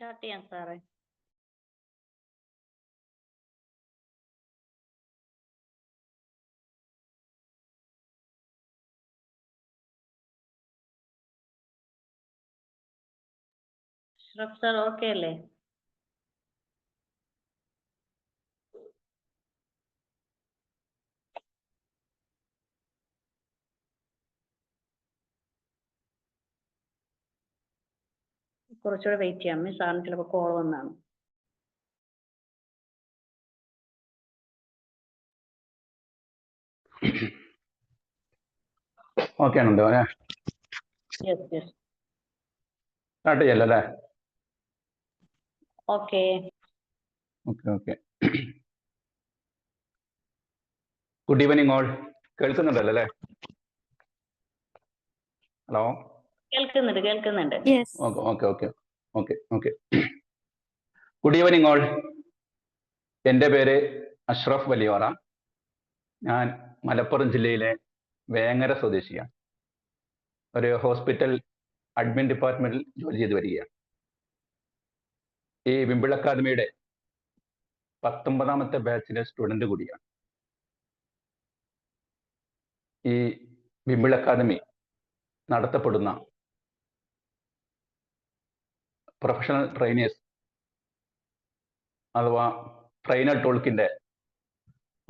Start ചെയ്യാം സാറേ. Ashraf sir okay അല്ലേ? കുറച്ചുകൂടെ വെയിറ്റ് ചെയ്യാം, സാറിന് ചിലപ്പോൾ കോൾ വന്നാണ്. ഓക്കെ ആണല്ലോ അല്ലേ? യെസ് യെസ് സ്റ്റാർട്ട് ചെയ്യല്ലോ അല്ലേ? Okay. Okay okay. Good evening all. കേൾക്കുന്നുണ്ടല്ലോ അല്ലേ? ഹലോ. കേൾക്കുന്നുണ്ട്. Okay okay okay okay okay. Good evening all. എൻ്റെ പേര് അഷ്റഫ് വലിയോറ. ഞാൻ മലപ്പുറം ജില്ലയിലെ വേങ്ങര സ്വദേശിയാണ്. ഒരു ഹോസ്പിറ്റൽ അഡ്മിൻ ഡിപ്പാർട്ട്മെന്റിൽ ജോലി ചെയ്ത് വരികയാണ്. ഈ വിംബിൾ അക്കാദമിയുടെ 19ാമത്തെ ബാച്ചിലെ സ്റ്റുഡന്റ് കൂടിയാണ്. ഈ വിംബിൾ അക്കാദമി നടത്തപ്പെടുന്ന പ്രൊഫഷണൽ ട്രെയിനേഴ്സ് അഥവാ ട്രെയിനർ ടോൾക്കിന്റെ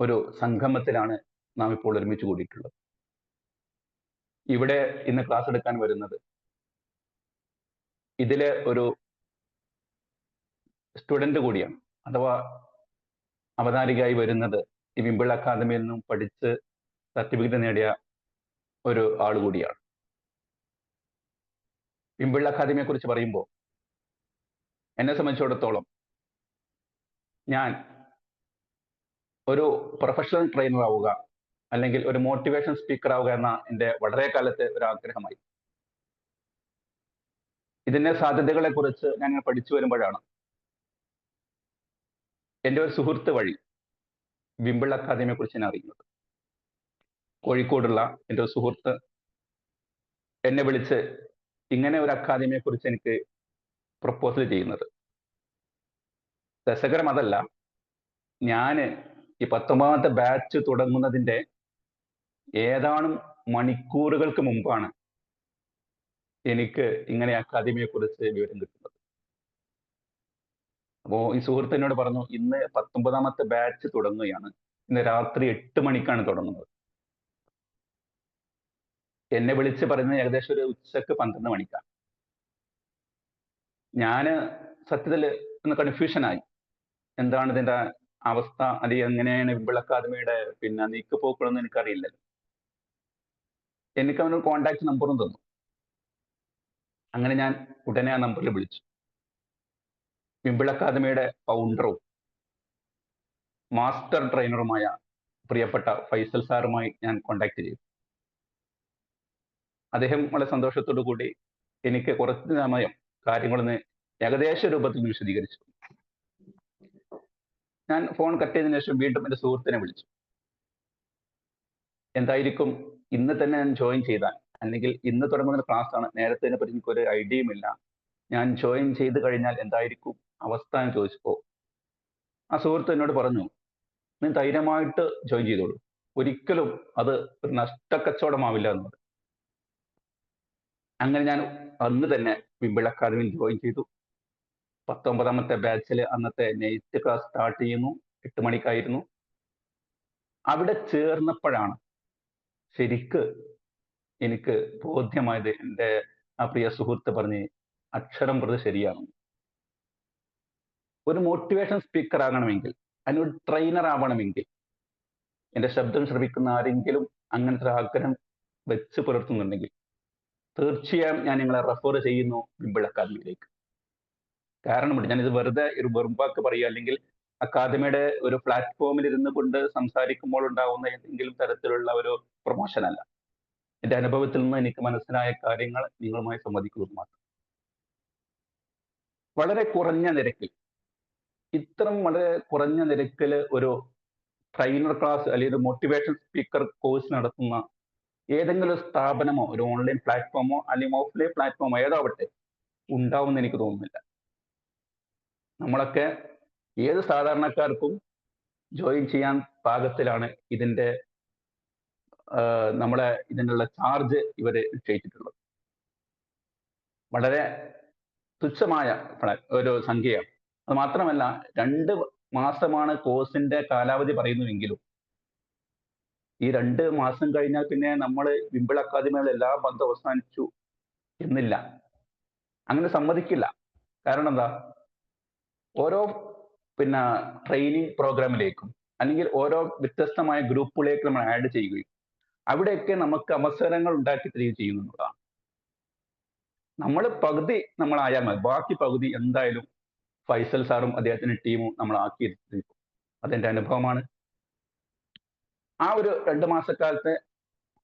ഒരു സംഗമത്തിലാണ് നാം ഇപ്പോൾ ഒരുമിച്ച് കൂടിയിട്ടുള്ളത്. ഇവിടെ ഇന്ന് ക്ലാസ് എടുക്കാൻ വരുന്നത് ഇതിലെ ഒരു സ്റ്റുഡന്റ് കൂടിയാണ്, അഥവാ അവതാരികയായി വരുന്നത് ഈ വിംബിൾ അക്കാദമിയിൽ നിന്നും പഠിച്ച് സർട്ടിഫിക്കറ്റ് നേടിയ ഒരു ആൾ കൂടിയാണ്. വിംബിൾ അക്കാദമിയെ കുറിച്ച് പറയുമ്പോൾ എന്നെ സംബന്ധിച്ചിടത്തോളം ഞാൻ ഒരു പ്രൊഫഷണൽ ട്രെയിനർ ആവുക അല്ലെങ്കിൽ ഒരു മോട്ടിവേഷൻ സ്പീക്കർ ആവുക എന്ന എൻ്റെ വളരെ കാലത്തെ ഒരു ആഗ്രഹമായി. ഇതിന്റെ സാധ്യതകളെ കുറിച്ച് ഞാൻ പഠിച്ചു വരുമ്പോഴാണ് എൻ്റെ ഒരു സുഹൃത്ത് വഴി വിംബിൾ അക്കാദമിയെ കുറിച്ച് ഞാൻ അറിയുന്നത്. കോഴിക്കോടുള്ള എൻ്റെ ഒരു സുഹൃത്ത് എന്നെ വിളിച്ച് ഇങ്ങനെ ഒരു അക്കാദമിയെ കുറിച്ച് എനിക്ക് പ്രപ്പോസൽ ചെയ്യുന്നത്. രസകരം അതല്ല, ഞാൻ ഈ 19ാമത്തെ ബാച്ച് തുടങ്ങുന്നതിൻ്റെ ഏതാനും മണിക്കൂറുകൾക്ക് മുമ്പാണ് എനിക്ക് ഇങ്ങനെ അക്കാദമിയെ കുറിച്ച് വിവരം കിട്ടുന്നത്. അപ്പോൾ ഈ സുഹൃത്ത് എന്നോട് പറഞ്ഞു, ഇന്ന് 19ാമത്തെ ബാച്ച് തുടങ്ങുകയാണ്, ഇന്ന് രാത്രി 8 മണിക്കാണ് തുടങ്ങുന്നത്. എന്നെ വിളിച്ച് പറയുന്നത് ഏകദേശം ഒരു ഉച്ചക്ക് 12 മണിക്കാണ്. ഞാൻ സത്യത്തിൽ ഒന്ന് കൺഫ്യൂഷനായി. എന്താണ് ഇതിന്റെ അവസ്ഥ, അല്ലെങ്കിൽ എങ്ങനെയാണ് വിംബിൾ അക്കാദമിയുടെ നീക്കുപോക്കുകളൊന്നും എനിക്കറിയില്ലല്ലോ. എനിക്ക് അവനൊരു കോണ്ടാക്ട് നമ്പറും തന്നു. അങ്ങനെ ഞാൻ ഉടനെ ആ നമ്പറിൽ വിളിച്ചു. വിംബിൾ അക്കാദമിയുടെ ഫൗണ്ടറും മാസ്റ്റർ ട്രെയിനറുമായ പ്രിയപ്പെട്ട ഫൈസൽ സാറുമായി ഞാൻ കോണ്ടാക്ട് ചെയ്തു. അദ്ദേഹം വളരെ സന്തോഷത്തോടു കൂടി എനിക്ക് കുറച്ച് സമയം കാര്യങ്ങളൊന്ന് ഏകദേശ രൂപത്തിൽ വിശദീകരിച്ചു. ഞാൻ ഫോൺ കട്ട് ചെയ്തതിനു ശേഷം വീണ്ടും എൻ്റെ സുഹൃത്തിനെ വിളിച്ചു. എന്തായിരിക്കും ഇന്ന് തന്നെ ഞാൻ ജോയിൻ ചെയ്താൽ, അല്ലെങ്കിൽ ഇന്ന് തുടങ്ങുന്ന ക്ലാസ് ആണ്, നേരത്തെ പറ്റി എനിക്കൊരു ഐഡിയയും ഇല്ല, ഞാൻ ജോയിൻ ചെയ്ത് കഴിഞ്ഞാൽ എന്തായിരിക്കും അവസ്ഥ എന്ന് ചോദിച്ചപ്പോൾ ആ സുഹൃത്ത് എന്നോട് പറഞ്ഞു, നീ ധൈര്യമായിട്ട് ജോയിൻ ചെയ്തോളൂ, ഒരിക്കലും അത് ഒരു നഷ്ടക്കച്ചവടമാവില്ല എന്നത്. അങ്ങനെ ഞാൻ അന്ന് തന്നെ വിംബിൾ അക്കാദമിയിൽ ജോയിൻ ചെയ്തു. 19ാമത്തെ ബാച്ചിൽ അന്നത്തെ നൈറ്റ് ക്ലാസ് സ്റ്റാർട്ട് ചെയ്യുന്നു. 8 മണിക്കായിരുന്നു. അവിടെ ചേർന്നപ്പോഴാണ് ശരിക്ക് എനിക്ക് ബോധ്യമായത്. എൻ്റെ ആ പ്രിയ സുഹൃത്ത് പറഞ്ഞ് അക്ഷരം പ്രതി ശരിയാണ്. ഒരു മോട്ടിവേഷൻ സ്പീക്കർ ആകണമെങ്കിൽ, അതിനൊരു ട്രെയിനർ ആവണമെങ്കിൽ, എൻ്റെ ശബ്ദം ശ്രവിക്കുന്ന ആരെങ്കിലും അങ്ങനത്തെ ഒരു ആഗ്രഹം വെച്ച് പുലർത്തുന്നുണ്ടെങ്കിൽ തീർച്ചയായും ഞാൻ നിങ്ങളെ റെഫർ ചെയ്യുന്നു വിംബിൾ അക്കാദമിയിലേക്ക്. കാരണമുണ്ട്, ഞാനിത് വെറുതെ ഒരു വെറുമ്പാക്ക് പറയുക, അല്ലെങ്കിൽ അക്കാദമിയുടെ ഒരു പ്ലാറ്റ്ഫോമിൽ ഇരുന്ന് കൊണ്ട് സംസാരിക്കുമ്പോൾ ഉണ്ടാവുന്ന ഏതെങ്കിലും തരത്തിലുള്ള ഒരു പ്രൊമോഷൻ അല്ല. എൻ്റെ അനുഭവത്തിൽ നിന്ന് എനിക്ക് മനസ്സിലായ കാര്യങ്ങൾ നിങ്ങളുമായി സംവദിക്കുന്നത് മാത്രം. വളരെ കുറഞ്ഞ നിരക്കിൽ, ഇത്തരം വളരെ കുറഞ്ഞ നിരക്കിൽ ഒരു ട്രെയിനർ ക്ലാസ് അല്ലെങ്കിൽ ഒരു മോട്ടിവേഷൻ സ്പീക്കർ കോഴ്സ് നടത്തുന്ന ഏതെങ്കിലും ഒരു സ്ഥാപനമോ ഒരു ഓൺലൈൻ പ്ലാറ്റ്ഫോമോ അല്ലെങ്കിൽ ഓഫ്ലൈൻ പ്ലാറ്റ്ഫോമോ ഏതാവട്ടെ ഉണ്ടാവുമെന്ന് എനിക്ക് തോന്നുന്നില്ല. നമ്മളൊക്കെ ഏത് സാധാരണക്കാർക്കും ജോയിൻ ചെയ്യാൻ പാകത്തിലാണ് ഇതിന്റെ നമ്മളെ ഇതിനുള്ള ചാർജ് ഇവർ നിശ്ചയിച്ചിട്ടുള്ളത്. വളരെ തുച്ഛമായ ഒരു സംഖ്യയാണ്. അത് മാത്രമല്ല 2 മാസമാണ് കോഴ്സിന്റെ കാലാവധി പറയുന്നുവെങ്കിലും ഈ 2 മാസം കഴിഞ്ഞാൽ പിന്നെ നമ്മൾ വിംബിൾ അക്കാദമിയുടെ എല്ലാ ബന്ധം അവസാനിച്ചു എന്നില്ല. അങ്ങനെ സമ്മതിക്കില്ല. കാരണം എന്താ, ഓരോ ട്രെയിനിങ് പ്രോഗ്രാമിലേക്കും അല്ലെങ്കിൽ ഓരോ വ്യത്യസ്തമായ ഗ്രൂപ്പുകളിലേക്ക് നമ്മൾ ആഡ് ചെയ്യുകയും അവിടെയൊക്കെ നമുക്ക് അവസരങ്ങൾ ഉണ്ടാക്കി തരികയും ചെയ്യുന്നതാണ്. നമ്മൾ പകുതി നമ്മളായാൽ മതി, ബാക്കി പകുതി എന്തായാലും ഫൈസൽ സാറും അദ്ദേഹത്തിന്റെ ടീമും നമ്മൾ ആക്കിയിരിക്കും. അതെന്റെ അനുഭവമാണ്. ആ ഒരു 2 മാസക്കാലത്തെ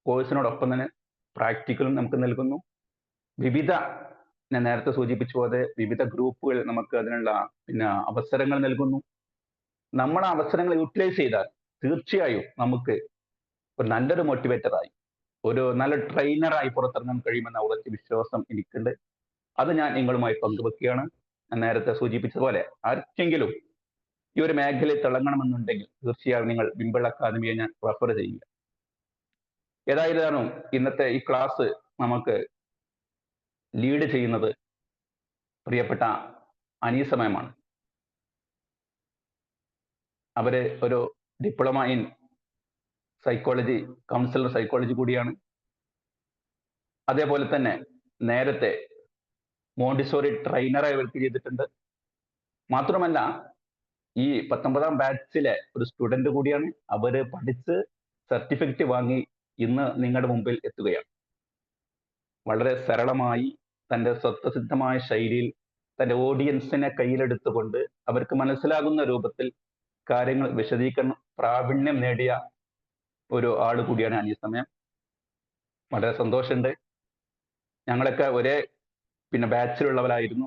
കോഴ്സിനോടൊപ്പം തന്നെ പ്രാക്ടിക്കലും നമുക്ക് നൽകുന്നു. ഞാൻ നേരത്തെ സൂചിപ്പിച്ച പോലെ വിവിധ ഗ്രൂപ്പുകൾ നമുക്ക് അതിനുള്ള അവസരങ്ങൾ നൽകുന്നു. നമ്മൾ ആ അവസരങ്ങൾ യൂട്ടിലൈസ് ചെയ്താൽ തീർച്ചയായും നമുക്ക് ഒരു നല്ലൊരു മോട്ടിവേറ്ററായി, ഒരു നല്ല ട്രെയിനറായി പുറത്തിറങ്ങാൻ കഴിയുമെന്ന ഉറച്ച വിശ്വാസം എനിക്കുണ്ട്. അത് ഞാൻ നിങ്ങളുമായി പങ്കുവെക്കുകയാണ്. ഞാൻ നേരത്തെ സൂചിപ്പിച്ച പോലെ ആർക്കെങ്കിലും ഈ ഒരു മേഖലയിൽ തിളങ്ങണമെന്നുണ്ടെങ്കിൽ തീർച്ചയായും നിങ്ങൾ വിംബിൾ അക്കാദമിയെ ഞാൻ റെഫർ ചെയ്യുക. ഏതായാലും ഇന്നത്തെ ഈ ക്ലാസ് നമുക്ക് ലീഡ് ചെയ്യുന്നത് പ്രിയപ്പെട്ട അനീസ മാമാണ്. അവര് ഒരു diploma in psychology, councillor psychology കൂടിയാണ്. അതേപോലെ തന്നെ നേരത്തെ മോണ്ടിസോറി ട്രെയിനറായി വർക്ക് ചെയ്തിട്ടുണ്ട്. മാത്രമല്ല ഈ 19ാം ബാച്ചിലെ ഒരു സ്റ്റുഡന്റ് കൂടിയാണ്. അവര് പഠിച്ച് സർട്ടിഫിക്കറ്റ് വാങ്ങി ഇന്ന് നിങ്ങളുടെ മുമ്പിൽ എത്തുകയാണ്. വളരെ സരളമായി തൻ്റെ സ്വതസിദ്ധമായ ശൈലിയിൽ തൻ്റെ ഓഡിയൻസിനെ കയ്യിലെടുത്തുകൊണ്ട് അവർക്ക് മനസ്സിലാകുന്ന രൂപത്തിൽ കാര്യങ്ങൾ വിശദീകരണം പ്രാവീണ്യം നേടിയ ഒരു ആൾ കൂടിയാണ് അനീസ മാം. വളരെ സന്തോഷമുണ്ട്. ഞങ്ങളൊക്കെ ഒരേ ബാച്ചിലുള്ളവരായിരുന്നു.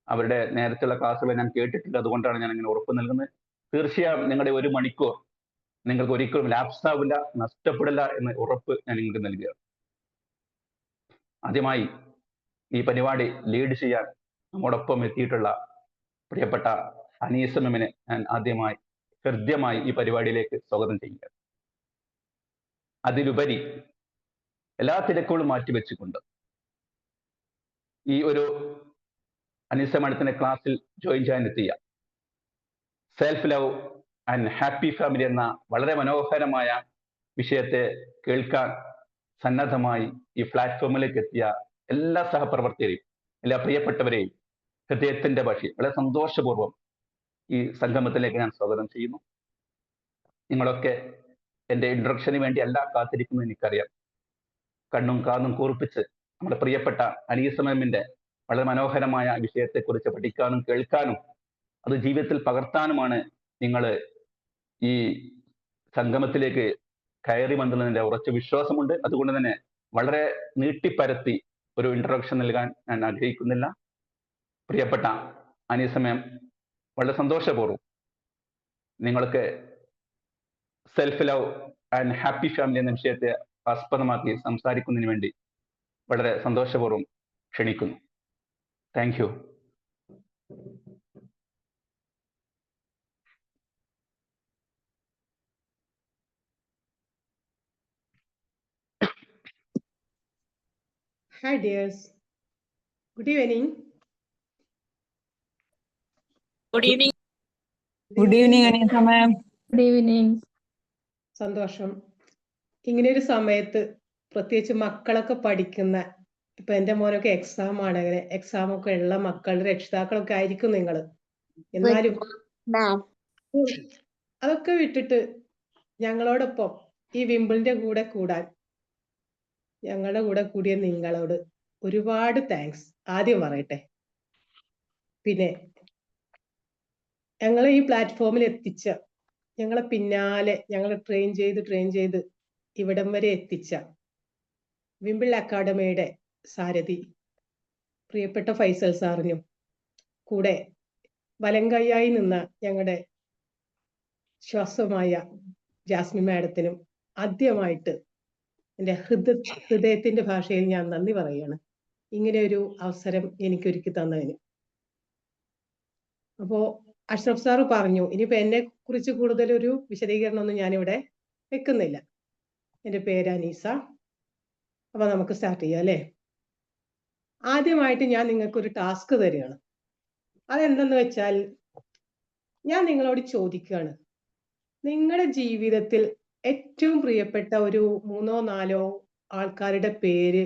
അവരുടെ നേരത്തെയുള്ള ക്ലാസ്സുകൾ ഞാൻ കേട്ടിട്ടില്ല, അതുകൊണ്ടാണ് ഞാൻ അങ്ങനെ ഉറപ്പ് നൽകുന്നത്. തീർച്ചയായും നിങ്ങളുടെ 1 മണിക്കൂർ നിങ്ങൾക്ക് ഒരിക്കലും ലാപ്സ് ആവില്ല, നഷ്ടപ്പെടില്ല എന്ന ഉറപ്പ് ഞാൻ നിങ്ങൾക്ക് നൽകുകയാണ്. ആദ്യമായി ഈ പരിപാടി ലീഡ് ചെയ്യാൻ നമ്മോടൊപ്പം എത്തിയിട്ടുള്ള പ്രിയപ്പെട്ട അനീസ മാമിനെ ഞാൻ ആദ്യമായി ഹൃദ്യമായി ഈ പരിപാടിയിലേക്ക് സ്വാഗതം ചെയ്യുക. അതിലുപരി എല്ലാ തിരക്കുകളും മാറ്റിവെച്ചുകൊണ്ട് ഈ ഒരു അനീസ മാഡത്തിന്റെ ക്ലാസ്സിൽ ജോയിൻ ചെയ്യാനെത്തിയ self love and happy family എന്ന വളരെ മനോഹരമായ വിഷയത്തെ കേൾക്കാൻ സന്നദ്ധമായി ഈ പ്ലാറ്റ്ഫോമിലേക്ക് എത്തിയ എല്ലാ സഹപ്രവർത്തകരെയും എല്ലാ പ്രിയപ്പെട്ടവരെയും ഹൃദയത്തിന്റെ ഭാഷയിൽ വളരെ സന്തോഷപൂർവ്വം ഈ സംഗമത്തിലേക്ക് ഞാൻ സ്വാഗതം ചെയ്യുന്നു. നിങ്ങളൊക്കെ എൻ്റെ ഇൻട്രൊഡക്ഷന് വേണ്ടി അല്ല കാത്തിരിക്കുന്നത് എനിക്കറിയാം. കണ്ണും കാതും കൂർപ്പിച്ച് നമ്മുടെ പ്രിയപ്പെട്ട അനീസ മാമിന്റെ വളരെ മനോഹരമായ വിഷയത്തെക്കുറിച്ച് പഠിക്കാനും കേൾക്കാനും അത് ജീവിതത്തിൽ പകർത്താനുമാണ് നിങ്ങൾ ഈ സംഗമത്തിലേക്ക് കയറി വന്നതിന്റെ ഉറച്ച വിശ്വാസമുണ്ട്. അതുകൊണ്ട് തന്നെ വളരെ നീട്ടിപ്പരത്തി ഒരു ഇൻട്രൊഡക്ഷൻ നൽകാൻ ഞാൻ ആഗ്രഹിക്കുന്നില്ല. പ്രിയപ്പെട്ട അനീസ മാം, വളരെ സന്തോഷപൂർവ്വം നിങ്ങൾക്ക് self love and happy family എന്ന വിഷയത്തെ ആസ്പദമാക്കി സംസാരിക്കുന്നതിന് വേണ്ടി വളരെ സന്തോഷപൂർവ്വം ക്ഷണിക്കുന്നു. Thank you. Hi dears. Good evening. Good evening. Good evening, Anita ma'am. Good evening. സന്തോഷം. ഇങ്ങനെ ഒരു സമയത്ത് പ്രത്യേകിച്ച് മക്കളൊക്കെ പഠിക്കുന്ന, ഇപ്പൊ എന്റെ മോനൊക്കെ എക്സാം ആണ്, അങ്ങനെ എക്സാം ഒക്കെ ഉള്ള മക്കളുടെ രക്ഷിതാക്കളൊക്കെ ആയിരിക്കും നിങ്ങൾ. എന്നാലും അതൊക്കെ വിട്ടിട്ട് ഞങ്ങളോടൊപ്പം ഈ വിംബിളിന്റെ കൂടെ കൂടാൻ ഞങ്ങളുടെ കൂടെ കൂടിയ നിങ്ങളോട് ഒരുപാട് താങ്ക്സ് ആദ്യം പറയട്ടെ. പിന്നെ ഞങ്ങളെ ഈ പ്ലാറ്റ്ഫോമിൽ എത്തിച്ച, ഞങ്ങളെ പിന്നാലെ ഞങ്ങളെ ട്രെയിൻ ചെയ്ത് ഇവിടം വരെ എത്തിച്ച വിംബിൾ അക്കാഡമിയുടെ സാരഥി പ്രിയപ്പെട്ട ഫൈസൽ സാറിനും കൂടെ വലങ്കയ്യായി നിന്ന ഞങ്ങളുടെ ശ്വാസമായ ജാസ്മിൻ മാഡത്തിനും ആദ്യമായിട്ട് എൻ്റെ ഹൃദയത്തിന്റെ ഭാഷയിൽ ഞാൻ നന്ദി പറയുകയാണ്, ഇങ്ങനെ ഒരു അവസരം എനിക്കൊരുക്കി തന്നതിന്. അപ്പോ അഷ്റഫ് സാറ് പറഞ്ഞു, ഇനിയിപ്പോ എന്നെ കുറിച്ച് കൂടുതൽ ഒരു വിശദീകരണമൊന്നും ഞാനിവിടെ വെക്കുന്നില്ല. എൻ്റെ പേര് അനീസ. അപ്പൊ നമുക്ക് സ്റ്റാർട്ട് ചെയ്യാം അല്ലേ? ആദ്യമായിട്ട് ഞാൻ നിങ്ങൾക്ക് ഒരു ടാസ്ക് തരികയാണ്. അതെന്തെന്ന് വെച്ചാൽ, ഞാൻ നിങ്ങളോട് ചോദിക്കുകയാണ്, നിങ്ങളുടെ ജീവിതത്തിൽ ഏറ്റവും പ്രിയപ്പെട്ട ഒരു 3-4 ആൾക്കാരുടെ പേര്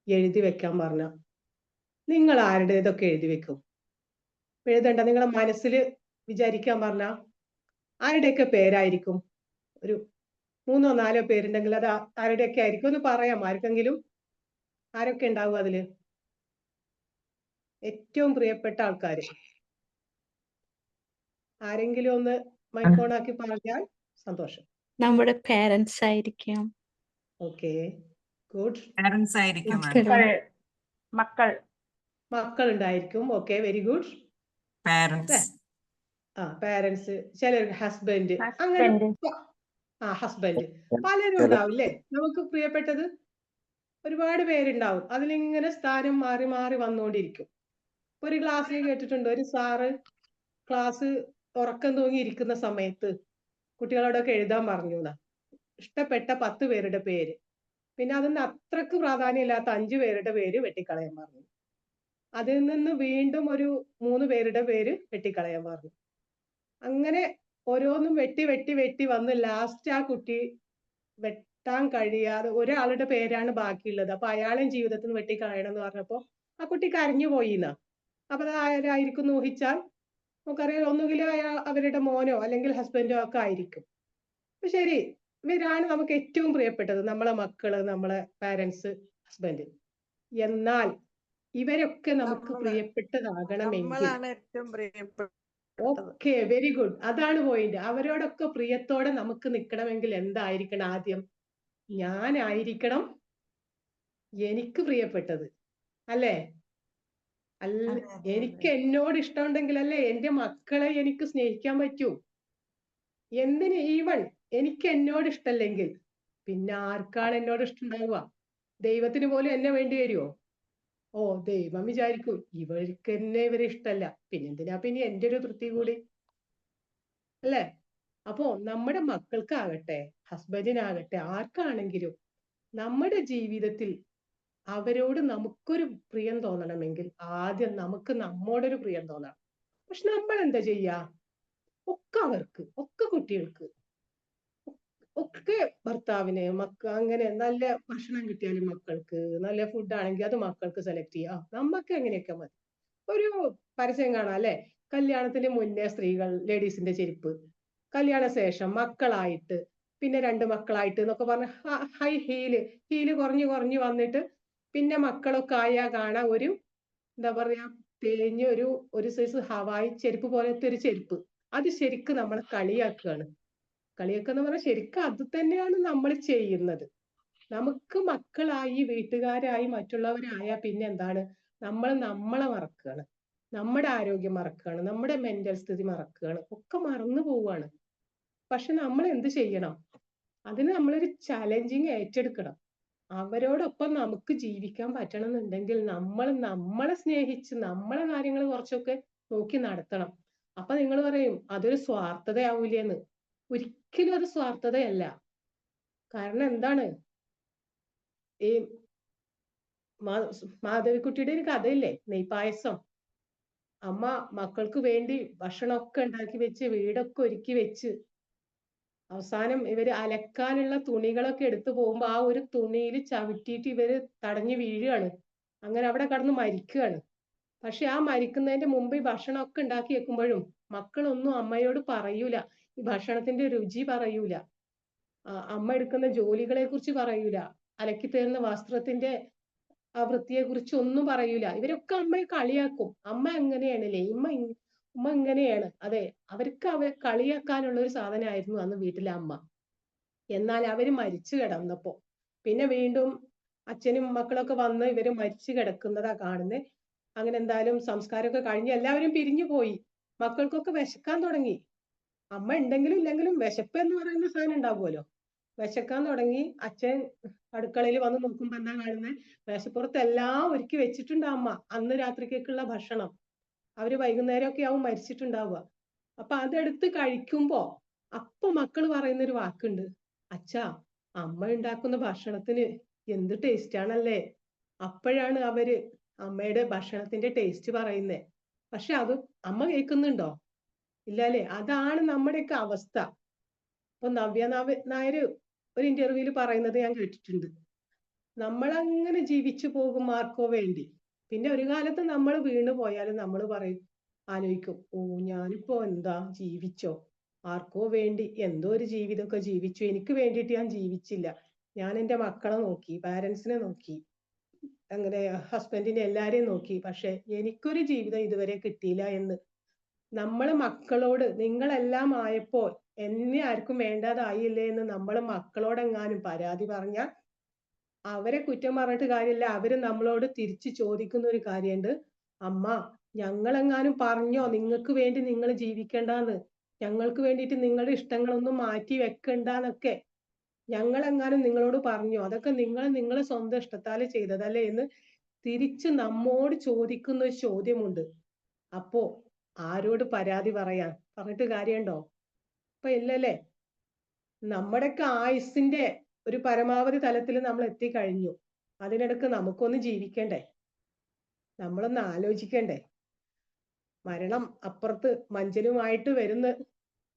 എഴുതി വെക്കാൻ പറഞ്ഞ നിങ്ങൾ ആരുടേതൊക്കെ എഴുതി വെക്കും? എഴുതണ്ട, നിങ്ങളെ മനസ്സിൽ വിചാരിക്കാൻ പറഞ്ഞ ആരുടെയൊക്കെ പേരായിരിക്കും? ഒരു 3-4 പേരുണ്ടെങ്കിൽ അത് ആരുടെയൊക്കെ ആയിരിക്കും? ഒന്ന് പറയാം. ആർക്കെങ്കിലും ആരൊക്കെ ഉണ്ടാവും അതില്? ഏറ്റവും പ്രിയപ്പെട്ട ആൾക്കാര് ആരെങ്കിലും ഒന്ന് മൈക്ക് ഓൺ ആക്കി പറഞ്ഞാൽ സന്തോഷം. നമ്മുടെ പേരൻസ് ആയിരിക്കാം. Okay, good. പാരന്റ്സ് ആയിരിക്കും മാം. മക്കൾ മക്കൾ മക്കൾ ഉണ്ടായിരിക്കും. Okay, very good. Parents. Parents, ചിലർ ഹസ്ബൻഡ്, അങ്ങനെ ഹസ്ബൻഡ് പലരും ഉണ്ടാവില്ലേ നമുക്ക് പ്രിയപ്പെട്ടത്? ഒരുപാട് പേരുണ്ടാവും. അതിലിങ്ങനെ സ്ഥാനം മാറി മാറി വന്നുകൊണ്ടിരിക്കും. ഒരു ക്ലാസ്സിൽ കേട്ടിട്ടുണ്ട്, ഒരു സാറ് ക്ലാസ് ഉറക്കം തൂങ്ങിയിരിക്കുന്ന സമയത്ത് കുട്ടികളോടൊക്കെ എഴുതാൻ പറഞ്ഞു ഇഷ്ടപ്പെട്ട 10 പേരുടെ പേര്, പിന്നെ അതിന് അത്രക്ക് പ്രാധാന്യമില്ലാത്ത 5 പേരുടെ പേര് വെട്ടിക്കളയാൻ പറഞ്ഞു. അതിൽ നിന്ന് വീണ്ടും ഒരു 3 പേരുടെ പേര് വെട്ടിക്കളയാൻ പറഞ്ഞു. അങ്ങനെ ഓരോന്നും വെട്ടി വെട്ടി വെട്ടി വന്ന് ലാസ്റ്റ് ആ കുട്ടി വെട്ടാൻ കഴിയാതെ ഒരാളുടെ പേരാണ് ബാക്കിയുള്ളത്. അപ്പൊ അയാളെയും ജീവിതത്തിൽ നിന്ന് വെട്ടിക്കളയണം എന്ന് പറഞ്ഞപ്പോ ആ കുട്ടി കരഞ്ഞു പോയിന്നാ. അപ്പൊ അത് ആരായിരിക്കും എന്ന് ഊഹിച്ചാൽ നമുക്കറിയാം, ഒന്നുകിൽ അവരുടെ മോനോ അല്ലെങ്കിൽ ഹസ്ബൻഡോ ഒക്കെ ആയിരിക്കും. അപ്പൊ ശരി, ഇവരാണ് നമുക്ക് ഏറ്റവും പ്രിയപ്പെട്ടത്, നമ്മളെ മക്കള്, നമ്മളെ പാരന്റ്സ്, ഹസ്ബൻഡ്. എന്നാൽ ഇവരൊക്കെ നമുക്ക് പ്രിയപ്പെട്ടതാകണമെങ്കിൽ, ഓക്കെ, വെരി ഗുഡ്, അതാണ് പോയിന്റ്. അവരോടൊക്കെ പ്രിയത്തോടെ നമുക്ക് നിൽക്കണമെങ്കിൽ എന്തായിരിക്കണം? ആദ്യം ഞാനായിരിക്കണം എനിക്ക് പ്രിയപ്പെട്ടത്, അല്ലേ? എനിക്ക് എന്നോട് ഇഷ്ടമുണ്ടെങ്കിൽ അല്ലേ എൻ്റെ മക്കളെ എനിക്ക് സ്നേഹിക്കാൻ പറ്റൂ. എന്തിന്, ഈവൺ എനിക്ക് എന്നോട് ഇഷ്ടമല്ലെങ്കിൽ പിന്നെ ആർക്കാണ് എന്നോട് ഇഷ്ടമുണ്ടാവുക? ദൈവത്തിന് പോലും എന്നെ വേണ്ടി വരുമോ? ഓ, ദൈവം വിചാരിക്കും ഇവർക്ക് എന്നെ ഇവരെ ഇഷ്ടമല്ല, പിന്നെന്തിനാ പിന്നെ എൻ്റെ ഒരു തൃപ്തി കൂടി, അല്ലേ? അപ്പോ നമ്മുടെ മക്കൾക്കാകട്ടെ, ഹസ്ബൻഡിനാകട്ടെ, ആർക്കാണെങ്കിലും നമ്മുടെ ജീവിതത്തിൽ അവരോട് നമുക്കൊരു പ്രിയം തോന്നണമെങ്കിൽ ആദ്യം നമുക്ക് നമ്മോടൊരു പ്രിയം തോന്നണം. പക്ഷെ നമ്മൾ എന്താ ചെയ്യാ? ഒക്കെ അവർക്ക്, ഒക്കെ കുട്ടികൾക്ക്, ഒക്കെ ഭർത്താവിന്, അങ്ങനെ നല്ല ഭക്ഷണം കിട്ടിയാലും മക്കൾക്ക്, നല്ല ഫുഡ് ആണെങ്കിൽ അത് മക്കൾക്ക് സെലക്ട് ചെയ്യാം. നമുക്ക് എങ്ങനെയൊക്കെ മതി. ഒരു പരസ്യം കാണാം അല്ലെ, കല്യാണത്തിന് മുന്നേ സ്ത്രീകൾ ലേഡീസിന്റെ ചെരുപ്പ്, കല്യാണ ശേഷം മക്കളായിട്ട്, പിന്നെ 2 മക്കളായിട്ട് എന്നൊക്കെ പറഞ്ഞ ഹൈ ഹീല് കുറഞ്ഞു കുറഞ്ഞു വന്നിട്ട് പിന്നെ മക്കളൊക്കെ ആയാ കാണാം ഒരു എന്താ പറയാ, തേഞ്ഞ് ഒരു സൈസ് ഹവായി ചെരുപ്പ് പോലത്തെ ഒരു ചെരുപ്പ്. അത് ശരിക്കും നമ്മൾ കളിയാക്കുകയാണ്. കളിയാക്കുക എന്ന് പറഞ്ഞാൽ ശരിക്കും അത് തന്നെയാണ് നമ്മൾ ചെയ്യുന്നത്. നമുക്ക് മക്കളായി, വീട്ടുകാരായി, മറ്റുള്ളവരായ പിന്നെ എന്താണ്, നമ്മൾ നമ്മളെ മറക്കുകയാണ്, നമ്മുടെ ആരോഗ്യം മറക്കുകയാണ്, നമ്മുടെ മെന്റൽ സ്ഥിതി മറക്കുകയാണ്, ഒക്കെ മറന്നു പോവുകയാണ്. പക്ഷെ നമ്മൾ എന്ത് ചെയ്യണം? അതിന് നമ്മളൊരു ചലഞ്ചിങ് ഏറ്റെടുക്കണം. അവരോടൊപ്പം നമുക്ക് ജീവിക്കാൻ പറ്റണമെന്നുണ്ടെങ്കിൽ നമ്മൾ നമ്മളെ സ്നേഹിച്ച് നമ്മളെ കാര്യങ്ങൾ കുറച്ചൊക്കെ നോക്കി നടത്തണം. അപ്പൊ നിങ്ങൾ പറയും അതൊരു സ്വാർത്ഥതയാവൂലേന്ന്. ഒരിക്കലും അത് സ്വാർത്ഥതയല്ല. കാരണം എന്താണ്, ഈ മാധവിക്കുട്ടിയുടെ ഒരു കഥയില്ലേ, നെയ്പായസം. അമ്മ മക്കൾക്ക് വേണ്ടി ഭക്ഷണമൊക്കെ ഉണ്ടാക്കി വെച്ച്, വീടൊക്കെ ഒരുക്കി വെച്ച്, അവസാനം ഇവര് അലക്കാനുള്ള തുണികളൊക്കെ എടുത്തു പോകുമ്പോ ആ ഒരു തുണിയിൽ ചവിട്ടിയിട്ട് ഇവര് തടഞ്ഞു വീഴുകയാണ്. അങ്ങനെ അവിടെ കടന്ന് മരിക്കുകയാണ്. പക്ഷെ ആ മരിക്കുന്നതിന്റെ മുമ്പ് ഈ ഭക്ഷണമൊക്കെ ഉണ്ടാക്കി വെക്കുമ്പോഴും മക്കളൊന്നും അമ്മയോട് പറയൂല, ഈ ഭക്ഷണത്തിന്റെ രുചി പറയൂല, അമ്മ എടുക്കുന്ന ജോലികളെ കുറിച്ച് പറയൂല, അലക്കി തരുന്ന വസ്ത്രത്തിന്റെ ആ വൃത്തിയെ കുറിച്ച് ഒന്നും പറയൂല. ഇവരൊക്കെ അമ്മയെ കളിയാക്കും. അമ്മ എങ്ങനെയാണല്ലേ, ഉമ്മ ഇങ്ങനെയാണ്. അതെ, അവർക്ക് കളിയാക്കാനുള്ള ഒരു സാധനമായിരുന്നു അന്ന് വീട്ടിലെ അമ്മ. എന്നാൽ അവര് മരിച്ചു കിടന്നപ്പോ പിന്നെ വീണ്ടും അച്ഛനും മക്കളൊക്കെ വന്ന് ഇവര് മരിച്ചു കിടക്കുന്നതാ കാണുന്നത്. അങ്ങനെ എന്തായാലും സംസ്കാരമൊക്കെ കഴിഞ്ഞ് എല്ലാവരും പിരിഞ്ഞു പോയി. മക്കൾക്കൊക്കെ വിശക്കാൻ തുടങ്ങി. അമ്മ ഉണ്ടെങ്കിലും ഇല്ലെങ്കിലും വിശപ്പ് എന്ന് പറയുന്ന സാധനം ഉണ്ടാവുമല്ലോ. വിശക്കാൻ തുടങ്ങി. അച്ഛൻ അടുക്കളയിൽ വന്ന് നോക്കുമ്പോ എന്താ കാണുന്നത്? മേശപ്പുറത്ത് എല്ലാം ഒരുക്കി വെച്ചിട്ടുണ്ട് അമ്മ, അന്ന് രാത്രിക്കേക്കുള്ള ഭക്ഷണം. അവര് വൈകുന്നേരമൊക്കെ ആവും മരിച്ചിട്ടുണ്ടാവുക. അപ്പൊ അതെടുത്ത് കഴിക്കുമ്പോ അപ്പൊ മക്കൾ പറയുന്നൊരു വാക്കുണ്ട്, അച്ഛാ അമ്മ ഉണ്ടാക്കുന്ന ഭക്ഷണത്തിന് എന്ത് ടേസ്റ്റ് ആണല്ലേ. അപ്പോഴാണ് അവര് അമ്മയുടെ ഭക്ഷണത്തിന്റെ ടേസ്റ്റ് പറയുന്നേ. പക്ഷെ അത് അമ്മ കേൾക്കുന്നുണ്ടോ? ഇല്ല അല്ലേ? അതാണ് നമ്മുടെയൊക്കെ അവസ്ഥ. ഇപ്പൊ നവ്യ നായർ ഒരു ഇന്റർവ്യൂവിൽ പറയുന്നത് ഞാൻ കേട്ടിട്ടുണ്ട്, നമ്മളങ്ങനെ ജീവിച്ചു പോകും ആർക്കോ വേണ്ടി. പിന്നെ ഒരു കാലത്ത് നമ്മൾ വീണു പോയാലും നമ്മൾ പറയും, ആലോചിക്കും, ഓ ഞാനിപ്പോ എന്താ ജീവിച്ചോ, ആർക്കോ വേണ്ടി എന്തോ ഒരു ജീവിതമൊക്കെ ജീവിച്ചു, എനിക്ക് വേണ്ടിയിട്ട് ഞാൻ ജീവിച്ചില്ല. ഞാൻ എൻ്റെ മക്കളെ നോക്കി, പാരൻസിനെ നോക്കി, അങ്ങനെ ഹസ്ബൻഡിനെ എല്ലാരെയും നോക്കി, പക്ഷെ എനിക്കൊരു ജീവിതം ഇതുവരെ കിട്ടിയില്ല എന്ന് നമ്മള് മക്കളോട്, നിങ്ങളെല്ലാം ആയപ്പോൾ എന്നെ ആർക്കും വേണ്ടാതായില്ലേ എന്ന് നമ്മൾ മക്കളോടെങ്ങാനും പരാതി പറഞ്ഞാൽ അവരെ കുറ്റം പറഞ്ഞിട്ട് കാര്യമില്ല. അവര് നമ്മളോട് തിരിച്ചു ചോദിക്കുന്ന ഒരു കാര്യമുണ്ട്, അമ്മ ഞങ്ങളെങ്ങാനും പറഞ്ഞോ നിങ്ങൾക്ക് വേണ്ടി നിങ്ങൾ ജീവിക്കണ്ടെന്ന്, ഞങ്ങൾക്ക് വേണ്ടിയിട്ട് നിങ്ങളുടെ ഇഷ്ടങ്ങളൊന്നും മാറ്റി വെക്കണ്ടെന്നൊക്കെ ഞങ്ങളെങ്ങാനും നിങ്ങളോട് പറഞ്ഞോ? അതൊക്കെ നിങ്ങളെ സ്വന്തം ഇഷ്ടത്താല് ചെയ്തതല്ലേ എന്ന് തിരിച്ച് നമ്മോട് ചോദിക്കുന്ന ഒരു ചോദ്യമുണ്ട്. അപ്പോ ആരോട് പരാതി പറയാൻ പറഞ്ഞിട്ട് കാര്യമുണ്ടോ? അപ്പൊ ഇല്ലല്ലേ? നമ്മുടെയൊക്കെ ആയുസിന്റെ ഒരു പരമാവധി തലത്തിൽ നമ്മൾ എത്തിക്കഴിഞ്ഞു. അതിനിടക്ക് നമുക്കൊന്ന് ജീവിക്കണ്ടേ? നമ്മളൊന്ന് ആലോചിക്കണ്ടേ? മരണം അപ്പുറത്ത് മഞ്ചലുമായിട്ട് വരുന്ന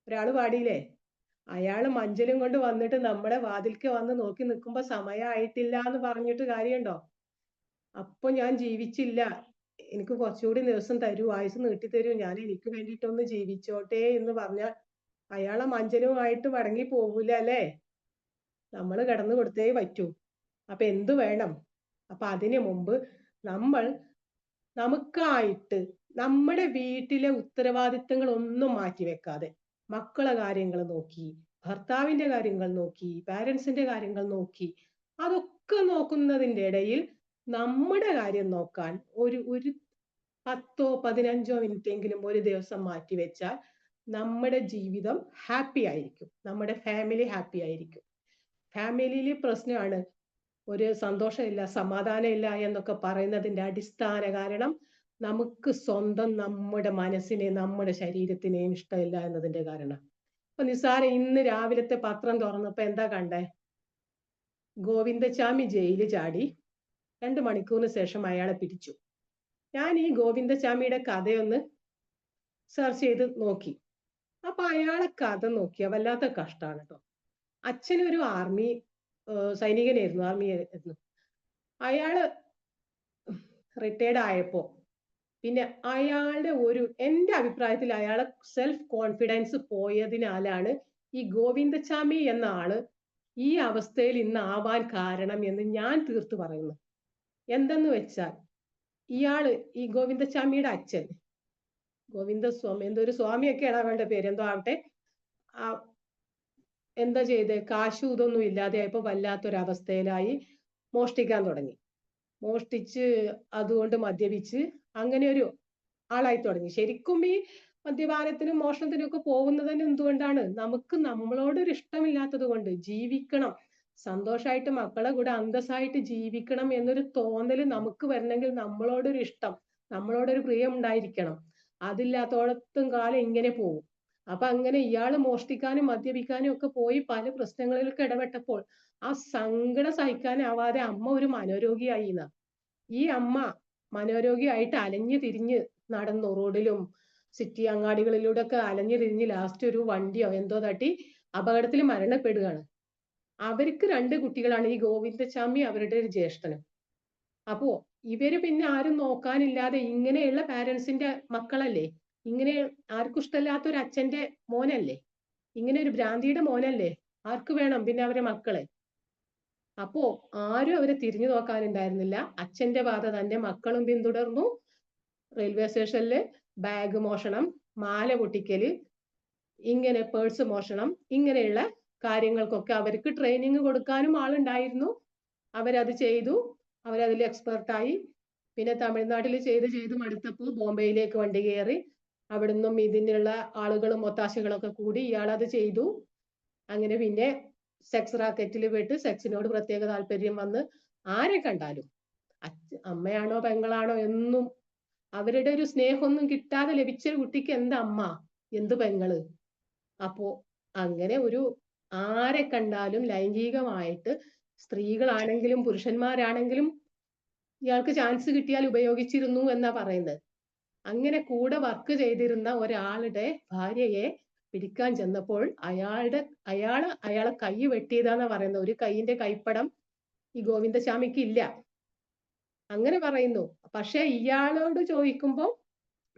ഒരാള് പാടിയില്ലേ, അയാള് മഞ്ചലും കൊണ്ട് വന്നിട്ട് നമ്മുടെ വാതിൽക്ക് വന്ന് നോക്കി നിൽക്കുമ്പോ സമയമായിട്ടില്ല എന്ന് പറഞ്ഞിട്ട് കാര്യമുണ്ടോ? അപ്പൊ ഞാൻ ജീവിച്ചില്ല, എനിക്ക് കുറച്ചുകൂടി ദിവസം തരൂ, ആയുസ് നീട്ടി തരൂ, ഞാൻ എനിക്ക് വേണ്ടിയിട്ടൊന്ന് ജീവിച്ചോട്ടെ എന്ന് പറഞ്ഞാൽ അയാളെ മഞ്ചലുമായിട്ട് മടങ്ങി പോകൂല അല്ലേ? നമ്മൾ കിടന്നു കൊടുത്തേ പറ്റൂ. അപ്പൊ എന്തു വേണം? അപ്പൊ അതിനു മുമ്പ് നമ്മൾ നമുക്കായിട്ട് നമ്മുടെ വീട്ടിലെ ഉത്തരവാദിത്തങ്ങൾ ഒന്നും മാറ്റിവെക്കാതെ മക്കളെ കാര്യങ്ങൾ നോക്കി, ഭർത്താവിന്റെ കാര്യങ്ങൾ നോക്കി, പാരൻസിന്റെ കാര്യങ്ങൾ നോക്കി, അതൊക്കെ നോക്കുന്നതിൻ്റെ ഇടയിൽ നമ്മുടെ കാര്യം നോക്കാൻ ഒരു 10-15 മിനിറ്റ് എങ്കിലും ഒരു ദിവസം മാറ്റിവെച്ചാൽ നമ്മുടെ ജീവിതം ഹാപ്പി ആയിരിക്കും, നമ്മുടെ ഫാമിലി ഹാപ്പി ആയിരിക്കും. ഫാമിലിയിൽ പ്രശ്നമാണ്, ഒരു സന്തോഷമില്ല, സമാധാനമില്ല എന്നൊക്കെ പറയുന്നതിന്റെ അടിസ്ഥാന കാരണം നമുക്ക് സ്വന്തം നമ്മുടെ മനസ്സിനെ നമ്മുടെ ശരീരത്തിനെയും ഇഷ്ടമില്ല എന്നതിന്റെ കാരണം. അപ്പൊ നിസാരം ഇന്ന് രാവിലത്തെ പത്രം തുറന്നപ്പോ എന്താ കണ്ടേ? ഗോവിന്ദചാമി ജയിലിൽ ചാടി, 2 മണിക്കൂറിന് ശേഷം അയാളെ പിടിച്ചു. ഞാൻ ഈ ഗോവിന്ദചാമിയുടെ കഥയൊന്ന് സെർച്ച് ചെയ്ത് നോക്കി. അപ്പൊ അയാളെ കഥ നോക്കിയ വല്ലാത്ത കഷ്ടാണ് കേട്ടോ. അച്ഛനൊരു ആർമി സൈനികനായിരുന്നു, ആർമി ആയിരുന്നു. അയാള് റിട്ടയർഡ് ആയപ്പോ പിന്നെ അയാളുടെ എൻ്റെ അഭിപ്രായത്തിൽ അയാളെ സെൽഫ് കോൺഫിഡൻസ് പോയതിനാലാണ് ഈ ഗോവിന്ദചാമി എന്ന ആള് ഈ അവസ്ഥയിൽ ഇന്ന് ആവാൻ കാരണം എന്ന് ഞാൻ തീർത്തു പറയുന്നു. എന്തെന്ന് വെച്ചാൽ ഈ ഗോവിന്ദചാമിയുടെ അച്ഛൻ, ഗോവിന്ദസ്വാമി എന്തോ ഒരു സ്വാമിയൊക്കെയാണ് അവളുടെ പേര്, എന്തോ ആവട്ടെ, എന്താ ചെയ്തേ, കാശും ഇതൊന്നും ഇല്ലാതെയായപ്പോ വല്ലാത്തൊരവസ്ഥയിലായി, മോഷ്ടിക്കാൻ തുടങ്ങി. മോഷ്ടിച്ച് അതുകൊണ്ട് മദ്യപിച്ച് അങ്ങനെ ഒരു ആളായി തുടങ്ങി. ശരിക്കും ഈ മദ്യപാനത്തിനും മോഷണത്തിനും ഒക്കെ പോകുന്നത് തന്നെ എന്തുകൊണ്ടാണ്? നമുക്ക് നമ്മളോടൊരു ഇഷ്ടമില്ലാത്തത് കൊണ്ട്. ജീവിക്കണം, സന്തോഷമായിട്ട് മക്കളെ കൂടെ അന്തസ്സായിട്ട് ജീവിക്കണം എന്നൊരു തോന്നല് നമുക്ക് വരണമെങ്കിൽ നമ്മളോടൊരു ഇഷ്ടം, നമ്മളോടൊരു പ്രിയം ഉണ്ടായിരിക്കണം. അതില്ലാത്തോടത്തും കാലം ഇങ്ങനെ പോകും. അപ്പൊ അങ്ങനെ ഇയാള് മോഷ്ടിക്കാനും മദ്യപിക്കാനും ഒക്കെ പോയി പല പ്രശ്നങ്ങളിലൊക്കെ ഇടപെട്ടപ്പോൾ ആ സങ്കടം സഹിക്കാനാവാതെ അമ്മ ഒരു മനോരോഗിയായി. ഈ അമ്മ മനോരോഗിയായിട്ട് അലഞ്ഞു തിരിഞ്ഞ് നടന്നു, റോഡിലും സിറ്റി അങ്ങാടികളിലൂടെ ഒക്കെ അലഞ്ഞു തിരിഞ്ഞ് ലാസ്റ്റ് ഒരു വണ്ടിയോ എന്തോ തട്ടി അപകടത്തിൽ മരണപ്പെടുകയാണ്. അവർക്ക് 2 കുട്ടികളാണ്, ഈ ഗോവിന്ദചാമി അവരുടെ ഒരു ജ്യേഷ്ഠനും. അപ്പോ ഇവര് പിന്നെ ആരും നോക്കാനില്ലാതെ ഇങ്ങനെയുള്ള പാരൻസിന്റെ മക്കളല്ലേ, ഇങ്ങനെ ആർക്കും ഇഷ്ടമില്ലാത്ത ഒരു അച്ഛന്റെ മോനല്ലേ, ഇങ്ങനെ ഒരു ഭ്രാന്തിയുടെ മോനല്ലേ, ആർക്ക് വേണം പിന്നെ അവരെ മക്കളെ? അപ്പോ ആരും അവരെ തിരിഞ്ഞു നോക്കാനുണ്ടായിരുന്നില്ല. അച്ഛന്റെ പാത തന്നെ മക്കളും പിന്തുടർന്നു. റെയിൽവേ സ്റ്റേഷനില് ബാഗ് മോഷണം, മാല പൊട്ടിക്കല്, ഇങ്ങനെ പേഴ്സ് മോഷണം, ഇങ്ങനെയുള്ള കാര്യങ്ങൾക്കൊക്കെ അവർക്ക് ട്രെയിനിങ് കൊടുക്കാനും ആളുണ്ടായിരുന്നു. അവരത് ചെയ്തു, അവരതിൽ എക്സ്പെർട്ടായി. പിന്നെ തമിഴ്നാട്ടിൽ ചെയ്ത് മടുത്തപ്പോൾ ബോംബെയിലേക്ക് വണ്ടി കയറി, അവിടുന്നും ഇതിനുള്ള ആളുകളും ഒത്താശകളൊക്കെ കൂടി ഇയാളത് ചെയ്തു. അങ്ങനെ പിന്നെ സെക്സ് റാക്കറ്റിൽ പെട്ട് സെക്സിനോട് പ്രത്യേക താല്പര്യം വന്ന് ആരെ കണ്ടാലും അമ്മയാണോ പെങ്ങളാണോ എന്നും അവരുടെ ഒരു സ്നേഹമൊന്നും കിട്ടാതെ ലഭിച്ച ഒരു കുട്ടിക്ക് എന്താ അമ്മ, എന്ത് പെങ്ങള്? അപ്പോ അങ്ങനെ ഒരു ആരെ കണ്ടാലും ലൈംഗികമായിട്ട് സ്ത്രീകളാണെങ്കിലും പുരുഷന്മാരാണെങ്കിലും ഇയാൾക്ക് ചാൻസ് കിട്ടിയാൽ ഉപയോഗിച്ചിരുന്നു എന്നാ പറയുന്നത്. അങ്ങനെ കൂടെ വർക്ക് ചെയ്തിരുന്ന ഒരാളുടെ ഭാര്യയെ പിടിക്കാൻ ചെന്നപ്പോൾ അയാളെ കൈ വെട്ടിയതാന്നാ പറയുന്നത്. ഒരു കൈയിന്റെ കൈപ്പടം ഈ ഗോവിന്ദസ്വാമിക്ക് ഇല്ല, അങ്ങനെ പറയുന്നു. പക്ഷെ ഇയാളോട് ചോദിക്കുമ്പോൾ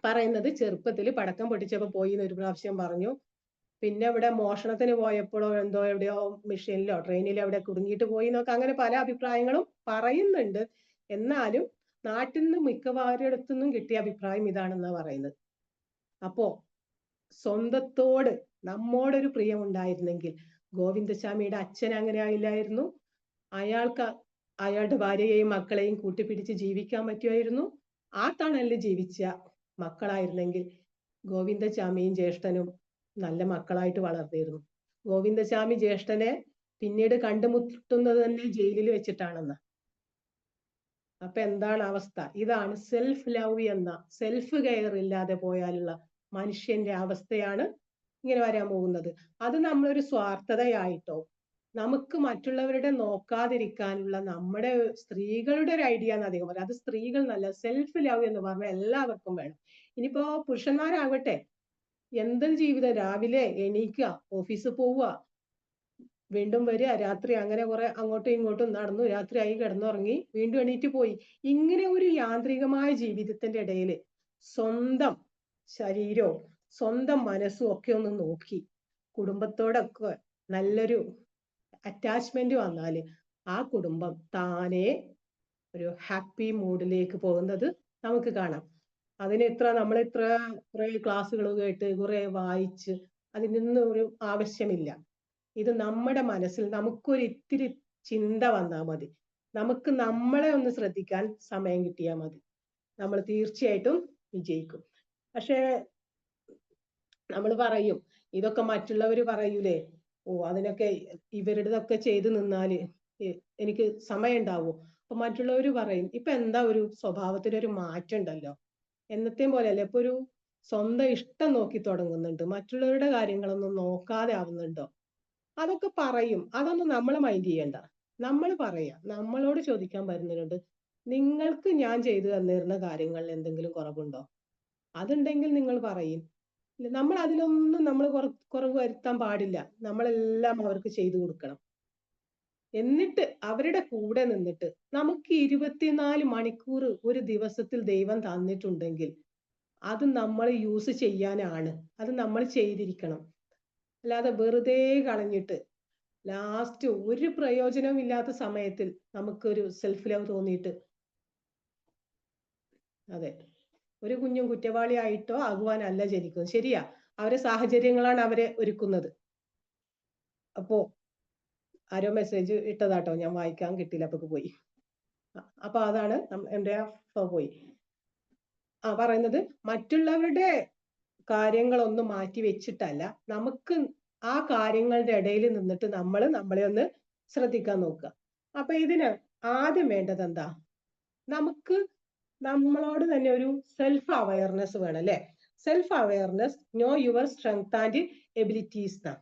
പറയുന്നത് ചെറുപ്പത്തിൽ പടക്കം പൊട്ടിച്ചപ്പോ പോയി എന്ന് ഒരു പ്രാവശ്യം പറഞ്ഞു. പിന്നെ ഇവിടെ മോഷണത്തിന് പോയപ്പോഴോ എന്തോ എവിടെയോ മെഷീനിലോ ട്രെയിനിലോ എവിടെ കുടുങ്ങിയിട്ട് പോയി എന്നൊക്കെ അങ്ങനെ പല അഭിപ്രായങ്ങളും പറയുന്നുണ്ട്. എന്നാലും നാട്ടിൽ നിന്ന് മിക്കവാരിടത്തുനിന്നും കിട്ടിയ അഭിപ്രായം ഇതാണെന്നാ പറയുന്നത്. അപ്പോ സ്വന്തത്തോട് നമ്മോടൊരു പ്രിയം ഉണ്ടായിരുന്നെങ്കിൽ ഗോവിന്ദസ്വാമിയുടെ അച്ഛൻ അങ്ങനെ ആയില്ലായിരുന്നു. അയാൾക്ക് അയാളുടെ ഭാര്യയെയും മക്കളെയും കൂട്ടിപ്പിടിച്ച് ജീവിക്കാൻ പറ്റുമായിരുന്നു. ആ തണലിൽ ജീവിച്ച മക്കളായിരുന്നെങ്കിൽ ഗോവിന്ദസ്വാമിയും ജ്യേഷ്ഠനും നല്ല മക്കളായിട്ട് വളർന്നിരുന്നു. ഗോവിന്ദസ്വാമി ജ്യേഷ്ഠനെ പിന്നീട് കണ്ടുമുട്ടുന്നത് തന്നെ ജയിലിൽ വെച്ചിട്ടാണെന്ന്. അപ്പൊ എന്താണ് അവസ്ഥ? ഇതാണ് സെൽഫ് ലവ് എന്ന, സെൽഫ് കെയർ ഇല്ലാതെ പോയാലുള്ള മനുഷ്യന്റെ അവസ്ഥയാണ് ഇങ്ങനെ വരാൻ പോകുന്നത്. അത് നമ്മളൊരു സ്വാർത്ഥതയായിട്ടോ നമുക്ക് മറ്റുള്ളവരുടെ നോക്കാതിരിക്കാനുള്ള നമ്മുടെ സ്ത്രീകളുടെ ഒരു ഐഡിയ എന്ന് അധികം പറയാം. അത് സ്ത്രീകൾ നല്ല സെൽഫ് ലവ് എന്ന് പറഞ്ഞാൽ എല്ലാവർക്കും വേണം. ഇനിയിപ്പോ പുരുഷന്മാരാകട്ടെ, എന്തൊരു ജീവിതം, രാവിലെ എണീക്കുക, ഓഫീസിൽ പോവുക, വീണ്ടും വരിക, രാത്രി അങ്ങനെ കുറെ അങ്ങോട്ടും ഇങ്ങോട്ടും നടന്നു, രാത്രിയായി കിടന്നുറങ്ങി, വീണ്ടും എണീറ്റ് പോയി. ഇങ്ങനെ ഒരു യാന്ത്രികമായ ജീവിതത്തിന്റെ ഇടയിൽ സ്വന്തം ശരീരവും സ്വന്തം മനസ്സും ഒക്കെ ഒന്ന് നോക്കി കുടുംബത്തോടൊക്കെ നല്ലൊരു അറ്റാച്ച്മെന്റ് വന്നാല് ആ കുടുംബം താനെ ഒരു ഹാപ്പി മൂഡിലേക്ക് പോകുന്നത് നമുക്ക് കാണാം. നമ്മൾ ഇത്ര കുറെ ക്ലാസ്സുകൾ കേട്ട് കുറെ വായിച്ച് അതിനൊന്നും ഒരു ആവശ്യമില്ല. ഇത് നമ്മുടെ മനസ്സിൽ നമുക്കൊരു ഇത്തിരി ചിന്ത വന്നാൽ മതി, നമുക്ക് നമ്മളെ ഒന്ന് ശ്രദ്ധിക്കാൻ സമയം കിട്ടിയാൽ മതി, നമ്മൾ തീർച്ചയായിട്ടും വിജയിക്കും. പക്ഷേ നമ്മൾ പറയും, ഇതൊക്കെ മറ്റുള്ളവർ പറയൂലേ, ഓ അതിനൊക്കെ ഇവരുടെതൊക്കെ ചെയ്തു നിന്നാല് എനിക്ക് സമയം ഉണ്ടാവോ? അപ്പൊ മറ്റുള്ളവർ പറയും. ഇപ്പൊ എന്താ ഒരു സ്വഭാവത്തിനൊരു മാറ്റം ഉണ്ടല്ലോ, എന്നത്തെയും പോലെയല്ല. ഇപ്പൊ ഒരു സ്വന്തം ഇഷ്ടം നോക്കി തുടങ്ങുന്നുണ്ട്, മറ്റുള്ളവരുടെ കാര്യങ്ങളൊന്നും നോക്കാതെ ആവുന്നുണ്ടോ? അതൊക്കെ പറയും. അതൊന്നും നമ്മൾ മൈൻഡ് ചെയ്യണ്ട. നമ്മൾ പറയാ, നമ്മളോട് ചോദിക്കാൻ വരുന്നവരുണ്ട്, നിങ്ങൾക്ക് ഞാൻ ചെയ്തു തന്നിരുന്ന കാര്യങ്ങളിൽ എന്തെങ്കിലും കുറവുണ്ടോ? അതുണ്ടെങ്കിൽ നിങ്ങൾ പറയും. നമ്മൾ അതിലൊന്നും നമ്മൾ കുറവ് വരുത്താൻ പാടില്ല. നമ്മളെല്ലാം അവർക്ക് ചെയ്തു കൊടുക്കണം. എന്നിട്ട് അവരുടെ കൂടെ നിന്നിട്ട് നമുക്ക് 24 മണിക്കൂർ ഒരു ദിവസത്തിൽ ദൈവം തന്നിട്ടുണ്ടെങ്കിൽ അത് നമ്മൾ യൂസ് ചെയ്യാനാണ്, അത് നമ്മൾ ചെയ്തിരിക്കണം. അല്ലാതെ വെറുതെ കളഞ്ഞിട്ട് ലാസ്റ്റ് ഒരു പ്രയോജനവും ഇല്ലാത്ത സമയത്തിൽ നമുക്കൊരു സെൽഫ് ലവ് തോന്നിയിട്ട്, അതെ, ഒരു കുഞ്ഞും കുറ്റവാളിയായിട്ടോ ആകുവാനല്ല ജനിക്കുന്നത്. ശരിയാ, അവരെ സാഹചര്യങ്ങളാണ് അവരെ ഒരുക്കുന്നത്. അപ്പോ ആരോ മെസ്സേജ് ഇട്ടതാട്ടോ, ഞാൻ വായിക്കാൻ കിട്ടിയില്ല, അപ്പൊ പോയി. അപ്പൊ അതാണ് എന്റെ പോയി പറയുന്നത്. മറ്റുള്ളവരുടെ കാര്യങ്ങളൊന്നും മാറ്റി വെച്ചിട്ടല്ല, നമുക്ക് ആ കാര്യങ്ങളുടെ ഇടയിൽ നിന്നിട്ട് നമ്മളെ ഒന്ന് ശ്രദ്ധിക്കാൻ നോക്കുക. അപ്പൊ ഇതിന് ആദ്യം വേണ്ടത് എന്താ? നമുക്ക് നമ്മളോട് തന്നെ ഒരു സെൽഫ് അവയർനെസ് വേണം, അല്ലെ? Self awareness, no your strength and abilities.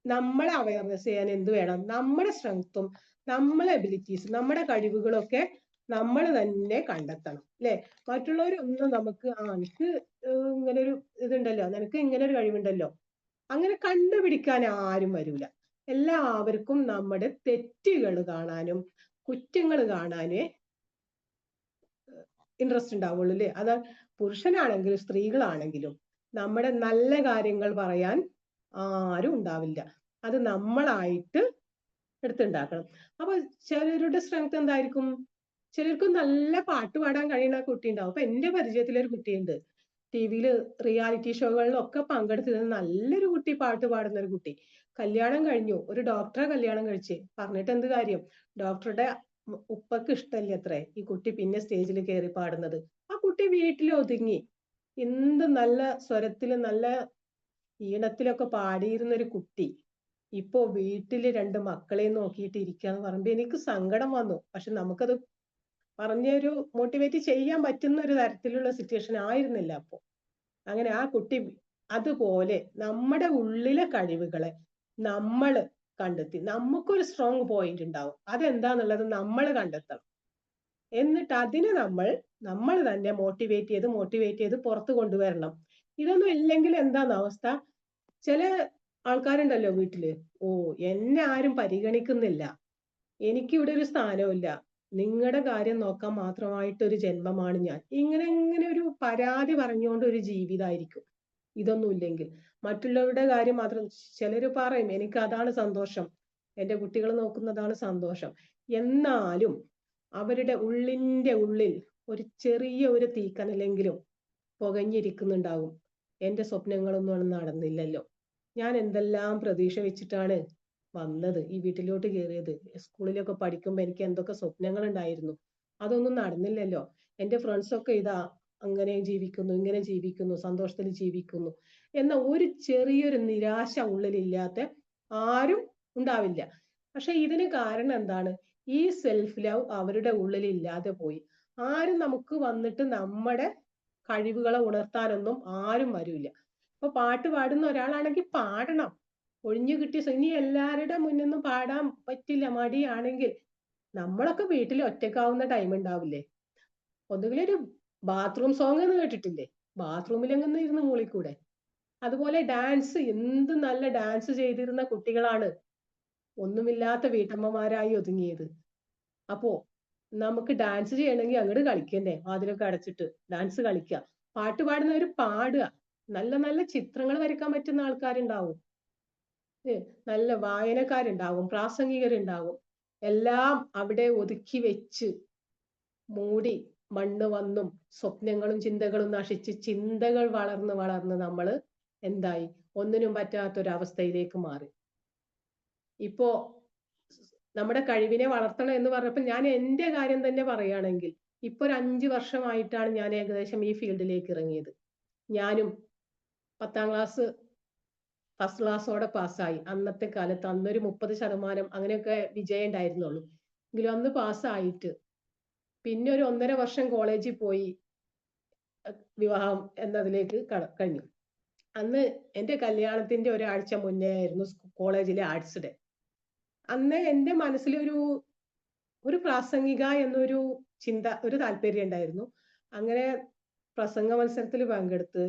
നമ്മളെ അവയർനെസ് ചെയ്യാൻ എന്ത് വേണം? നമ്മുടെ സ്ട്രെങ്ത്തും നമ്മളെ എബിലിറ്റീസും നമ്മുടെ കഴിവുകളൊക്കെ നമ്മൾ തന്നെ കണ്ടെത്തണം, അല്ലെ? മറ്റുള്ളവരൊന്നും നമുക്ക് എനിക്ക് ഇങ്ങനെ ഒരു ഇതുണ്ടല്ലോ, നിനക്ക് ഇങ്ങനെ ഒരു കഴിവുണ്ടല്ലോ, അങ്ങനെ കണ്ടുപിടിക്കാൻ ആരും വരൂല. എല്ലാവർക്കും നമ്മുടെ തെറ്റുകൾ കാണാനും കുറ്റങ്ങൾ കാണാനേ ഇൻട്രസ്റ്റ് ഉണ്ടാവുള്ളൂ, അല്ലേ? അത് പുരുഷനാണെങ്കിലും സ്ത്രീകളാണെങ്കിലും നമ്മുടെ നല്ല കാര്യങ്ങൾ പറയാൻ ആരും ഉണ്ടാവില്ല. അത് നമ്മളായിട്ട് എടുത്തുണ്ടാക്കണം. അപ്പൊ ചിലരുടെ സ്ട്രെങ്ത് എന്തായിരിക്കും? ചിലർക്ക് നല്ല പാട്ട് പാടാൻ കഴിയുന്ന കുട്ടി ഉണ്ടാവും. അപ്പൊ എന്റെ പരിചയത്തിലൊരു കുട്ടിയുണ്ട്, TV റിയാലിറ്റി ഷോകളിലൊക്കെ പങ്കെടുത്തിരുന്ന നല്ലൊരു കുട്ടി, പാട്ട് പാടുന്ന ഒരു കുട്ടി. കല്യാണം കഴിഞ്ഞു, ഒരു ഡോക്ടറെ കല്യാണം കഴിച്ച്. പറഞ്ഞിട്ട് എന്ത് കാര്യം? ഡോക്ടറുടെ ഉപ്പക്ക് ഇഷ്ടല്ലേ അത്രേ ഈ കുട്ടി പിന്നെ സ്റ്റേജിൽ കയറി പാടുന്നത്. ആ കുട്ടി വീട്ടിൽ ഒതുങ്ങി എന്ത് നല്ല സ്വരത്തില് നല്ല ഈണത്തിലൊക്കെ പാടിയിരുന്ന ഒരു കുട്ടി ഇപ്പോ വീട്ടില് 2 മക്കളെ നോക്കിയിട്ട് ഇരിക്കാന്ന് പറയുമ്പോ എനിക്ക് സങ്കടം വന്നു. പക്ഷെ നമുക്കത് പറഞ്ഞൊരു മോട്ടിവേറ്റ് ചെയ്യാൻ പറ്റുന്ന ഒരു തരത്തിലുള്ള സിറ്റുവേഷൻ ആയിരുന്നില്ല അപ്പോ. അങ്ങനെ ആ കുട്ടി അതുപോലെ നമ്മുടെ ഉള്ളിലെ കഴിവുകളെ നമ്മൾ കണ്ടെത്തി, നമുക്കൊരു സ്ട്രോങ് പോയിന്റ് ഉണ്ടാവും, അതെന്താന്നുള്ളത് നമ്മൾ കണ്ടെത്തണം. എന്നിട്ട് അതിനെ നമ്മൾ തന്നെ മോട്ടിവേറ്റ് ചെയ്ത് പുറത്ത് കൊണ്ടുവരണം. ഇതൊന്നും ഇല്ലെങ്കിൽ എന്താണ് അവസ്ഥ? ചില ആൾക്കാരുണ്ടല്ലോ വീട്ടില്, ഓ എന്നെ ആരും പരിഗണിക്കുന്നില്ല, എനിക്ക് ഇവിടെ ഒരു സ്ഥാനമില്ല, നിങ്ങളുടെ കാര്യം നോക്കാൻ മാത്രമായിട്ടൊരു ജന്മമാണ് ഞാൻ, ഇങ്ങനെ ഒരു പരാതി പറഞ്ഞുകൊണ്ട് ഒരു ജീവിതമായിരിക്കും. ഇതൊന്നും ഇല്ലെങ്കിൽ മറ്റുള്ളവരുടെ കാര്യം മാത്രം. ചിലര് പറയും എനിക്ക് അതാണ് സന്തോഷം, എന്റെ കുട്ടികൾ നോക്കുന്നതാണ് സന്തോഷം. എന്നാലും അവരുടെ ഉള്ളിന്റെ ഉള്ളിൽ ഒരു ചെറിയ ഒരു തീക്കനലെങ്കിലും പുകഞ്ഞിരിക്കുന്നുണ്ടാവും. എന്റെ സ്വപ്നങ്ങളൊന്നും നടന്നില്ലല്ലോ, ഞാൻ എന്തെല്ലാം പ്രതീക്ഷ വെച്ചിട്ടാണ് വന്നത്, ഈ വീട്ടിലോട്ട് കയറിയത്, സ്കൂളിലൊക്കെ പഠിക്കുമ്പോ എനിക്ക് എന്തൊക്കെ സ്വപ്നങ്ങൾ ഉണ്ടായിരുന്നു, അതൊന്നും നടന്നില്ലല്ലോ, എന്റെ ഫ്രണ്ട്സൊക്കെ ഇതാ അങ്ങനെ ജീവിക്കുന്നു, ഇങ്ങനെ ജീവിക്കുന്നു, സന്തോഷത്തിൽ ജീവിക്കുന്നു എന്ന ഒരു ചെറിയൊരു നിരാശ ഉള്ളിലില്ലാത്ത ആരും ഉണ്ടാവില്ല. പക്ഷെ ഇതിന് കാരണം എന്താണ്? ഈ സെൽഫ് ലവ് അവരുടെ ഉള്ളിൽ ഇല്ലാതെ പോയി. ആരും നമുക്ക് വന്നിട്ട് നമ്മുടെ കഴിവുകളെ ഉണർത്താനൊന്നും ആരും വരില്ല. ഇപ്പൊ പാട്ട് പാടുന്ന ഒരാളാണെങ്കിൽ പാടണം, ഒഴിഞ്ഞു കിട്ടിയ ഇനി എല്ലാവരുടെ മുന്നിൽ നിന്നും പാടാൻ പറ്റില്ല, മടിയാണെങ്കിൽ നമ്മളൊക്കെ വീട്ടിൽ ഒറ്റക്കാവുന്ന ടൈം ഉണ്ടാവില്ലേ, ഒന്നുകിൽ ഒരു ബാത്റൂം സോങ് എന്ന് കേട്ടിട്ടില്ലേ, ബാത്റൂമിലെങ്ങനെ ഇരുന്ന് മൂളിക്കൂടെ? അതുപോലെ ഡാൻസ്, എന്ത് നല്ല ഡാൻസ് ചെയ്തിരുന്ന കുട്ടികളാണ് ഒന്നുമില്ലാത്ത വീട്ടമ്മമാരായി ഒതുങ്ങിയത്. അപ്പോ നമുക്ക് ഡാൻസ് ചെയ്യണമെങ്കിൽ അങ്ങോട്ട് കളിക്കണ്ടേ, വാതിലൊക്കെ അടച്ചിട്ട് ഡാൻസ് കളിക്കുക. പാട്ട് പാടുന്നവർ പാടുക, നല്ല നല്ല ചിത്രങ്ങൾ വരയ്ക്കാൻ പറ്റുന്ന ആൾക്കാരുണ്ടാവും, നല്ല വായനക്കാരുണ്ടാവും, പ്രാസംഗികരുണ്ടാവും. എല്ലാം അവിടെ ഒതുക്കി വെച്ച് മൂടി മണ്ണ് വന്നും സ്വപ്നങ്ങളും ചിന്തകളും നശിച്ച് ചിന്തകൾ വളർന്ന് നമ്മൾ എന്തായി, ഒന്നിനും പറ്റാത്തൊരവസ്ഥയിലേക്ക് മാറി. ഇപ്പോ നമ്മുടെ കഴിവിനെ വളർത്തണം എന്ന് പറഞ്ഞപ്പോൾ ഞാൻ എൻ്റെ കാര്യം തന്നെ പറയുകയാണെങ്കിൽ, ഇപ്പൊ ഒരു 5 വർഷമായിട്ടാണ് ഞാൻ ഏകദേശം ഈ ഫീൽഡിലേക്ക് ഇറങ്ങിയത്. ഞാനും 10ാം ക്ലാസ് ഫസ്റ്റ് ക്ലാസ്സോടെ പാസ്സായി. അന്നത്തെ കാലത്ത് അന്നൊരു 30% അങ്ങനെയൊക്കെ വിജയം ഉണ്ടായിരുന്നുള്ളൂ. എങ്കിലും അന്ന് പാസ്സായിട്ട് പിന്നെ ഒരു 1.5 വർഷം കോളേജിൽ പോയി വിവാഹം എന്നതിലേക്ക് കഴിഞ്ഞു. അന്ന് എൻ്റെ കല്യാണത്തിന്റെ ഒരാഴ്ച മുന്നേ ആയിരുന്നു കോളേജിലെ ആർട്സ് ഡേ. അന്ന് എൻ്റെ മനസ്സിൽ ഒരു പ്രാസംഗിക എന്നൊരു ഒരു താല്പര്യം ഉണ്ടായിരുന്നു. അങ്ങനെ പ്രസംഗ മത്സരത്തിൽ പങ്കെടുത്ത്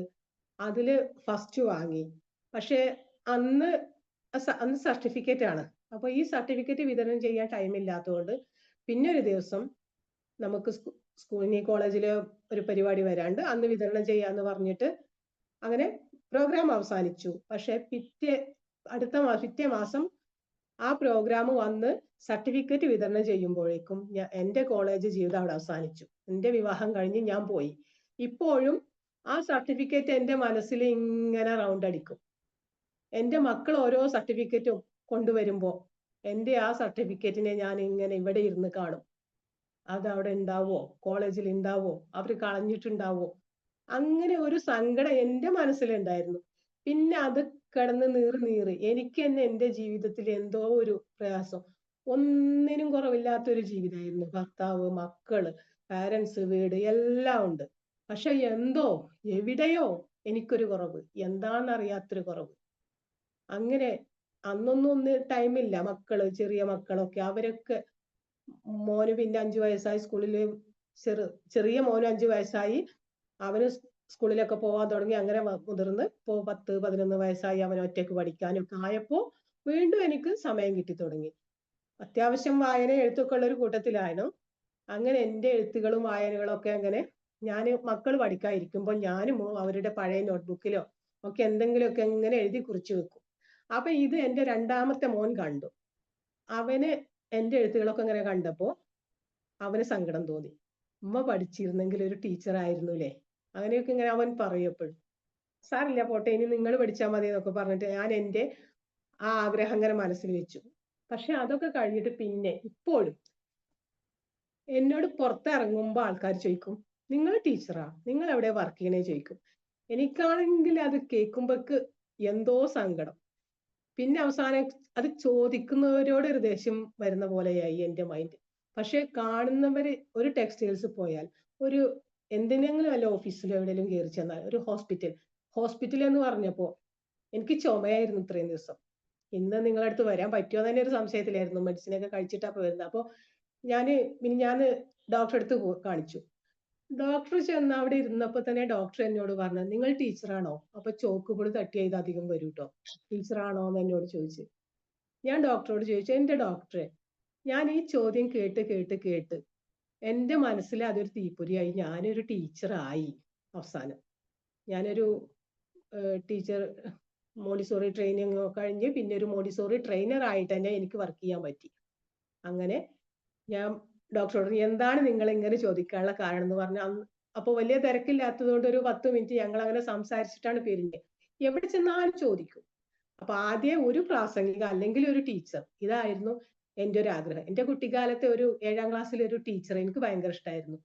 അതില് ഫസ്റ്റ് വാങ്ങി. പക്ഷെ അന്ന് സർട്ടിഫിക്കറ്റ് ആണ്. അപ്പൊ ഈ സർട്ടിഫിക്കറ്റ് വിതരണം ചെയ്യാൻ ടൈം ഇല്ലാത്തതുകൊണ്ട് പിന്നെ ഒരു ദിവസം നമുക്ക് സ്കൂളിൽ കോളേജില് ഒരു പരിപാടി വരാണ്ട് അന്ന് വിതരണം ചെയ്യാന്ന് പറഞ്ഞിട്ട് അങ്ങനെ പ്രോഗ്രാം അവസാനിച്ചു. പക്ഷെ പിറ്റേ മാസം ആ പ്രോഗ്രാം വന്ന് സർട്ടിഫിക്കറ്റ് വിതരണം ചെയ്യുമ്പോഴേക്കും എൻ്റെ കോളേജ് ജീവിതം അവിടെ അവസാനിച്ചു. എൻ്റെ വിവാഹം കഴിഞ്ഞ് ഞാൻ പോയി. ഇപ്പോഴും ആ സർട്ടിഫിക്കറ്റ് എൻ്റെ മനസ്സിൽ ഇങ്ങനെ റൗണ്ട് അടിക്കും. എൻ്റെ മക്കൾ ഓരോ സർട്ടിഫിക്കറ്റും കൊണ്ടുവരുമ്പോ എൻ്റെ ആ സർട്ടിഫിക്കറ്റിനെ ഞാൻ ഇങ്ങനെ ഇവിടെ ഇരുന്ന് കാണും. അതവിടെ ഉണ്ടാവോ, കോളേജിൽ ഉണ്ടാവോ, അവർ കളഞ്ഞിട്ടുണ്ടാവോ, അങ്ങനെ ഒരു സങ്കടം എൻ്റെ മനസ്സിലുണ്ടായിരുന്നു. പിന്നെ അത് കിടന്ന് നീറി എനിക്ക് തന്നെ എൻ്റെ ജീവിതത്തിൽ എന്തോ ഒരു പ്രയാസം, ഒന്നിനും കുറവില്ലാത്തൊരു ജീവിതമായിരുന്നു. ഭർത്താവ്, മക്കള്, പാരൻസ്, വീട് എല്ലാം ഉണ്ട്. പക്ഷെ എന്തോ എവിടെയോ എനിക്കൊരു കുറവ്, എന്താണെന്നറിയാത്തൊരു കുറവ്. അങ്ങനെ അന്നൊന്നും ടൈമില്ല. ചെറിയ മക്കളൊക്കെ അവരൊക്കെ, മോന് പിന്നെ 5 വയസ്സായി, സ്കൂളില് ചെറിയ മോന് 5 വയസ്സായി, അവന് സ്കൂളിലൊക്കെ പോകാൻ തുടങ്ങി. അങ്ങനെ മുതിർന്ന് ഇപ്പോ 10-11 വയസ്സായി, അവൻ ഒറ്റയ്ക്ക് പഠിക്കാനും ആയപ്പോ വീണ്ടും എനിക്ക് സമയം കിട്ടി തുടങ്ങി. അത്യാവശ്യം വായന എഴുത്തൊക്കെ ഉള്ള ഒരു കൂട്ടത്തിലായിരുന്നു. അങ്ങനെ എൻ്റെ എഴുത്തുകളും വായനകളും ഒക്കെ അങ്ങനെ മക്കൾ പഠിക്കാതിരിക്കുമ്പോൾ ഞാനും അവരുടെ പഴയ നോട്ട്ബുക്കിലോ ഒക്കെ എന്തെങ്കിലുമൊക്കെ ഇങ്ങനെ എഴുതി കുറിച്ചു വെക്കും. അപ്പൊ ഇത് എൻ്റെ രണ്ടാമത്തെ മോൻ കണ്ടു. അവന് എൻ്റെ എഴുത്തുകളൊക്കെ ഇങ്ങനെ കണ്ടപ്പോ അവന് സങ്കടം തോന്നി. ഉമ്മ പഠിച്ചിരുന്നെങ്കിൽ ഒരു ടീച്ചർ ആയിരുന്നു അല്ലേ, അങ്ങനെയൊക്കെ ഇങ്ങനെ അവൻ പറയപ്പെടും. സാറില്ല പോട്ടെ, ഇനി നിങ്ങൾ പഠിച്ചാൽ മതി എന്നൊക്കെ പറഞ്ഞിട്ട് ഞാൻ എൻ്റെ ആ ആഗ്രഹം അങ്ങനെ മനസ്സിൽ വെച്ചു. പക്ഷെ അതൊക്കെ കഴിഞ്ഞിട്ട് പിന്നെ ഇപ്പോഴും എന്നോട് പുറത്തിറങ്ങുമ്പോൾ ആൾക്കാർ ചോദിക്കും, നിങ്ങൾ ടീച്ചറാ, നിങ്ങൾ എവിടെ വർക്ക് ചെയ്യണേ ചോദിക്കും. എനിക്കാണെങ്കിൽ അത് കേൾക്കുമ്പോക്ക് എന്തോ സങ്കടം. പിന്നെ അവസാനം അത് ചോദിക്കുന്നവരോട് ഒരു ദേഷ്യം വരുന്ന പോലെയായി എൻ്റെ മൈൻഡ്. പക്ഷെ കാണുന്നവര് ഒരു ടെക്സ്റ്റൈൽസ് പോയാൽ, ഒരു എന്തിനെങ്കിലും വല്ല ഓഫീസിലോ എവിടെയെങ്കിലും കയറി ചെന്നാൽ, ഒരു ഹോസ്പിറ്റൽ എന്ന് പറഞ്ഞപ്പോ എനിക്ക് ചുമയായിരുന്നു ഇത്രയും ദിവസം. ഇന്ന് നിങ്ങളുടെ അടുത്ത് വരാൻ പറ്റുമോ തന്നെ ഒരു സംശയത്തിലായിരുന്നു. മെഡിസിൻ ഒക്കെ കഴിച്ചിട്ടാ ഇപ്പൊ വരുന്നത്. അപ്പൊ ഞാൻ ഡോക്ടറെ അടുത്ത് കാണിച്ചു. ഡോക്ടർ ചെന്ന് അവിടെ ഇരുന്നപ്പോ തന്നെ ഡോക്ടർ എന്നോട് പറഞ്ഞു, നിങ്ങൾ ടീച്ചറാണോ? അപ്പൊ ചോക്കുപൊടി തട്ടിയ ഇത് അധികം വരും കേട്ടോ, ടീച്ചറാണോ എന്ന് എന്നോട് ചോദിച്ചു. ഞാൻ ഡോക്ടറോട് ചോദിച്ചു, എന്റെ ഡോക്ടറെ, ഞാൻ ഈ ചോദ്യം കേട്ട് എന്റെ മനസ്സിൽ അതൊരു തീപ്പൊരിയായി. ഞാനൊരു ടീച്ചറായി. അവസാനം ഞാനൊരു ടീച്ചർ മോണ്ടിസോറി ട്രെയിനിങ് കഴിഞ്ഞ് പിന്നെ ഒരു മോണ്ടിസോറി ട്രെയിനർ ആയിട്ട് തന്നെ എനിക്ക് വർക്ക് ചെയ്യാൻ പറ്റി. അങ്ങനെ ഞാൻ ഡോക്ടറോട് എന്താണ് നിങ്ങൾ ഇങ്ങനെ ചോദിക്കാനുള്ള കാരണം എന്ന് പറഞ്ഞാൽ, അപ്പൊ വലിയ തിരക്കില്ലാത്തത് കൊണ്ട് ഒരു 10 മിനിറ്റ് ഞങ്ങൾ അങ്ങനെ സംസാരിച്ചിട്ടാണ് പിരിഞ്ഞത്. എവിടെ ചെന്നാലും ചോദിക്കും. അപ്പൊ ആദ്യം ഒരു പ്രാസംഗിക അല്ലെങ്കിൽ ഒരു ടീച്ചർ, ഇതായിരുന്നു എൻ്റെ ഒരു ആഗ്രഹം. എൻ്റെ കുട്ടിക്കാലത്തെ ഒരു 7ാം ക്ലാസ്സിലെ ഒരു ടീച്ചർ എനിക്ക് ഭയങ്കര ഇഷ്ടമായിരുന്നു.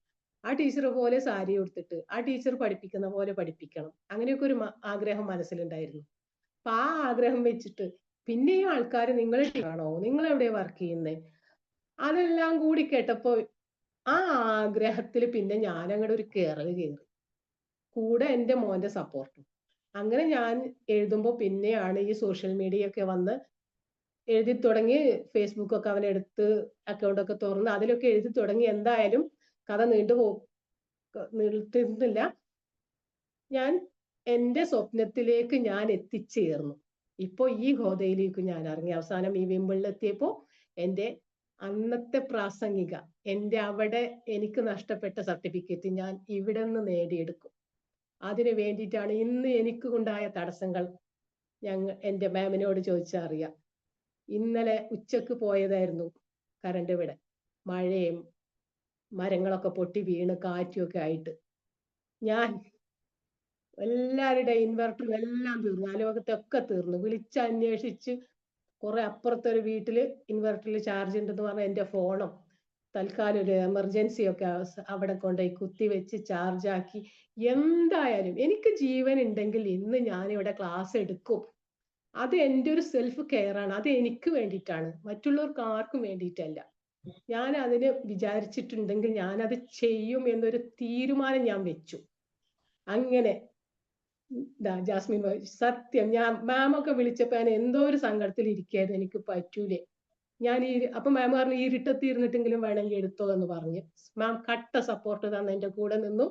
ആ ടീച്ചർ പോലെ സാരി ഉടുത്തിട്ട് ആ ടീച്ചർ പഠിപ്പിക്കുന്ന പോലെ പഠിപ്പിക്കണം, അങ്ങനെയൊക്കെ ഒരു ആഗ്രഹം മനസ്സിലുണ്ടായിരുന്നു. അപ്പൊ ആ ആഗ്രഹം വെച്ചിട്ട് പിന്നെയും ആൾക്കാർ നിങ്ങൾ ആണോ, നിങ്ങൾ എവിടെ വർക്ക് ചെയ്യുന്നത്, അതെല്ലാം കൂടി കേട്ടപ്പോ ആ ആഗ്രഹത്തിൽ പിന്നെ ഞാൻ അങ്ങോട്ട് ഒരു കയറി, കൂടെ എൻ്റെ മോന്റെ സപ്പോർട്ടും. അങ്ങനെ ഞാൻ എഴുതുമ്പോൾ പിന്നെയാണ് ഈ സോഷ്യൽ മീഡിയ ഒക്കെ വന്ന് എഴുതി തുടങ്ങി. ഫേസ്ബുക്ക് ഒക്കെ അവനെടുത്ത് അക്കൗണ്ട് ഒക്കെ തുറന്ന് അതിലൊക്കെ എഴുതി തുടങ്ങി. എന്തായാലും കഥ നീട്ടുന്നില്ല, ഞാൻ എൻ്റെ സ്വപ്നത്തിലേക്ക് ഞാൻ എത്തിച്ചേർന്നു. ഇപ്പൊ ഈ ഗോതയിലേക്ക് ഞാൻ ഇറങ്ങി. അവസാനം ഈ വിമ്പിളിലെത്തിയപ്പോ എൻ്റെ അന്നത്തെ പ്രാസംഗിക, എൻ്റെ അവിടെ എനിക്ക് നഷ്ടപ്പെട്ട സർട്ടിഫിക്കറ്റ് ഞാൻ ഇവിടെ നിന്ന് നേടിയെടുക്കും. അതിനു വേണ്ടിയിട്ടാണ് ഇന്ന് എനിക്ക് ഉണ്ടായ തടസ്സങ്ങൾ എൻ്റെ മാമിനോട് ചോദിച്ചാൽ അറിയാം. ഇന്നലെ ഉച്ചക്ക് പോയതായിരുന്നു കറണ്ട് ഇവിടെ, മഴയും മരങ്ങളൊക്കെ പൊട്ടി വീണ് കാറ്റും ഒക്കെ ആയിട്ട്. ഞാൻ എല്ലാവരുടെ ഇൻവെർട്ടറും എല്ലാം തീർന്നു, അലോകത്തൊക്കെ തീർന്നു. വിളിച്ചന്വേഷിച്ച് കുറെ അപ്പുറത്തെ ഒരു വീട്ടില് ഇൻവെർട്ടറിൽ ചാർജ് ഉണ്ടെന്ന് പറഞ്ഞാൽ എൻ്റെ ഫോണും തൽക്കാലം ഒരു എമർജൻസി ഒക്കെ അവിടെ കൊണ്ടുപോയി കുത്തിവെച്ച് ചാർജാക്കി. എന്തായാലും എനിക്ക് ജീവൻ ഉണ്ടെങ്കിൽ ഇന്ന് ഞാനിവിടെ ക്ലാസ് എടുക്കും. അത് എൻ്റെ ഒരു സെൽഫ് കെയർ ആണ്. അത് എനിക്ക് വേണ്ടിയിട്ടാണ്, മറ്റുള്ളവർക്ക് ആർക്കും വേണ്ടിയിട്ടല്ല. ഞാൻ അതിന് വിചാരിച്ചിട്ടുണ്ടെങ്കിൽ ഞാൻ അത് ചെയ്യും എന്നൊരു തീരുമാനം ഞാൻ വെച്ചു. അങ്ങനെ ജാസ്മിൻ സത്യം, ഞാൻ മാമൊക്കെ വിളിച്ചപ്പോ ഞാൻ എന്തോ ഒരു സങ്കടത്തിൽ ഇരിക്കുകയായിരുന്നു. എനിക്ക് പറ്റൂലേ, ഞാൻ അപ്പൊ മാം പറഞ്ഞു ഇരുട്ടത്തി ഇരുന്നിട്ടെങ്കിലും വേണമെങ്കിൽ എടുത്തോ എന്ന് പറഞ്ഞ് മാം കട്ട സപ്പോർട്ട് തന്ന് എൻ്റെ കൂടെ നിന്നു.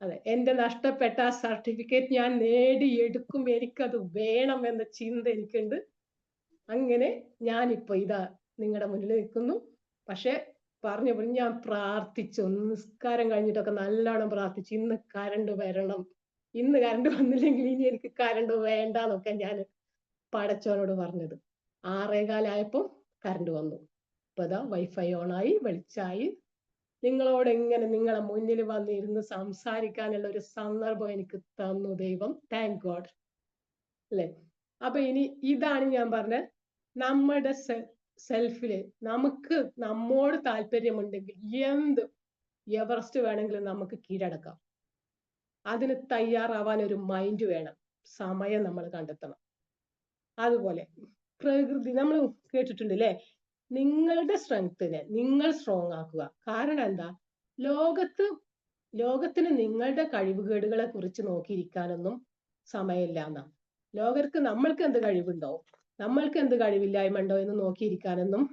അതെ, എൻ്റെ നഷ്ടപ്പെട്ട ആ സർട്ടിഫിക്കറ്റ് ഞാൻ നേടിയെടുക്കും, എനിക്കത് വേണം എന്ന ചിന്ത എനിക്കുണ്ട്. അങ്ങനെ ഞാനിപ്പോ ഇതാ നിങ്ങളുടെ മുന്നിൽ നിൽക്കുന്നു. പക്ഷെ പറഞ്ഞപ്പോൾ ഞാൻ പ്രാർത്ഥിച്ചു, നിസ്കാരം കഴിഞ്ഞിട്ടൊക്കെ നല്ലോണം പ്രാർത്ഥിച്ചു, ഇന്ന് കരണ്ട് വരണം, ഇന്ന് കരണ്ട് വന്നില്ലെങ്കിൽ ഇനി എനിക്ക് കരണ്ട് വേണ്ടെന്നൊക്കെ ഞാൻ പടച്ചോനോട് പറഞ്ഞത്. 6:15 കരണ്ട് വന്നു. ഇപ്പൊ ഇതാ വൈഫൈ ഓണായി, വെളിച്ചായി. നിങ്ങളോട് എങ്ങനെ നിങ്ങളെ മുന്നിൽ വന്നിരുന്ന് സംസാരിക്കാനുള്ള ഒരു സന്ദർഭം എനിക്ക് തന്നു ദൈവം. താങ്ക് ഗോഡ് അല്ലെ. അപ്പൊ ഇനി ഇതാണ് ഞാൻ പറഞ്ഞ, നമ്മുടെ സെൽഫില് നമുക്ക് നമ്മോട് താല്പര്യമുണ്ടെങ്കിൽ എന്ത് എവറസ്റ്റ് വേണമെങ്കിലും നമുക്ക് കീഴടക്കാം. അതിന് തയ്യാറാവാൻ ഒരു മൈൻഡ് വേണം, സമയം നമ്മൾ കണ്ടെത്തണം. അതുപോലെ പ്രകൃതി നമ്മൾ കേട്ടിട്ടുണ്ട് അല്ലെ, നിങ്ങളുടെ സ്ട്രെങ്ത്തിനെ നിങ്ങൾ സ്ട്രോങ് ആക്കുക. കാരണം എന്താ, ലോകത്തിന് നിങ്ങളുടെ കഴിവുകേടുകളെ കുറിച്ച് നോക്കിയിരിക്കാനൊന്നും സമയമില്ല എന്നാ. ലോകർക്ക് നമ്മൾക്ക് എന്ത് കഴിവുണ്ടോ, നമ്മൾക്ക് എന്ത് കഴിവില്ലായ്മ ഉണ്ടോ എന്ന് നോക്കിയിരിക്കാനൊന്നും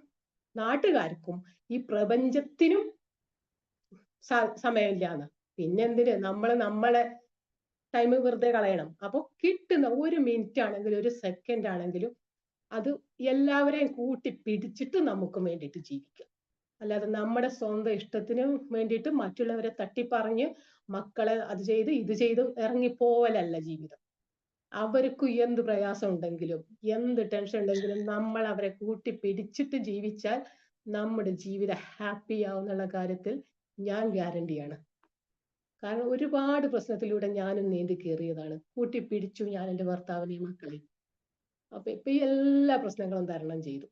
നാട്ടുകാർക്കും ഈ പ്രപഞ്ചത്തിനും സമയമില്ല എന്നാ. പിന്നെന്തിന് നമ്മളെ ടൈം വെറുതെ കളയണം. അപ്പൊ കിട്ടുന്ന ഒരു മിനിറ്റ് ആണെങ്കിലും ഒരു സെക്കൻഡ് ആണെങ്കിലും അത് എല്ലാവരെയും കൂട്ടി പിടിച്ചിട്ട് നമുക്ക് വേണ്ടിയിട്ട് ജീവിക്കാം. അല്ലാതെ നമ്മുടെ സ്വന്തം ഇഷ്ടത്തിന് വേണ്ടിയിട്ട് മറ്റുള്ളവരെ തട്ടിപ്പറഞ്ഞ് മക്കളെ അത് ചെയ്ത് ഇത് ചെയ്ത് ഇറങ്ങിപ്പോവലല്ല ജീവിതം. അവർക്ക് എന്ത് പ്രയാസം ഉണ്ടെങ്കിലും എന്ത് ടെൻഷൻ ഉണ്ടെങ്കിലും നമ്മൾ അവരെ കൂട്ടി പിടിച്ചിട്ട് ജീവിച്ചാൽ നമ്മുടെ ജീവിതം ഹാപ്പി ആവുന്നുള്ള കാര്യത്തിൽ ഞാൻ ഗ്യാരണ്ടിയാണ്. കാരണം ഒരുപാട് പ്രശ്നത്തിലൂടെ ഞാനും നീന്തി കയറിയതാണ്. കൂട്ടിപ്പിടിച്ചു ഞാൻ എൻ്റെ ഭർത്താവിനെയും മക്കളെയും. അപ്പൊ ഇപ്പൊ ഈ എല്ലാ പ്രശ്നങ്ങളും തരണം ചെയ്തു.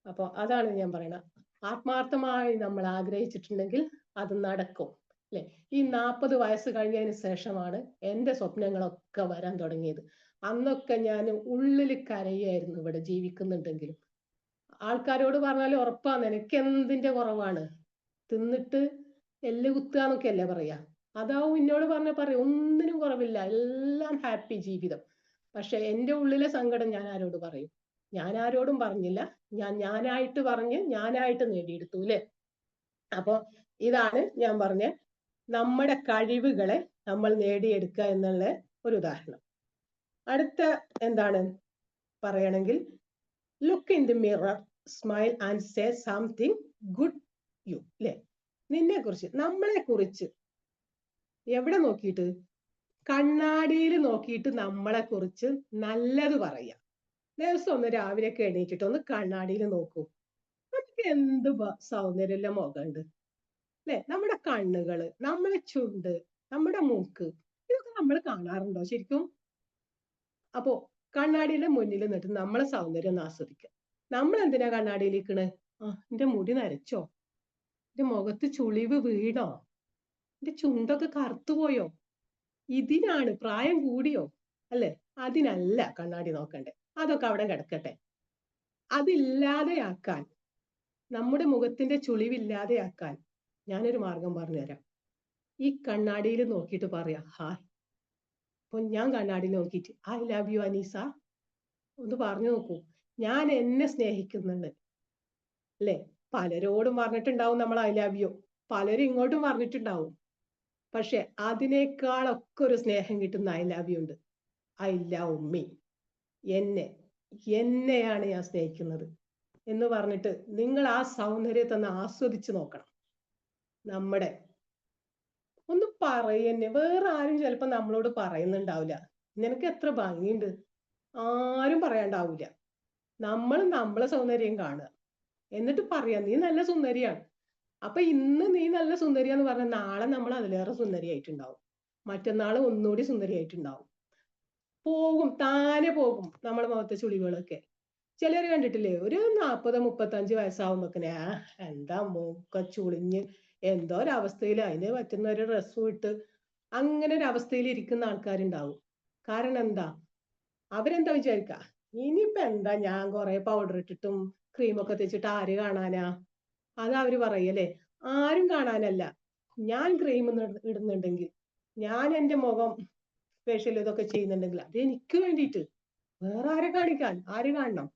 അപ്പൊ അതാണ് ഞാൻ പറയണത്, ആത്മാർത്ഥമായി നമ്മൾ ആഗ്രഹിച്ചിട്ടുണ്ടെങ്കിൽ അത് നടക്കും അല്ലെ. ഈ 40 വയസ്സ് കഴിഞ്ഞതിന് ശേഷമാണ് എൻ്റെ സ്വപ്നങ്ങളൊക്കെ വരാൻ തുടങ്ങിയത്. അന്നൊക്കെ ഞാൻ ഉള്ളിൽ കരയായിരുന്നു ഇവിടെ ജീവിക്കുന്നുണ്ടെങ്കിലും. ആൾക്കാരോട് പറഞ്ഞാൽ ഉറപ്പാ നിനക്ക് എന്തിന്റെ കുറവാണ്, തിന്നിട്ട് എല്ല് കുത്തുക എന്നൊക്കെയല്ലേ പറയാ. അതാവും എന്നോട് പറഞ്ഞ പറയാം ഒന്നിനും കുറവില്ല, എല്ലാം ഹാപ്പി ജീവിതം. പക്ഷെ എൻ്റെ ഉള്ളിലെ സങ്കടം ഞാൻ ആരോട് പറയും? ഞാൻ ആരോടും പറഞ്ഞില്ല, ഞാനായിട്ട് പറഞ്ഞ് ഞാനായിട്ട് നേടിയെടുത്തു അല്ലേ. അപ്പൊ ഇതാണ് ഞാൻ പറഞ്ഞ നമ്മുടെ കഴിവുകളെ നമ്മൾ നേടിയെടുക്കുക എന്നുള്ള ഒരു ഉദാഹരണം. അടുത്ത എന്താണ് പറയണമെങ്കിൽ, look in the mirror, smile and say something good you അല്ലെ. നിന്നെ കുറിച്ച്, നമ്മളെ കുറിച്ച് എവിടെ നോക്കിയിട്ട്? കണ്ണാടിയിൽ നോക്കിയിട്ട് നമ്മളെ കുറിച്ച് നല്ലത് പറയാ. ദിവസം ഒന്ന് രാവിലെ ഒക്കെ എണീറ്റിട്ട് ഒന്ന് കണ്ണാടിയിൽ നോക്കൂ. നമുക്ക് എന്ത് സൗന്ദര്യമുള്ള മുഖമുണ്ട് അല്ലെ. നമ്മുടെ കണ്ണുകള്, നമ്മുടെ ചുണ്ട്, നമ്മുടെ മൂക്ക്, ഇതൊക്കെ നമ്മൾ കാണാറുണ്ടോ ശരിക്കും? അപ്പോ കണ്ണാടിയുടെ മുന്നിൽ നിന്നിട്ട് നമ്മളെ സൗന്ദര്യം ഒന്ന് ആസ്വദിക്കുക. നമ്മൾ എന്തിനാ കണ്ണാടിയിൽ നിൽക്കണേ? എന്റെ മുടി നരച്ചോ, എന്റെ മുഖത്ത് ചുളിവ് വീണോ, എന്റെ ചുണ്ടൊക്കെ കറുത്തുപോയോ, ഇതിനാണ് പ്രായം കൂടിയോ അല്ലെ? അതിനല്ല കണ്ണാടി നോക്കണ്ടേ. അതൊക്കെ അവിടെ കിടക്കട്ടെ. അതില്ലാതെയാക്കാൻ, നമ്മുടെ മുഖത്തിന്റെ ചുളിവില്ലാതെയാക്കാൻ ഞാനൊരു മാർഗം പറഞ്ഞുതരാം. ഈ കണ്ണാടിയിൽ നോക്കിയിട്ട് പറയാ ഹായ്. അപ്പൊ ഞാൻ കണ്ണാടിയിൽ നോക്കിയിട്ട് ഐ ലവ് യു അനീസ ഒന്ന് പറഞ്ഞു നോക്കൂ. ഞാൻ എന്നെ സ്നേഹിക്കുന്നുണ്ട് അല്ലെ. പലരോടും പറഞ്ഞിട്ടുണ്ടാവും നമ്മൾ ഐ ലവ് യു, പലരും ഇങ്ങോട്ടും പറഞ്ഞിട്ടുണ്ടാവും. പക്ഷെ അതിനേക്കാളൊക്കെ ഒരു സ്നേഹം കിട്ടുന്ന ഐ ലവ് യു ഉണ്ട്. ഐ ലവ് മീ, എന്നെയാണ് ഞാൻ സ്നേഹിക്കുന്നത് എന്ന് പറഞ്ഞിട്ട് നിങ്ങൾ ആ സൗന്ദര്യത്തെ ഒന്ന് ആസ്വദിച്ച് നോക്കണം. നമ്മുടെ ഒന്ന് പറയുന്നേ, വേറെ ആരും ചിലപ്പോ നമ്മളോട് പറയുന്നുണ്ടാവില്ല നിനക്ക് എത്ര ഭംഗിയുണ്ട്, ആരും പറയാണ്ടാവില്ല. നമ്മൾ നമ്മളെ സൗന്ദര്യം കാണുക, എന്നിട്ട് പറയാ നീ നല്ല സുന്ദരിയാണ്. അപ്പൊ ഇന്ന് നീ നല്ല സുന്ദരിയാന്ന് പറഞ്ഞ നാളെ നമ്മൾ അതിലേറെ സുന്ദരിയായിട്ടുണ്ടാവും, മറ്റന്നാള് ഒന്നുകൂടി സുന്ദരിയായിട്ടുണ്ടാവും. പോകും, താനെ പോകും നമ്മളെ മുഖത്തെ ചുളിവുകളൊക്കെ. ചിലർ കണ്ടിട്ടില്ലേ, ഒരു 40-35 വയസ്സാവുമ്പോക്കിനെ എന്താ മൂക്ക ചുളിഞ്ഞ് എന്തോ ഒരവസ്ഥയിൽ അതിന് പറ്റുന്ന ഒരു ഡ്രസ്സും ഇട്ട് അങ്ങനെ ഒരു അവസ്ഥയിൽ ഇരിക്കുന്ന ആൾക്കാരുണ്ടാവും. കാരണം എന്താ? അവരെന്താ വിചാരിക്ക, ഇനിയിപ്പോ എന്താ ഞാൻ കുറെ പൗഡർ ഇട്ടിട്ടും ക്രീമൊക്കെ തേച്ചിട്ട് ആര് കാണാനാ? അത് അവര് പറയല്ലേ. ആരും കാണാനല്ല. ഞാൻ ക്രീം ഇടുന്നുണ്ടെങ്കിൽ, ഞാൻ എൻ്റെ മുഖം ഫേഷ്യൽ ഇതൊക്കെ ചെയ്യുന്നുണ്ടെങ്കിൽ അത് എനിക്ക് വേണ്ടിയിട്ട്, വേറെ ആരെ കാണിക്കാൻ? ആര് കാണണം?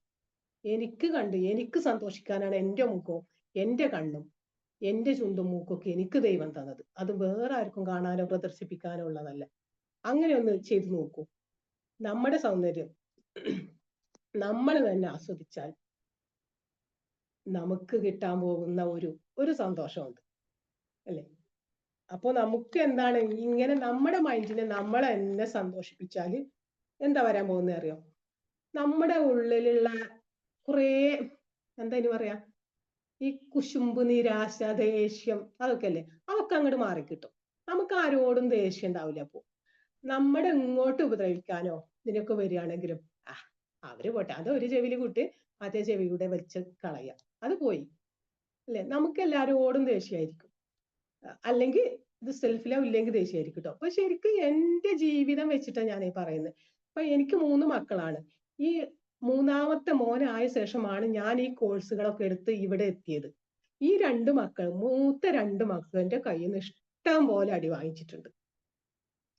എനിക്ക് കണ്ട് എനിക്ക് സന്തോഷിക്കാനാണ് എൻ്റെ മുഖവും എൻ്റെ കണ്ണും എൻ്റെ ചുണ്ടും മൂക്കൊക്കെ എനിക്ക് ദൈവം തന്നത്. അത് വേറെ ആർക്കും കാണാനോ പ്രദർശിപ്പിക്കാനോ ഉള്ളതല്ല. അങ്ങനെ ഒന്ന് ചെയ്തു നോക്കൂ. നമ്മുടെ സൗന്ദര്യം നമ്മൾ തന്നെ ആസ്വദിച്ചാൽ നമുക്ക് കിട്ടാൻ പോകുന്ന ഒരു സന്തോഷമുണ്ട് അല്ലെ. അപ്പൊ നമുക്ക് എന്താണ്, ഇങ്ങനെ നമ്മുടെ മൈൻഡിനെ നമ്മളെ തന്നെ സന്തോഷിപ്പിച്ചാല് എന്താ വരാൻ പോകുന്നത് അറിയോ? നമ്മുടെ ഉള്ളിലുള്ള കുറേ എന്താ ഇനി പറയാ, ഈ കുശുമ്പ്, നിരാശ, ദേഷ്യം, അതൊക്കെ അല്ലേ, അതൊക്കെ അങ്ങോട്ട് മാറിക്കിട്ടും. നമുക്ക് ആരോടും ദേഷ്യം ഉണ്ടാവില്ല. അപ്പോ നമ്മുടെ ഇങ്ങോട്ട് ഉപദ്രവിക്കാനോ ഇതിനൊക്കെ വരികയാണെങ്കിലും അവര് പോട്ടെ, അത് ഒരു ചെവിയിൽ കൂട്ടി മറ്റേ ചെവി കൂടെ വലിച്ച് കളയാം, അത് പോയി അല്ലെ. നമുക്ക് എല്ലാരോടും ദേഷ്യമായിരിക്കും, അല്ലെങ്കിൽ ഇത് സെൽഫ് ലവ് ഇല്ലെങ്കിൽ ദേഷ്യമായിരിക്കും കേട്ടോ. അപ്പൊ ശരിക്കും എൻ്റെ ജീവിതം വെച്ചിട്ടാണ് ഞാൻ ഈ പറയുന്നത്. അപ്പൊ എനിക്ക് 3 മക്കളാണ്. ഈ മൂന്നാമത്തെ മോനായ ശേഷമാണ് ഞാൻ ഈ കോഴ്സുകളൊക്കെ എടുത്ത് ഇവിടെ എത്തിയത്. ഈ 2 മക്കൾ, മൂത്ത 2 മക്കൾ എൻ്റെ കയ്യിൽ നിന്ന് ഇഷ്ടം പോലെ അടി വാങ്ങിച്ചിട്ടുണ്ട്.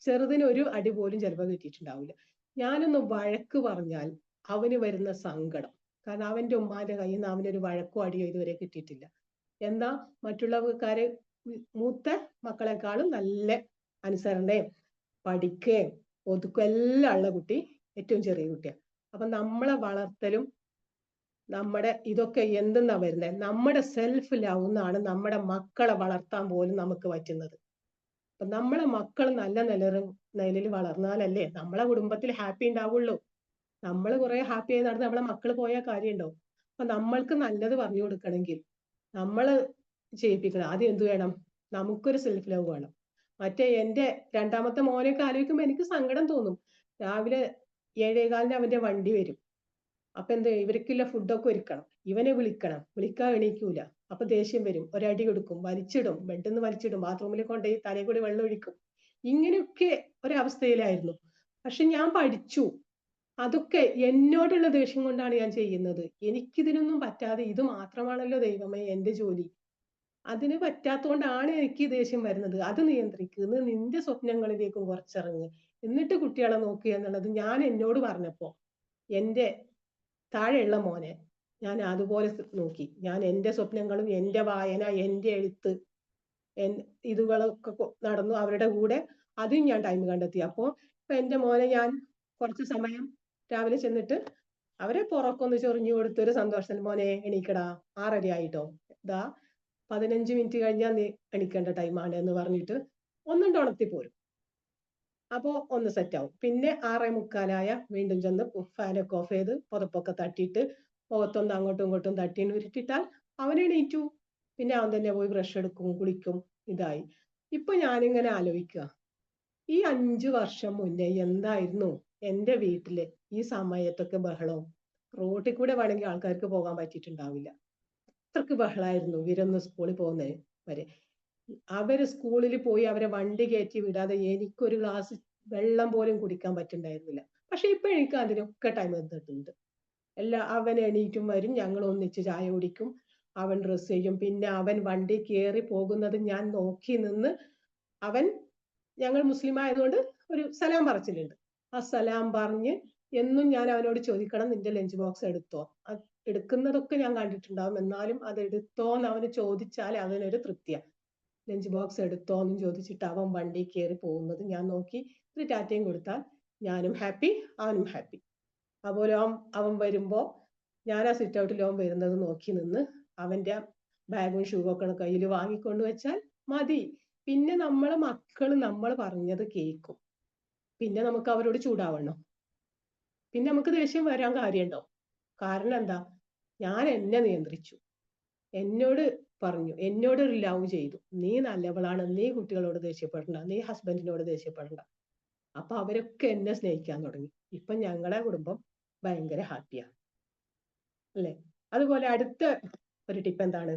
ചെറുതിന് ഒരു അടി പോലും ചിലപ്പോൾ കിട്ടിയിട്ടുണ്ടാവില്ല. ഞാനൊന്ന് വഴക്ക് പറഞ്ഞാൽ അവന് വരുന്ന സങ്കടം, കാരണം അവന്റെ ഉമ്മാന്റെ കയ്യിൽ നിന്ന് അവനൊരു വഴക്കോ അടിയോ ഇതുവരെ കിട്ടിയിട്ടില്ല. എന്താ മറ്റുള്ളവർക്കാര് മൂത്ത മക്കളെക്കാളും നല്ല അനുസരണയും പഠിക്കുകയും ഒതുക്കും എല്ലാം ഉള്ള കുട്ടി ഏറ്റവും ചെറിയ കുട്ടിയാണ്. അപ്പൊ നമ്മളെ വളർത്തലും നമ്മുടെ ഇതൊക്കെ എന്തെന്നാ വരുന്നത്, നമ്മുടെ സെൽഫ് ലവ് എന്നാണ് നമ്മുടെ മക്കളെ വളർത്താൻ പോലും നമുക്ക് പറ്റുന്നത്. അപ്പൊ നമ്മളെ മക്കൾ നല്ല നിലയിൽ വളർന്നാലല്ലേ നമ്മളെ കുടുംബത്തിൽ ഹാപ്പി ഉണ്ടാവുള്ളൂ. നമ്മൾ കുറെ ഹാപ്പി ആയി നടന്ന് നമ്മളെ മക്കൾ പോയാൽ കാര്യമുണ്ടോ? അപ്പൊ നമ്മൾക്ക് നല്ലത് പറഞ്ഞു കൊടുക്കണമെങ്കിൽ നമ്മൾ ചെയ്യിപ്പിക്കണം. ആദ്യം എന്ത് വേണം? നമുക്കൊരു സെൽഫ് ലവ് വേണം. മറ്റേ എൻ്റെ രണ്ടാമത്തെ മോനെയൊക്കെ ആലോചിക്കുമ്പോൾ എനിക്ക് സങ്കടം തോന്നും. രാവിലെ 7:15 അവന്റെ വണ്ടി വരും. അപ്പൊ എന്ത്, ഇവർക്കുള്ള ഫുഡൊക്കെ ഒരുക്കണം, ഇവനെ വിളിക്കാൻ എണീക്കൂല. അപ്പൊ ദേഷ്യം വരും, ഒരടി കൊടുക്കും, വലിച്ചിടും, ബെഡിൽ നിന്ന് വലിച്ചിടും, ബാത്റൂമിൽ കൊണ്ടുപോയി തലയിൽ കൂടി വെള്ളം ഒഴിക്കും. ഇങ്ങനെയൊക്കെ ഒരവസ്ഥയിലായിരുന്നു. പക്ഷെ ഞാൻ പഠിച്ചു. അതൊക്കെ എന്നോടുള്ള ദേഷ്യം കൊണ്ടാണ് ഞാൻ ചെയ്യുന്നത്. എനിക്കിതിനൊന്നും പറ്റാതെ ഇത് മാത്രമാണല്ലോ ദൈവമേ എന്റെ ജോലി. അതിന് പറ്റാത്തോണ്ടാണ് എനിക്ക് ദേഷ്യം വരുന്നത്. അത് നിയന്ത്രിക്കുന്നു. നിന്റെ സ്വപ്നങ്ങളിലേക്കും കുറച്ചിറങ്ങ്. എന്നിട്ട് കുട്ടികളെ നോക്കുക എന്നുള്ളത് ഞാൻ എന്നോട് പറഞ്ഞപ്പോ എന്റെ താഴെയുള്ള മോനെ ഞാൻ അതുപോലെ നോക്കി. ഞാൻ എന്റെ സ്വപ്നങ്ങളും എന്റെ വായന, എന്റെ എഴുത്ത്, ഇതുകളൊക്കെ നടന്നു അവരുടെ കൂടെ. അതും ഞാൻ ടൈം കണ്ടെത്തി. അപ്പോ ഇപ്പൊ എന്റെ മോനെ ഞാൻ കുറച്ച് സമയം രാവിലെ ചെന്നിട്ട് അവരെ പുറക്കൊന്ന് ചൊറിഞ്ഞു കൊടുത്തൊരു സന്തോഷത്തിൽ മോനെ എണീക്കടാ 6:30 ആയിട്ടോ, ഇതാ 15 മിനിറ്റ് കഴിഞ്ഞാൽ നീ എണീക്കേണ്ട ടൈമാണ് എന്ന് പറഞ്ഞിട്ട് ഒന്നും ഉണർത്തി പോരും. അപ്പോ ഒന്ന് സെറ്റ് ആവും. പിന്നെ 6:45 വീണ്ടും ചെന്ന് ഫാനൊക്കെ ഓഫ് ചെയ്ത് പുതപ്പൊക്കെ തട്ടിയിട്ട് മുഖത്തൊന്ന് അങ്ങോട്ടും ഇങ്ങോട്ടും തട്ടി ഉരുട്ടിട്ടാൽ അവൻ എണീറ്റു. പിന്നെ അവൻ തന്നെ പോയി ബ്രഷ് എടുക്കും, കുളിക്കും. ഇതായി. ഇപ്പൊ ഞാനിങ്ങനെ ആലോചിക്കുക, ഈ 5 വർഷം മുന്നേ എന്തായിരുന്നു എന്റെ വീട്ടില് ഈ സമയത്തൊക്കെ ബഹളവും. റോട്ടിൽ കൂടെ വേണമെങ്കിൽ ആൾക്കാർക്ക് പോകാൻ പറ്റിയിട്ടുണ്ടാവില്ല. അത്രക്ക് ബഹളായിരുന്നു ഇവരൊന്ന് സ്കൂളിൽ പോകുന്നതിന് വരെ. അവര് സ്കൂളിൽ പോയി അവരെ വണ്ടി കയറ്റി വിടാതെ എനിക്കൊരു ഗ്ലാസ് വെള്ളം പോലും കുടിക്കാൻ പറ്റുന്നുണ്ടായിരുന്നില്ല. പക്ഷെ ഇപ്പൊ എനിക്ക് അതിനൊക്കെ ടൈം തന്നിട്ടുണ്ട്. അവൻ എണീറ്റും വരും, ഞങ്ങൾ ഒന്നിച്ച് ചായ കുടിക്കും, അവൻ ഡ്രസ് ചെയ്യും. പിന്നെ അവൻ വണ്ടി കയറി പോകുന്നത് ഞാൻ നോക്കി നിന്ന് ഞങ്ങൾ മുസ്ലിം ആയതുകൊണ്ട് ഒരു സലാം പറച്ചിലുണ്ട്. ആ സലാം പറഞ്ഞ് എന്നും ഞാൻ അവനോട് ചോദിക്കണം, നിന്റെ ലഞ്ച് ബോക്സ് എടുത്തോ? എടുക്കുന്നതൊക്കെ ഞാൻ കണ്ടിട്ടുണ്ടാവും. എന്നാലും അത് എടുത്തോന്ന് അവന് ചോദിച്ചാൽ അവനൊരു തൃപ്തിയാണ്. ലഞ്ച് ബോക്സ് എടുത്തോന്നും ചോദിച്ചിട്ട് അവൻ വണ്ടി കയറി പോകുന്നത് ഞാൻ നോക്കി ഒരു ടാറ്റയും കൊടുത്താൽ ഞാനും ഹാപ്പി, അവനും ഹാപ്പി. അതുപോലെ അവൻ വരുമ്പോ ഞാൻ ആ സിറ്റ് ഔട്ടിൽ അവൻ വരുന്നത് നോക്കി നിന്ന് അവന്റെ ബാഗും ഷൂ ഒക്കെ കയ്യിൽ വാങ്ങിക്കൊണ്ട് വെച്ചാൽ മതി. പിന്നെ നമ്മളെ മക്കള് നമ്മൾ പറഞ്ഞത് കേൾക്കും. പിന്നെ നമുക്ക് അവരോട് ചൂടാവണോ? പിന്നെ നമുക്ക് ദേഷ്യം വരാൻ കാര്യമുണ്ടോ? കാരണം എന്താ? ഞാൻ എന്നെ നിയന്ത്രിച്ചു. എന്നോട് പറഞ്ഞു, എന്നോട് ഒരു ലവ് ചെയ്തു, നീ നല്ലവളാണ്, നീ കുട്ടികളോട് ദേഷ്യപ്പെടണ്ട, നീ ഹസ്ബൻഡിനോട് ദേഷ്യപ്പെടണ്ട. അപ്പൊ അവരൊക്കെ എന്നെ സ്നേഹിക്കാൻ തുടങ്ങി. ഇപ്പൊ ഞങ്ങളെ കുടുംബം ഭയങ്കര ഹാപ്പിയാണ്, അല്ലെ? അതുപോലെ അടുത്ത ഒരു ടിപ്പ് എന്താണ്?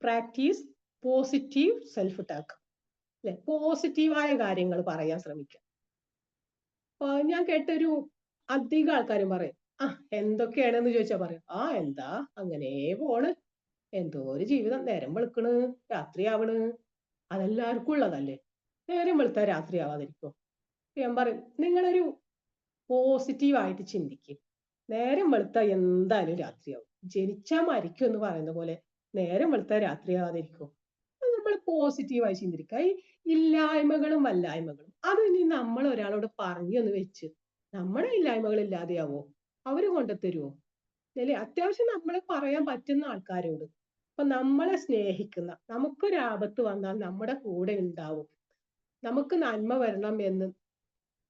പ്രാക്ടീസ് പോസിറ്റീവ് സെൽഫ് ടാക്ക്, അല്ലെ? പോസിറ്റീവായ കാര്യങ്ങൾ പറയാൻ ശ്രമിക്കുക. ഞാൻ കേട്ടൊരു അധികം ആൾക്കാരും പറയും, എന്തൊക്കെയാണെന്ന് ചോദിച്ചാൽ പറയും, എന്താ അങ്ങനെ പോണ്, എന്തോ ഒരു ജീവിതം, നേരം വെളുക്കണ് രാത്രിയാവണ്, അതെല്ലാവർക്കും ഉള്ളതല്ലേ, നേരം വെളുത്താ രാത്രി ആവാതിരിക്കും. ഞാൻ പറയും, നിങ്ങളൊരു പോസിറ്റീവായിട്ട് ചിന്തിക്കും. നേരം വെളുത്താ എന്തായാലും രാത്രിയാവും. ജനിച്ചാ മരിക്കും എന്ന് പറയുന്ന പോലെ നേരം വെളുത്താ രാത്രിയാവാതിരിക്കും. നമ്മൾ പോസിറ്റീവായി ചിന്തിക്കുക. ഈ ഇല്ലായ്മകളും വല്ലായ്മകളും അത് ഇനി നമ്മൾ ഒരാളോട് പറഞ്ഞെന്ന് വെച്ച് നമ്മുടെ ഇല്ലായ്മകൾ ഇല്ലാതെയാവോ? അവര് കൊണ്ടുത്തരുവോ? അല്ലെ? അത്യാവശ്യം നമ്മളെ പറയാൻ പറ്റുന്ന ആൾക്കാരോട്, അപ്പൊ നമ്മളെ സ്നേഹിക്കുന്ന, നമുക്കൊരാപത്ത് വന്നാൽ നമ്മുടെ കൂടെ ഉണ്ടാവും, നമുക്ക് നന്മ വരണം എന്ന്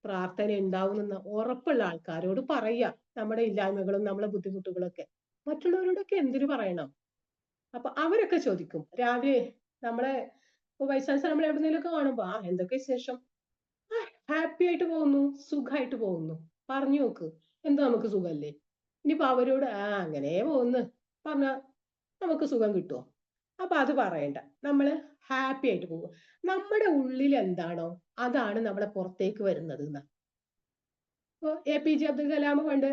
പ്രാർത്ഥന ഉണ്ടാവുമെന്ന് ഉറപ്പുള്ള ആൾക്കാരോട് പറയാം നമ്മുടെ ഇല്ലായ്മകളും നമ്മളെ ബുദ്ധിമുട്ടുകളൊക്കെ. മറ്റുള്ളവരോടൊക്കെ എന്തിനു പറയണം? അപ്പൊ അവരൊക്കെ ചോദിക്കും, രാവിലെ നമ്മളെ വൈസാൻസ് നമ്മൾ എവിടെന്നെങ്കിലൊക്കെ കാണുമ്പോ, എന്തൊക്കെ വിശേഷം? ഹാപ്പി ആയിട്ട് പോകുന്നു, സുഖമായിട്ട് പോകുന്നു. പറഞ്ഞു നോക്ക്, എന്താ നമുക്ക് സുഖല്ലേ? ഇനിയിപ്പോ അവരോട് അങ്ങനെ പോകുന്നു പറഞ്ഞാ നമുക്ക് സുഖം കിട്ടുമോ? അപ്പൊ അത് പറയണ്ട, നമ്മള് ഹാപ്പി ആയിട്ട് പോകും. നമ്മുടെ ഉള്ളിൽ എന്താണോ അതാണ് നമ്മളെ പുറത്തേക്ക് വരുന്നത് എന്നാ. ഇപ്പൊ APJ അബ്ദുൽ കലാം പണ്ട്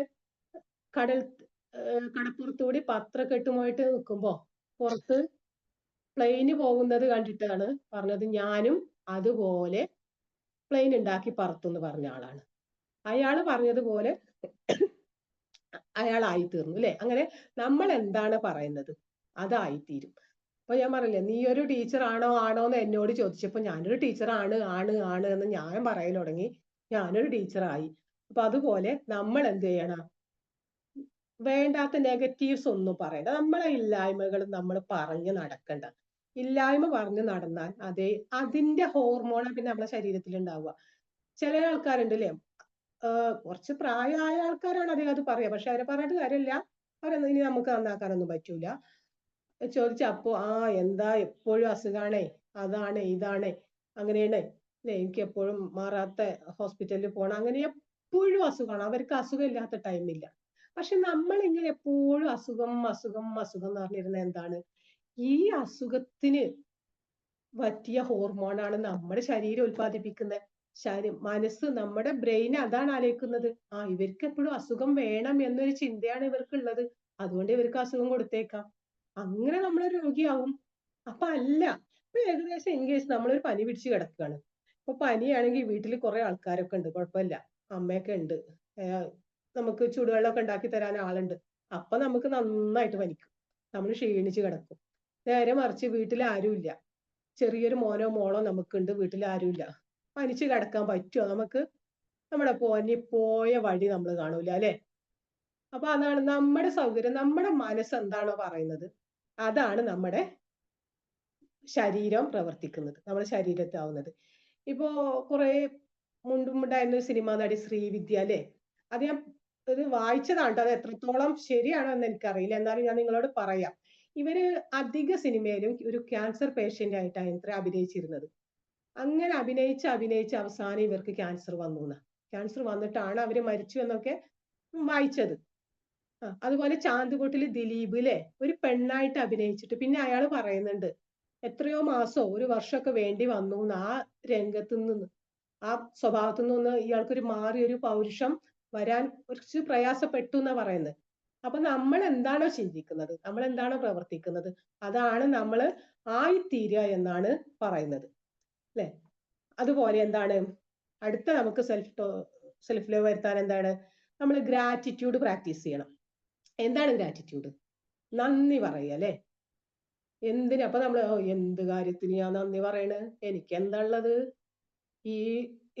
കടപ്പുറത്തൂടി പത്രക്കെട്ടുമായിട്ട് നിൽക്കുമ്പോ പുറത്ത് പ്ലെയിന് പോകുന്നത് കണ്ടിട്ടാണ് പറഞ്ഞത്, ഞാനും അതുപോലെ പ്ലെയിൻ ഉണ്ടാക്കി പറത്തുന്ന് പറഞ്ഞ ആളാണ്. അയാള് പറഞ്ഞതുപോലെ അയാളായിത്തീർന്നു, അല്ലെ? അങ്ങനെ നമ്മൾ എന്താണ് പറയുന്നത് അതായിത്തീരും. അപ്പൊ ഞാൻ പറഞ്ഞില്ലേ, നീ ഒരു ടീച്ചർ ആണോ എന്ന് എന്നോട് ചോദിച്ചപ്പോ ഞാനൊരു ടീച്ചർ ആണ് എന്ന് ഞാൻ പറയൽ തുടങ്ങി. ഞാനൊരു ടീച്ചറായി. അപ്പൊ അതുപോലെ നമ്മൾ എന്ത് ചെയ്യണം? വേണ്ടാത്ത നെഗറ്റീവ്സ് ഒന്നും പറയണ്ട. നമ്മളെ ഇല്ലായ്മകൾ നമ്മൾ പറഞ്ഞു നടക്കണ്ട. ഇല്ലായ്മ പറഞ്ഞു നടന്നാൽ അതിന്റെ ഹോർമോണാണ് പിന്നെ നമ്മുടെ ശരീരത്തിൽ ഉണ്ടാവുക. ചില ആൾക്കാരുണ്ട്, അല്ലേ? കുറച്ച് പ്രായമായ ആൾക്കാരാണ് അധികം അത് പറയാ. പക്ഷെ അവരെ പറഞ്ഞിട്ട് കാര്യമില്ല, അവരൊന്നും ഇനി നമുക്ക് നന്നാക്കാനൊന്നും പറ്റൂല. ചോദിച്ചപ്പോ എന്താ എപ്പോഴും അസുഖാണേ, അതാണ് ഇതാണ് അങ്ങനെയാണ്, അല്ലെ? എനിക്ക് എപ്പോഴും മാറാത്ത ഹോസ്പിറ്റലിൽ പോകണം, അങ്ങനെ എപ്പോഴും അസുഖമാണ്. അവർക്ക് അസുഖം ഇല്ലാത്ത ടൈമില്ല. പക്ഷെ നമ്മൾ ഇങ്ങനെ എപ്പോഴും അസുഖം എന്ന് പറഞ്ഞിരുന്ന എന്താണ്? ഈ അസുഖത്തിന് പറ്റിയ ഹോർമോണാണ് നമ്മുടെ ശരീരം ഉത്പാദിപ്പിക്കുന്നത്. മനസ്സ്, നമ്മുടെ ബ്രെയിൻ അതാണ് ആലോചിക്കുന്നത്. ഇവർക്ക് എപ്പോഴും അസുഖം വേണം എന്നൊരു ചിന്തയാണ് ഇവർക്കുള്ളത്, അതുകൊണ്ട് ഇവർക്ക് അസുഖം കൊടുത്തേക്കാം. അങ്ങനെ നമ്മൾ രോഗിയാവും. അപ്പൊ അല്ല, ഇപ്പൊ ഏകദേശം ഇൻ കേസ് നമ്മളൊരു പനി പിടിച്ച് കിടക്കുകയാണ്. ഇപ്പൊ പനിയാണെങ്കിൽ വീട്ടിൽ കുറെ ആൾക്കാരൊക്കെ ഉണ്ട്, കുഴപ്പമില്ല, അമ്മയൊക്കെ ഉണ്ട്, നമുക്ക് ചൂടുവെള്ളമൊക്കെ ഉണ്ടാക്കി തരാൻ ആളുണ്ട്. അപ്പൊ നമുക്ക് നന്നായിട്ട് പനിക്കും, നമ്മൾ ക്ഷീണിച്ച് കിടക്കും. നേരെ മറിച്ച് വീട്ടിൽ ആരുമില്ല, ചെറിയൊരു മോനോ മോളോ നമുക്കുണ്ട്, വീട്ടിൽ ആരുമില്ല, പനിച്ച് കിടക്കാൻ പറ്റുമോ നമുക്ക്? നമ്മുടെ പോയ വഴി നമ്മൾ കാണൂല അല്ലെ? അപ്പൊ അതാണ് നമ്മുടെ സൗകര്യം. നമ്മുടെ മനസ്സ് എന്താണോ പറയുന്നത് അതാണ് നമ്മുടെ ശരീരം പ്രവർത്തിക്കുന്നത്, നമ്മുടെ ശരീരത്താവുന്നത്. ഇപ്പോ കുറെ മുണ്ടുണ്ടായിരുന്ന സിനിമാ നടി ശ്രീവിദ്യ അല്ലെ, അത് ഞാൻ ഇത് വായിച്ചതാണ്. അത് എത്രത്തോളം ശരിയാണോ എന്ന് എനിക്കറിയില്ല, എന്നാലും ഞാൻ നിങ്ങളോട് പറയാം. ഇവര് അധിക സിനിമയിലും ഒരു ക്യാൻസർ പേഷ്യന്റ് ആയിട്ടാണ് ഇത്ര അഭിനയിച്ചിരുന്നത്. അങ്ങനെ അഭിനയിച്ച് അവസാനം ഇവർക്ക് ക്യാൻസർ വന്നു. ക്യാൻസർ വന്നിട്ടാണ് അവര് മരിച്ചു എന്നൊക്കെ വായിച്ചത്. അതുപോലെ ചാന്തുകൊട്ടിൽ ദിലീപ് ലെ ഒരു പെണ്ണായിട്ട് അഭിനയിച്ചിട്ട് പിന്നെ അയാൾ പറയുന്നുണ്ട് എത്രയോ മാസോ ഒരു വർഷമൊക്കെ വേണ്ടി വന്നു ആ രംഗത്തു നിന്ന്, ആ സ്വഭാവത്തിൽ നിന്ന് ഇയാൾക്കൊരു മാറിയൊരു പൗരുഷം വരാൻ കുറച്ച് പ്രയാസപ്പെട്ടു എന്നാ പറയുന്നത്. അപ്പൊ നമ്മൾ എന്താണോ ചിന്തിക്കുന്നത്, നമ്മൾ എന്താണോ പ്രവർത്തിക്കുന്നത്, അതാണ് നമ്മൾ ആയിത്തീരുക എന്നാണ് പറയുന്നത് അല്ലെ? അതുപോലെ എന്താണ് അടുത്ത നമുക്ക് സെൽഫ് ലവ് വരുത്താൻ എന്താണ്? നമ്മൾ ഗ്രാറ്റിറ്റ്യൂഡ് പ്രാക്ടീസ് ചെയ്യണം. എന്താണ് ഗ്രാറ്റിറ്റ്യൂഡ്? നന്ദി പറയുക അല്ലെ? എന്തിന്? അപ്പൊ നമ്മൾ എന്ത് കാര്യത്തിന് ഞാൻ നന്ദി പറയണ്? എനിക്ക് എന്താ ഉള്ളത്?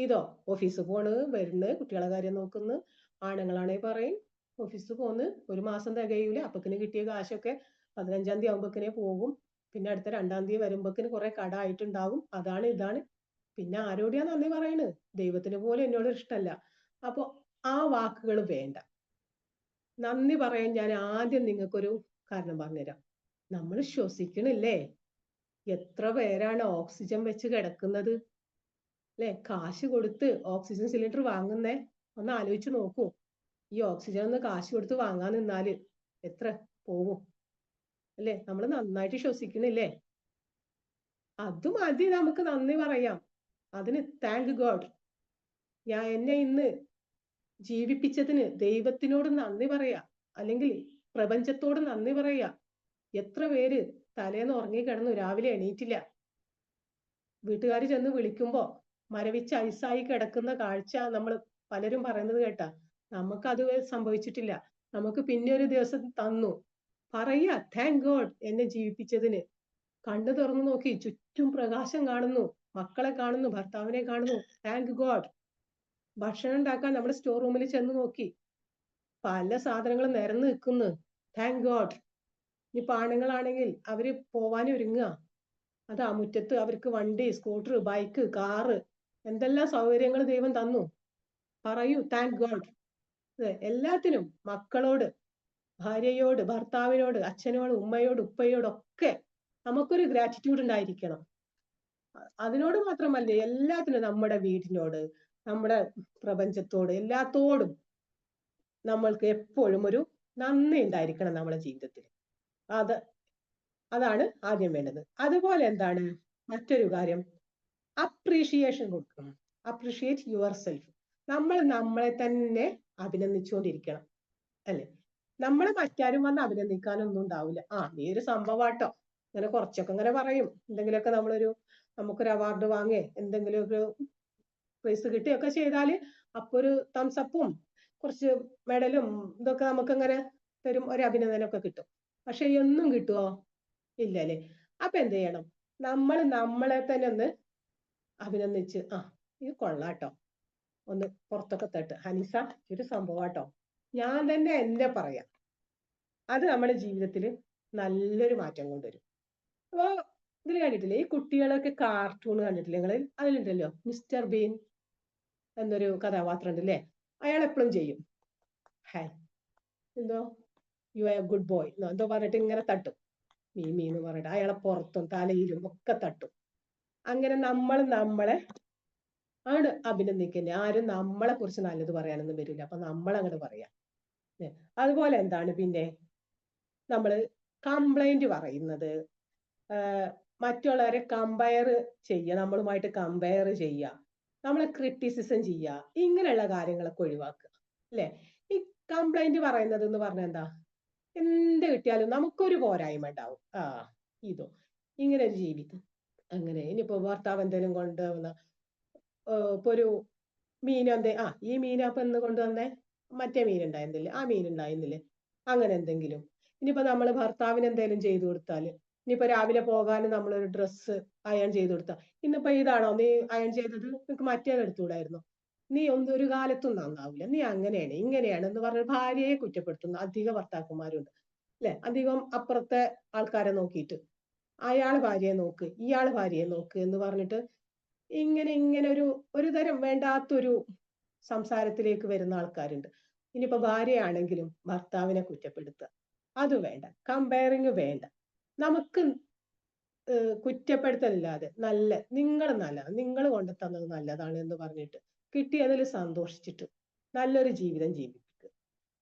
ഇതോ ഓഫീസിൽ പോണ്, വരുന്ന്, കുട്ടികളെ കാര്യം നോക്കുന്നു. ആണുങ്ങളാണെങ്കിൽ പറയും ഓഫീസിൽ പോന്ന് ഒരു മാസം തികയൂല, അപ്പക്കിന് കിട്ടിയ കാശൊക്കെ 15-ാം തീയതി ആകുമ്പോക്കിനെ പോകും, പിന്നെ അടുത്ത 2-ാം തീയതി വരുമ്പോക്കിന് കുറെ കട ആയിട്ടുണ്ടാവും, അതാണ് ഇതാണ്. പിന്നെ ആരോടെയാ നന്ദി പറയണ്? ദൈവത്തിന് പോലും എന്നോട് ഇഷ്ടമല്ല. അപ്പൊ ആ വാക്കുകൾ വേണ്ട. നന്ദി പറയാൻ ഞാൻ ആദ്യം നിങ്ങൾക്കൊരു കാരണം പറഞ്ഞുതരാം. നമ്മൾ ശ്വസിക്കണില്ലേ? എത്ര പേരാണ് ഓക്സിജൻ വെച്ച് കിടക്കുന്നത് അല്ലെ? കാശ് കൊടുത്ത് ഓക്സിജൻ സിലിണ്ടർ വാങ്ങുന്നേ, ഒന്ന് ആലോചിച്ച് നോക്കൂ. ഈ ഓക്സിജൻ ഒന്ന് കാശ് കൊടുത്ത് വാങ്ങാൻ നിന്നാല് എത്ര പോവും അല്ലെ? നമ്മൾ നന്നായിട്ട് ശ്വസിക്കണില്ലേ? അത് മതി നമുക്ക് നന്ദി പറയാം. അതിന് താങ്ക് ഗോഡ്, എന്നെ ഇന്ന് ജീവിപ്പിച്ചതിന് ദൈവത്തിനോട് നന്ദി പറയാ, അല്ലെങ്കിൽ പ്രപഞ്ചത്തോട് നന്ദി പറയാ. എത്ര പേര് തലേന്ന് ഉറങ്ങിക്കിടന്നു, രാവിലെ എണീറ്റില്ല. വീട്ടുകാർ ചെന്ന് വിളിക്കുമ്പോ മരവിച്ച് ഐസായി കിടക്കുന്ന കാഴ്ച നമ്മൾ പലരും പറയുന്നത് കേട്ടാ. നമുക്കത് സംഭവിച്ചിട്ടില്ല. നമുക്ക് പിന്നെ ഒരു ദിവസം തന്നു, പറയാ താങ്ക് ഗോഡ് എന്നെ ജീവിപ്പിച്ചതിന്. കണ്ണു തുറന്നു നോക്കി, ചുറ്റും പ്രകാശം കാണുന്നു, മക്കളെ കാണുന്നു, ഭർത്താവിനെ കാണുന്നു, താങ്ക് ഗോഡ്. ഭക്ഷണം ഉണ്ടാക്കാൻ നമ്മുടെ സ്റ്റോർ റൂമിൽ ചെന്ന് നോക്കി, പല സാധനങ്ങളും നിരന്ന് നിൽക്കുന്നു, താങ്ക് ഗോഡ്. ഇനി ആണുങ്ങളാണെങ്കിൽ അവര് പോവാൻ ഒരുങ്ങുക, അത് ആ മുറ്റത്ത് അവർക്ക് വണ്ടി, സ്കൂട്ടർ, ബൈക്ക്, കാറ്, എന്തെല്ലാം സൗകര്യങ്ങൾ ദൈവം തന്നു, പറയൂ താങ്ക് ഗോഡ്. എല്ലാത്തിനും മക്കളോട്, ഭാര്യയോട്, ഭർത്താവിനോട്, അച്ഛനോട്, ഉമ്മയോട്, ഉപ്പയോടൊക്കെ നമുക്കൊരു ഗ്രാറ്റിറ്റ്യൂഡ് ഉണ്ടായിരിക്കണം. അതിനോട് മാത്രമല്ല, എല്ലാത്തിനും, നമ്മുടെ വീടിനോട്, നമ്മുടെ പ്രപഞ്ചത്തോട്, എല്ലാത്തോടും നമ്മൾക്ക് എപ്പോഴും ഒരു നന്ദി ഉണ്ടായിരിക്കണം നമ്മുടെ ജീവിതത്തിൽ. അതാണ് ആദ്യം വേണ്ടത്. അതുപോലെ എന്താണ് മറ്റൊരു കാര്യം? അപ്രീഷിയേഷൻ കൊടുക്കണം. Appreciate your self. നമ്മൾ നമ്മളെ തന്നെ അഭിനന്ദിച്ചുകൊണ്ടിരിക്കണം അല്ലെ? നമ്മളെ മറ്റാരും വന്ന് അഭിനന്ദിക്കാനൊന്നും ഉണ്ടാവില്ല. നീ ഒരു സംഭവാട്ടോ, ഇങ്ങനെ കുറച്ചൊക്കെ ഇങ്ങനെ പറയും. എന്തെങ്കിലുമൊക്കെ നമുക്കൊരു അവാർഡ് വാങ്ങേ, എന്തെങ്കിലും ഒരു പ്രൈസ് കിട്ടുകയൊക്കെ ചെയ്താല് അപ്പൊ ഒരു തംസപ്പും കുറച്ച് മെഡലും ഇതൊക്കെ നമുക്ക് അങ്ങനെ തരും, ഒരു അഭിനന്ദനമൊക്കെ കിട്ടും. പക്ഷെ എന്നും കിട്ടുമോ? ഇല്ല അല്ലെ? അപ്പൊ എന്ത് ചെയ്യണം? നമ്മൾ നമ്മളെ തന്നെ ഒന്ന് അഭിനന്ദിച്ച്, ഇത് കൊള്ളാട്ടോ, ഒന്ന് പുറത്തൊക്കെ തട്ട്, ഹനിസ ഒരു സംഭവാട്ടോ, ഞാൻ തന്നെ എന്നെ പറയാം. അത് നമ്മുടെ ജീവിതത്തിൽ നല്ലൊരു മാറ്റം കൊണ്ടുവരും. അപ്പൊ ഇതിൽ കണ്ടിട്ടില്ലേ, ഈ കുട്ടികളൊക്കെ കാർട്ടൂൺ കണ്ടിട്ടില്ലേ നിങ്ങൾ? അതിലുണ്ടല്ലോ മിസ്റ്റർ ബീൻ എന്നൊരു കഥാപാത്രം ഉണ്ട് അല്ലേ? അയാൾ എപ്പോഴും ചെയ്യും ഹായ്, എന്തോ യു ആർ ഗുഡ് ബോയ് എന്തോ പറഞ്ഞിട്ട് ഇങ്ങനെ തട്ടും, മീമി എന്ന് പറഞ്ഞിട്ട് അയാളെ പുറത്തും തലയിലും ഒക്കെ തട്ടും. അങ്ങനെ നമ്മളെ ആണ് അഭിനന്ദിക്കുന്നത്. ആരും നമ്മളെ കുറിച്ച് നല്ലത് പറയാനൊന്നും വരില്ല, അപ്പൊ നമ്മളങ്ങോട്ട് പറയാം. അതുപോലെ എന്താണ് പിന്നെ നമ്മൾ കംപ്ലൈന്റ് പറയുന്നത്, മറ്റുള്ളവരെ കമ്പയർ ചെയ്യുക, നമ്മളുമായിട്ട് കമ്പയർ ചെയ്യുക, നമ്മളെ ക്രിറ്റിസിസം ചെയ്യുക, ഇങ്ങനെയുള്ള കാര്യങ്ങളൊക്കെ ഒഴിവാക്കുക. അല്ലെ? ഈ കംപ്ലൈന്റ് പറയുന്നത് എന്ന് പറഞ്ഞാൽ എന്താ? എന്ത് കിട്ടിയാലും നമുക്കൊരു പോരായ്മ ഉണ്ടാവും. ഇതോ ഇങ്ങനെ ഒരു ജീവിതം അങ്ങനെ. ഇനിയിപ്പോ ഭർത്താവ് എന്തെങ്കിലും കൊണ്ടുവന്ന ഇപ്പൊ ഒരു മീൻ ഈ മീൻ അപ്പൊ എന്ന് കൊണ്ടുവന്നേ, മറ്റേ മീൻ ഉണ്ടായിരുന്നില്ലേ, ആ മീൻ ഉണ്ടായിരുന്നില്ലേ, അങ്ങനെ എന്തെങ്കിലും. ഇനിയിപ്പോ നമ്മള് ഭർത്താവിന് എന്തെങ്കിലും ചെയ്തു കൊടുത്താല്, ഇനിയിപ്പോ രാവിലെ പോകാൻ നമ്മളൊരു ഡ്രസ്സ് അയൺ ചെയ്ത് കൊടുത്താ, ഇന്നിപ്പോ ഇതാണോ നീ അയൺ ചെയ്തത്, നിനക്ക് മറ്റേത് എടുത്തുകൂടായിരുന്നോ, നീ ഒരു കാലത്തും നന്നാവില്ല, നീ അങ്ങനെയാണ് ഇങ്ങനെയാണ് എന്ന് പറഞ്ഞ ഭാര്യയെ കുറ്റപ്പെടുത്തുന്ന അധിക ഭർത്താക്കന്മാരുണ്ട്. അല്ലെ? അധികം അപ്പുറത്തെ ആൾക്കാരെ നോക്കിയിട്ട് അയാൾ ഭാര്യയെ നോക്ക്, ഇയാൾ ഭാര്യയെ നോക്ക് എന്ന് പറഞ്ഞിട്ട് ഇങ്ങനെ ഒരു തരം വേണ്ടാത്തൊരു സംസാരത്തിലേക്ക് വരുന്ന ആൾക്കാരുണ്ട്. ഇനിയിപ്പോ ഭാര്യയാണെങ്കിലും ഭർത്താവിനെ കുറ്റപ്പെടുത്തുക, അത് വേണ്ട. കമ്പയറിങ് വേണ്ട. നമുക്ക് കുറ്റപ്പെടുത്തലില്ലാതെ നിങ്ങൾ കൊണ്ടു തന്നത് നല്ലതാണ് എന്ന് പറഞ്ഞിട്ട് കിട്ടിയതിൽ സന്തോഷിച്ചിട്ട് നല്ലൊരു ജീവിതം ജീവിക്കുക.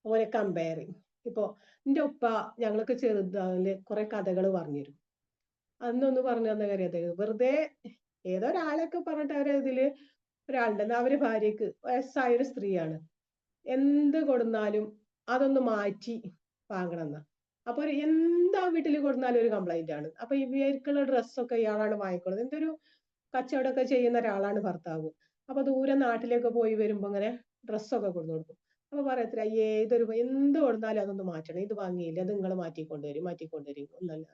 അതുപോലെ കമ്പയറിങ്. ഇപ്പോ എൻ്റെ ഉപ്പ ഞങ്ങൾക്ക് ചെറുതാവില് കുറെ കഥകൾ പറഞ്ഞുതരും. അന്നൊന്ന് പറഞ്ഞു തന്ന കാര്യം, വെറുതെ ഏതോ ഒരാളൊക്കെ പറഞ്ഞിട്ട് ഇതില് ഒരാളുണ്ടെന്ന്, അവര് ഭാര്യക്ക് വയസ്സായ ഒരു സ്ത്രീയാണ്, എന്ത് കൊടുന്നാലും അതൊന്ന് മാറ്റി വാങ്ങണമെന്ന. അപ്പൊ എന്താ വീട്ടിൽ കൊടുന്നാലും ഒരു കംപ്ലൈന്റ് ആണ്. അപ്പൊ ഇവർക്കുള്ള ഡ്രസ്സൊക്കെ ഇയാളാണ് വാങ്ങിക്കുന്നത്. എന്തൊരു കച്ചവടമൊക്കെ ചെയ്യുന്ന ഒരാളാണ് ഭർത്താവ്. അപ്പൊ ദൂരെ നാട്ടിലേക്ക് പോയി വരുമ്പോ ഇങ്ങനെ ഡ്രസ്സൊക്കെ കൊടുത്തു കൊടുക്കും. അപ്പൊ പറയത്തില്ല, ഏതൊരു എന്ത് കൊടുന്നാലും അതൊന്ന് മാറ്റണം, ഇത് വാങ്ങിയില്ല, അത് നിങ്ങൾ മാറ്റിക്കൊണ്ടുവരും ഒന്നല്ല.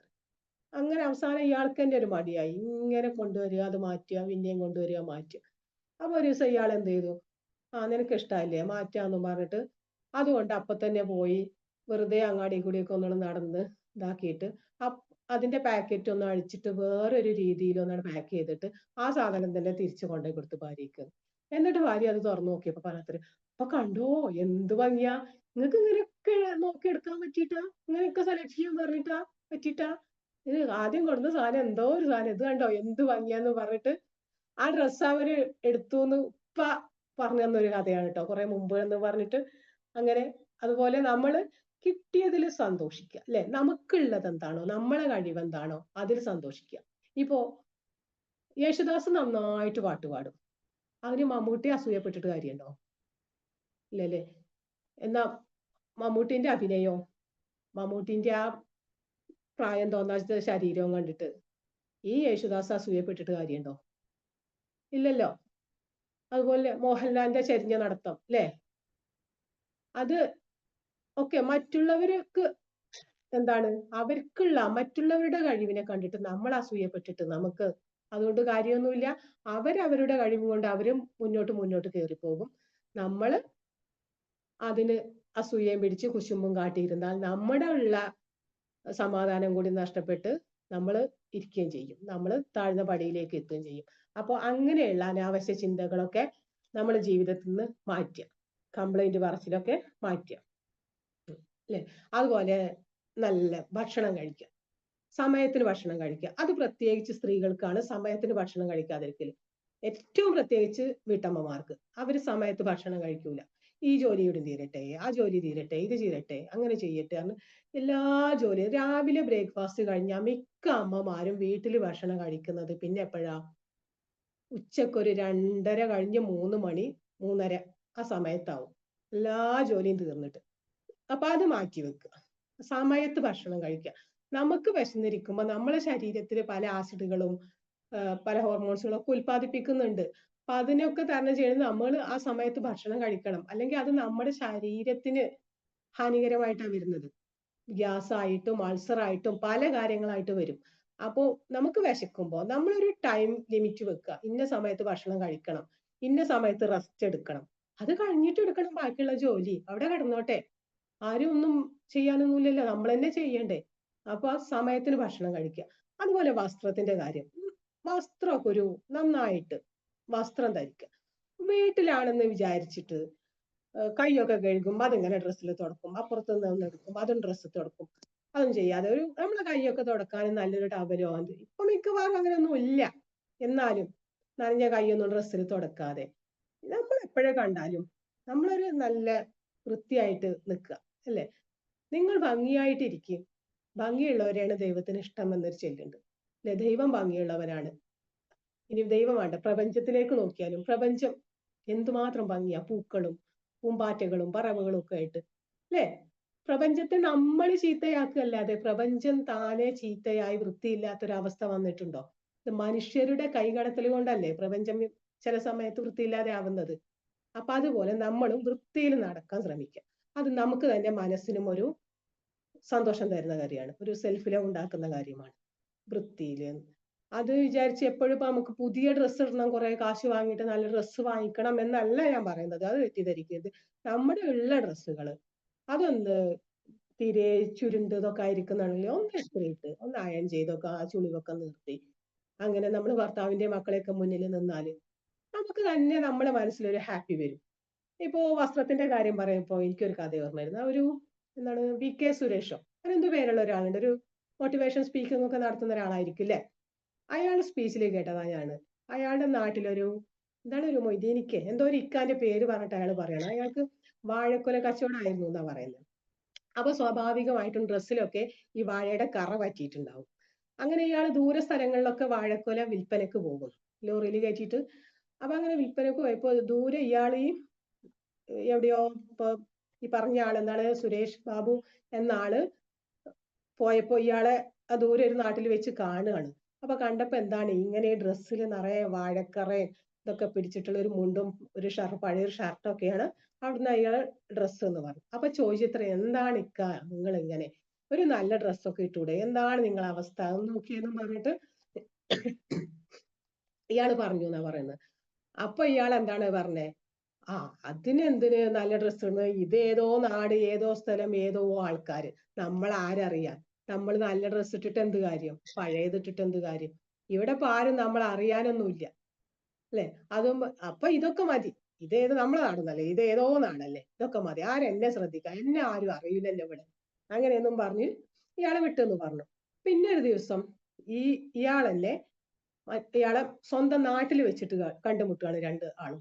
അങ്ങനെ അവസാനം ഇയാൾക്ക് തന്നെ ഒരു മടിയായി, ഇങ്ങനെ കൊണ്ടുവരിക, അത് മാറ്റുക, പിന്നെയും കൊണ്ടുവരിക, മാറ്റുക. അപ്പൊ ഒരു ദിവസം ഇയാൾ എന്ത് ചെയ്തു, നിനക്ക് ഇഷ്ടമല്ലേ മാറ്റാന്ന് പറഞ്ഞിട്ട് അതുകൊണ്ട് അപ്പൊ തന്നെ പോയി വെറുതെ അങ്ങാടി കൂടിയൊക്കെ ഒന്നും നടന്ന് ഇതാക്കിയിട്ട് അതിന്റെ പാക്കറ്റ് ഒന്ന് അഴിച്ചിട്ട് വേറൊരു രീതിയിൽ ഒന്നാണ് പാക്ക് ചെയ്തിട്ട് ആ സാധനം തന്നെ തിരിച്ചു കൊണ്ടുപോയി കൊടുത്തു ഭാര്യക്ക്. എന്നിട്ട് ഭാര്യ അത് തുറന്നു നോക്കിയപ്പോ പറഞ്ഞത്ര, അപ്പൊ കണ്ടോ എന്ത് ഭംഗിയാ, നിങ്ങൾക്ക് ഇങ്ങനെയൊക്കെ നോക്കിയെടുക്കാൻ പറ്റിയിട്ടാ, ഇങ്ങനെയൊക്കെ സെലക്ട് ചെയ്യാൻ പറഞ്ഞിട്ടാ പറ്റിയിട്ടാ, ഇത് ആദ്യം കൊടുത്ത സാധനം എന്തോ ഒരു സാധനം, ഇത് കണ്ടോ എന്ത് ഭംഗിയാന്ന് പറഞ്ഞിട്ട് ആ ഡ്രസ്സ് അവര് എടുത്തുന്ന് ഉപ്പ പറഞ്ഞു തന്നൊരു കഥയാണ് കേട്ടോ, കുറെ മുമ്പ് എന്ന് പറഞ്ഞിട്ട്. അങ്ങനെ അതുപോലെ നമ്മള് കിട്ടിയതിൽ സന്തോഷിക്കുക. അല്ലെ? നമുക്കുള്ളത് എന്താണോ, നമ്മളെ കഴിവ് എന്താണോ അതിൽ സന്തോഷിക്കുക. ഇപ്പോ യേശുദാസ് നന്നായിട്ട് പാട്ട് പാടും, അതിന് മമ്മൂട്ടി അസൂയപ്പെട്ടിട്ട് കാര്യമുണ്ടോ? ഇല്ലല്ലേ? എന്നാ മമ്മൂട്ടിന്റെ അഭിനയോ, മമ്മൂട്ടിന്റെ ആ പ്രായം തോന്നാത്ത ശരീരവും കണ്ടിട്ട് ഈ യേശുദാസ് അസൂയപ്പെട്ടിട്ട് കാര്യമുണ്ടോ? ഇല്ലല്ലോ. അതുപോലെ മോഹൻലാലിന്റെ ചെരിഞ്ഞ നടത്തം, അല്ലേ? അത് ഒക്കെ മറ്റുള്ളവർക്ക് എന്താണ്, അവർക്കുള്ള മറ്റുള്ളവരുടെ കഴിവിനെ കണ്ടിട്ട് നമ്മൾ അസൂയപ്പെട്ടിട്ട് നമുക്ക് അതുകൊണ്ട് കാര്യമൊന്നുമില്ല. അവരവരുടെ കഴിവ് കൊണ്ട് അവരും മുന്നോട്ട് കയറിപ്പോകും. നമ്മള് അതിന് അസൂയയും പിടിച്ച് കുശുമ്പും കാട്ടിയിരുന്നാൽ നമ്മുടെ ഉള്ള സമാധാനം കൂടി നഷ്ടപ്പെട്ട് നമ്മൾ ഇരിക്കുകയും ചെയ്യും, നമ്മൾ താഴ്ന്ന പടിയിലേക്ക് എത്തുകയും ചെയ്യും. അപ്പോൾ അങ്ങനെയുള്ള അനാവശ്യ ചിന്തകളൊക്കെ നമ്മൾ ജീവിതത്തിൽ നിന്ന് മാറ്റുക, കംപ്ലൈന്റ് പറച്ചിലൊക്കെ മാറ്റുക. അല്ലെ? അതുപോലെ നല്ല ഭക്ഷണം കഴിക്കുക, സമയത്തിന് ഭക്ഷണം കഴിക്കുക. അത് പ്രത്യേകിച്ച് സ്ത്രീകൾക്കാണ് സമയത്തിന് ഭക്ഷണം കഴിക്കാതിരിക്കല്. ഏറ്റവും പ്രത്യേകിച്ച് വീട്ടമ്മമാർക്ക്. അവര് സമയത്ത് ഭക്ഷണം കഴിക്കൂല. ഈ ജോലിയോട് തീരട്ടെ, ആ ജോലി തീരട്ടെ, ഇത് ചെയ്യട്ടെ, അങ്ങനെ ചെയ്യട്ടെ എന്ന് എല്ലാ ജോലിയും. രാവിലെ ബ്രേക്ക്ഫാസ്റ്റ് കഴിഞ്ഞാൽ മിക്ക അമ്മമാരും വീട്ടിൽ ഭക്ഷണം കഴിക്കുന്നത് പിന്നെ എപ്പോഴാ? ഉച്ചക്കൊരു 2:30 കഴിഞ്ഞ് 3 മണി 3:30 ആ സമയത്താവും എല്ലാ ജോലിയും തീർന്നിട്ട്. അപ്പൊ അത് മാറ്റി വെക്കുക, സമയത്ത് ഭക്ഷണം കഴിക്കുക. നമുക്ക് വിശന്നിരിക്കുമ്പോ നമ്മളെ ശരീരത്തിൽ പല ആസിഡുകളും പല ഹോർമോൺസുകളും ഒക്കെ ഉൽപ്പാദിപ്പിക്കുന്നുണ്ട്. അപ്പൊ അതിനൊക്കെ തരണം ചെയ്യുന്നത് നമ്മൾ ആ സമയത്ത് ഭക്ഷണം കഴിക്കണം. അല്ലെങ്കിൽ അത് നമ്മുടെ ശരീരത്തിന് ഹാനികരമായിട്ടാണ് വരുന്നത്. ഗ്യാസ് ആയിട്ടും അൾസർ ആയിട്ടും പല കാര്യങ്ങളായിട്ട് വരും. അപ്പോൾ നമുക്ക് വിശക്കുമ്പോൾ നമ്മളൊരു ടൈം ലിമിറ്റ് വെക്കുക, ഇന്ന സമയത്ത് ഭക്ഷണം കഴിക്കണം, ഇന്ന സമയത്ത് റെസ്റ്റ് എടുക്കണം, അത് കഴിഞ്ഞിട്ട് എടുക്കണം ബാക്കിയുള്ള ജോലി. അവിടെ കിടന്നോട്ടെ, ആരും ഒന്നും ചെയ്യാനൊന്നുമില്ലല്ലോ, നമ്മൾ തന്നെ ചെയ്യണ്ടേ. അപ്പൊ ആ സമയത്തിന് ഭക്ഷണം കഴിക്കുക. അതുപോലെ വസ്ത്രത്തിന്റെ കാര്യം, വസ്ത്രമൊക്കെ ഒരു നന്നായിട്ട് വസ്ത്രം ധരിക്കുക. വീട്ടിലാണെന്ന് വിചാരിച്ചിട്ട് കൈയൊക്കെ കഴുകുമ്പോൾ അതിങ്ങനെ ഡ്രസ്സിൽ തുടക്കും, അപ്പുറത്തുനിന്ന് ഒന്ന് എടുക്കും അതും ഡ്രസ്സ് തുടക്കും, അതും ചെയ്യാതെ നമ്മളെ കൈയൊക്കെ തുടക്കാനും നല്ലൊരു ടവലോ ഇപ്പൊ മിക്കവാറും അങ്ങനെയൊന്നും ഇല്ല. എന്നാലും നനഞ്ഞ കൈയൊന്നും ഡ്രസ്സിൽ തുടക്കാതെ നമ്മൾ എപ്പോഴേ കണ്ടാലും നമ്മളൊരു നല്ല വൃത്തിയായിട്ട് നിൽക്കുക. അല്ലെ? നിങ്ങൾ ഭംഗിയായിട്ടിരിക്കും, ഭംഗിയുള്ളവരെയാണ് ദൈവത്തിന് ഇഷ്ടം എന്നൊരു ചൊല്ലുണ്ട്. അല്ലെ? ദൈവം ഭംഗിയുള്ളവരാണ്. ഇനി ദൈവം വേണ്ട, പ്രപഞ്ചത്തിലേക്ക് നോക്കിയാലും പ്രപഞ്ചം എന്തുമാത്രം ഭംഗിയാ, പൂക്കളും പൂമ്പാറ്റകളും പറവകളും ഒക്കെ ആയിട്ട്, അല്ലേ? പ്രപഞ്ചത്തെ നമ്മൾ ചീത്തയാക്കുകയല്ലാതെ പ്രപഞ്ചം താനെ ചീത്തയായി വൃത്തിയില്ലാത്തൊരവസ്ഥ വന്നിട്ടുണ്ടോ? ഇത് മനുഷ്യരുടെ കൈകടത്തൽ കൊണ്ടല്ലേ പ്രപഞ്ചം ചില സമയത്ത് വൃത്തിയില്ലാതെ ആവുന്നത്. അപ്പൊ അതുപോലെ നമ്മളും വൃത്തിയിൽ നടക്കാൻ ശ്രമിക്കുക. അത് നമുക്ക് തന്നെ മനസ്സിനും ഒരു സന്തോഷം തരുന്ന കാര്യമാണ്, ഒരു സെൽഫ് ലവ് ഉണ്ടാക്കുന്ന കാര്യമാണ് വൃത്തിയില്. അത് വിചാരിച്ച് എപ്പോഴും ഇപ്പൊ നമുക്ക് പുതിയ ഡ്രസ്സ് ഇടണം, കുറെ കാശ് വാങ്ങിയിട്ട് നല്ല ഡ്രസ്സ് വാങ്ങിക്കണം എന്നല്ല ഞാൻ പറയുന്നത്, അത് തെറ്റിദ്ധരിക്കരുത്. നമ്മുടെ ഉള്ള ഡ്രസ്സുകള് അതൊന്ന് തീരെ ചുരുണ്ടതൊക്കെ ആയിരിക്കുന്നാണെങ്കിൽ ഒന്ന് ഇസ്തിരിയിട്ട് ഒന്ന് അയൺ ചെയ്തൊക്കെ ആ ചുളിവൊക്കെ നിർത്തി അങ്ങനെ നമ്മൾ ഭർത്താവിന്റെ മക്കളെയൊക്കെ മുന്നിൽ നിന്നാല് നമുക്ക് തന്നെ നമ്മുടെ മനസ്സിലൊരു ഹാപ്പി വരും. ഇപ്പോ വസ്ത്രത്തിന്റെ കാര്യം പറയുമ്പോ എനിക്കൊരു കഥ ഓർമ്മ വരുന്ന, ഒരു എന്താണ് VK സുരേഷോ അങ്ങനെന്തോ പേരുള്ള ഒരാളുണ്ട്, ഒരു മോട്ടിവേഷൻ സ്പീക്കിംഗ് ഒക്കെ നടത്തുന്ന ഒരാളായിരിക്കും അല്ലെ. അയാളുടെ സ്പീച്ചിൽ കേട്ടതാ ഞാന്. അയാളുടെ നാട്ടിലൊരു എന്താണ് ഒരു മൊയ്തീനിക്ക് എന്തോ ഒരു ഇക്കാന്റെ പേര് പറഞ്ഞിട്ട് അയാൾ പറയണം, അയാൾക്ക് വാഴക്കൊല കച്ചവടമായിരുന്നു എന്നാ പറയുന്നത്. അപ്പൊ സ്വാഭാവികമായിട്ടും ഡ്രസ്സിലൊക്കെ ഈ വാഴയുടെ കറ പറ്റിയിട്ടുണ്ടാവും. അങ്ങനെ ഇയാൾ ദൂര സ്ഥലങ്ങളിലൊക്കെ വാഴക്കൊല വിൽപ്പനക്ക് പോകും, ലോറിയിൽ കയറ്റിയിട്ട്. അപ്പൊ അങ്ങനെ വിൽപ്പനക്ക് പോയപ്പോ ദൂരെ ഇയാൾ ഈ എവിടെയോ ഇപ്പൊ ഈ പറഞ്ഞ ആള് എന്താണ് സുരേഷ് ബാബു എന്ന ആള് പോയപ്പോ ഇയാളെ ആ ദൂരെ ഒരു നാട്ടിൽ വെച്ച് കാണുകയാണ്. അപ്പൊ കണ്ടപ്പോ എന്താണ് ഇങ്ങനെ ഡ്രസ്സിൽ നിറയെ വാഴക്കറയും ഇതൊക്കെ പിടിച്ചിട്ടുള്ള ഒരു മുണ്ടും ഒരു പഴയൊരു ഷർട്ടൊക്കെയാണ് അവിടുന്ന് അയാൾ ഡ്രസ്സ് എന്ന് പറഞ്ഞു. അപ്പൊ ചോദിച്ചത്ര എന്താണ് ഇക്ക നിങ്ങൾ ഇങ്ങനെ ഒരു നല്ല ഡ്രസ്സൊക്കെ ഇട്ടൂടെ, എന്താണ് നിങ്ങളെ അവസ്ഥ ഒന്ന് നോക്കിയെന്നും പറഞ്ഞിട്ട് ഇയാള് പറഞ്ഞു എന്നാ പറയുന്നത്. അപ്പൊ ഇയാൾ എന്താണ് പറഞ്ഞേ, ആ അതിനെന്തിന് നല്ല ഡ്രസ്സ് ഇടുന്നത്, ഇതേതോ നാട് ഏതോ സ്ഥലം ഏതോ ആൾക്കാര്, നമ്മൾ ആരറിയാൻ, നമ്മൾ നല്ല ഡ്രസ്സ് ഇട്ടിട്ട് എന്ത് കാര്യം, പഴയതിട്ടിട്ട് എന്ത് കാര്യം, ഇവിടെ ഇപ്പൊ ആരും നമ്മൾ അറിയാനൊന്നുമില്ല അല്ലെ. അതും അപ്പൊ ഇതൊക്കെ മതി, ഇതേത് നമ്മളെ നാടൊന്നല്ലേ, ഇതേതോ നാടല്ലേ, ഇതൊക്കെ മതി, ആരെന്നെ ശ്രദ്ധിക്കാം, എന്നെ ആരും അറിയില്ലല്ലോ ഇവിടെ, അങ്ങനെയൊന്നും പറഞ്ഞ് ഇയാളെ വിട്ടെന്ന് പറഞ്ഞു. പിന്നെ ഒരു ദിവസം ഇയാളെന്നെ ഇയാളെ സ്വന്തം നാട്ടിൽ വെച്ചിട്ട് കണ്ടുമുട്ടുകയാണ് രണ്ട് ആളും.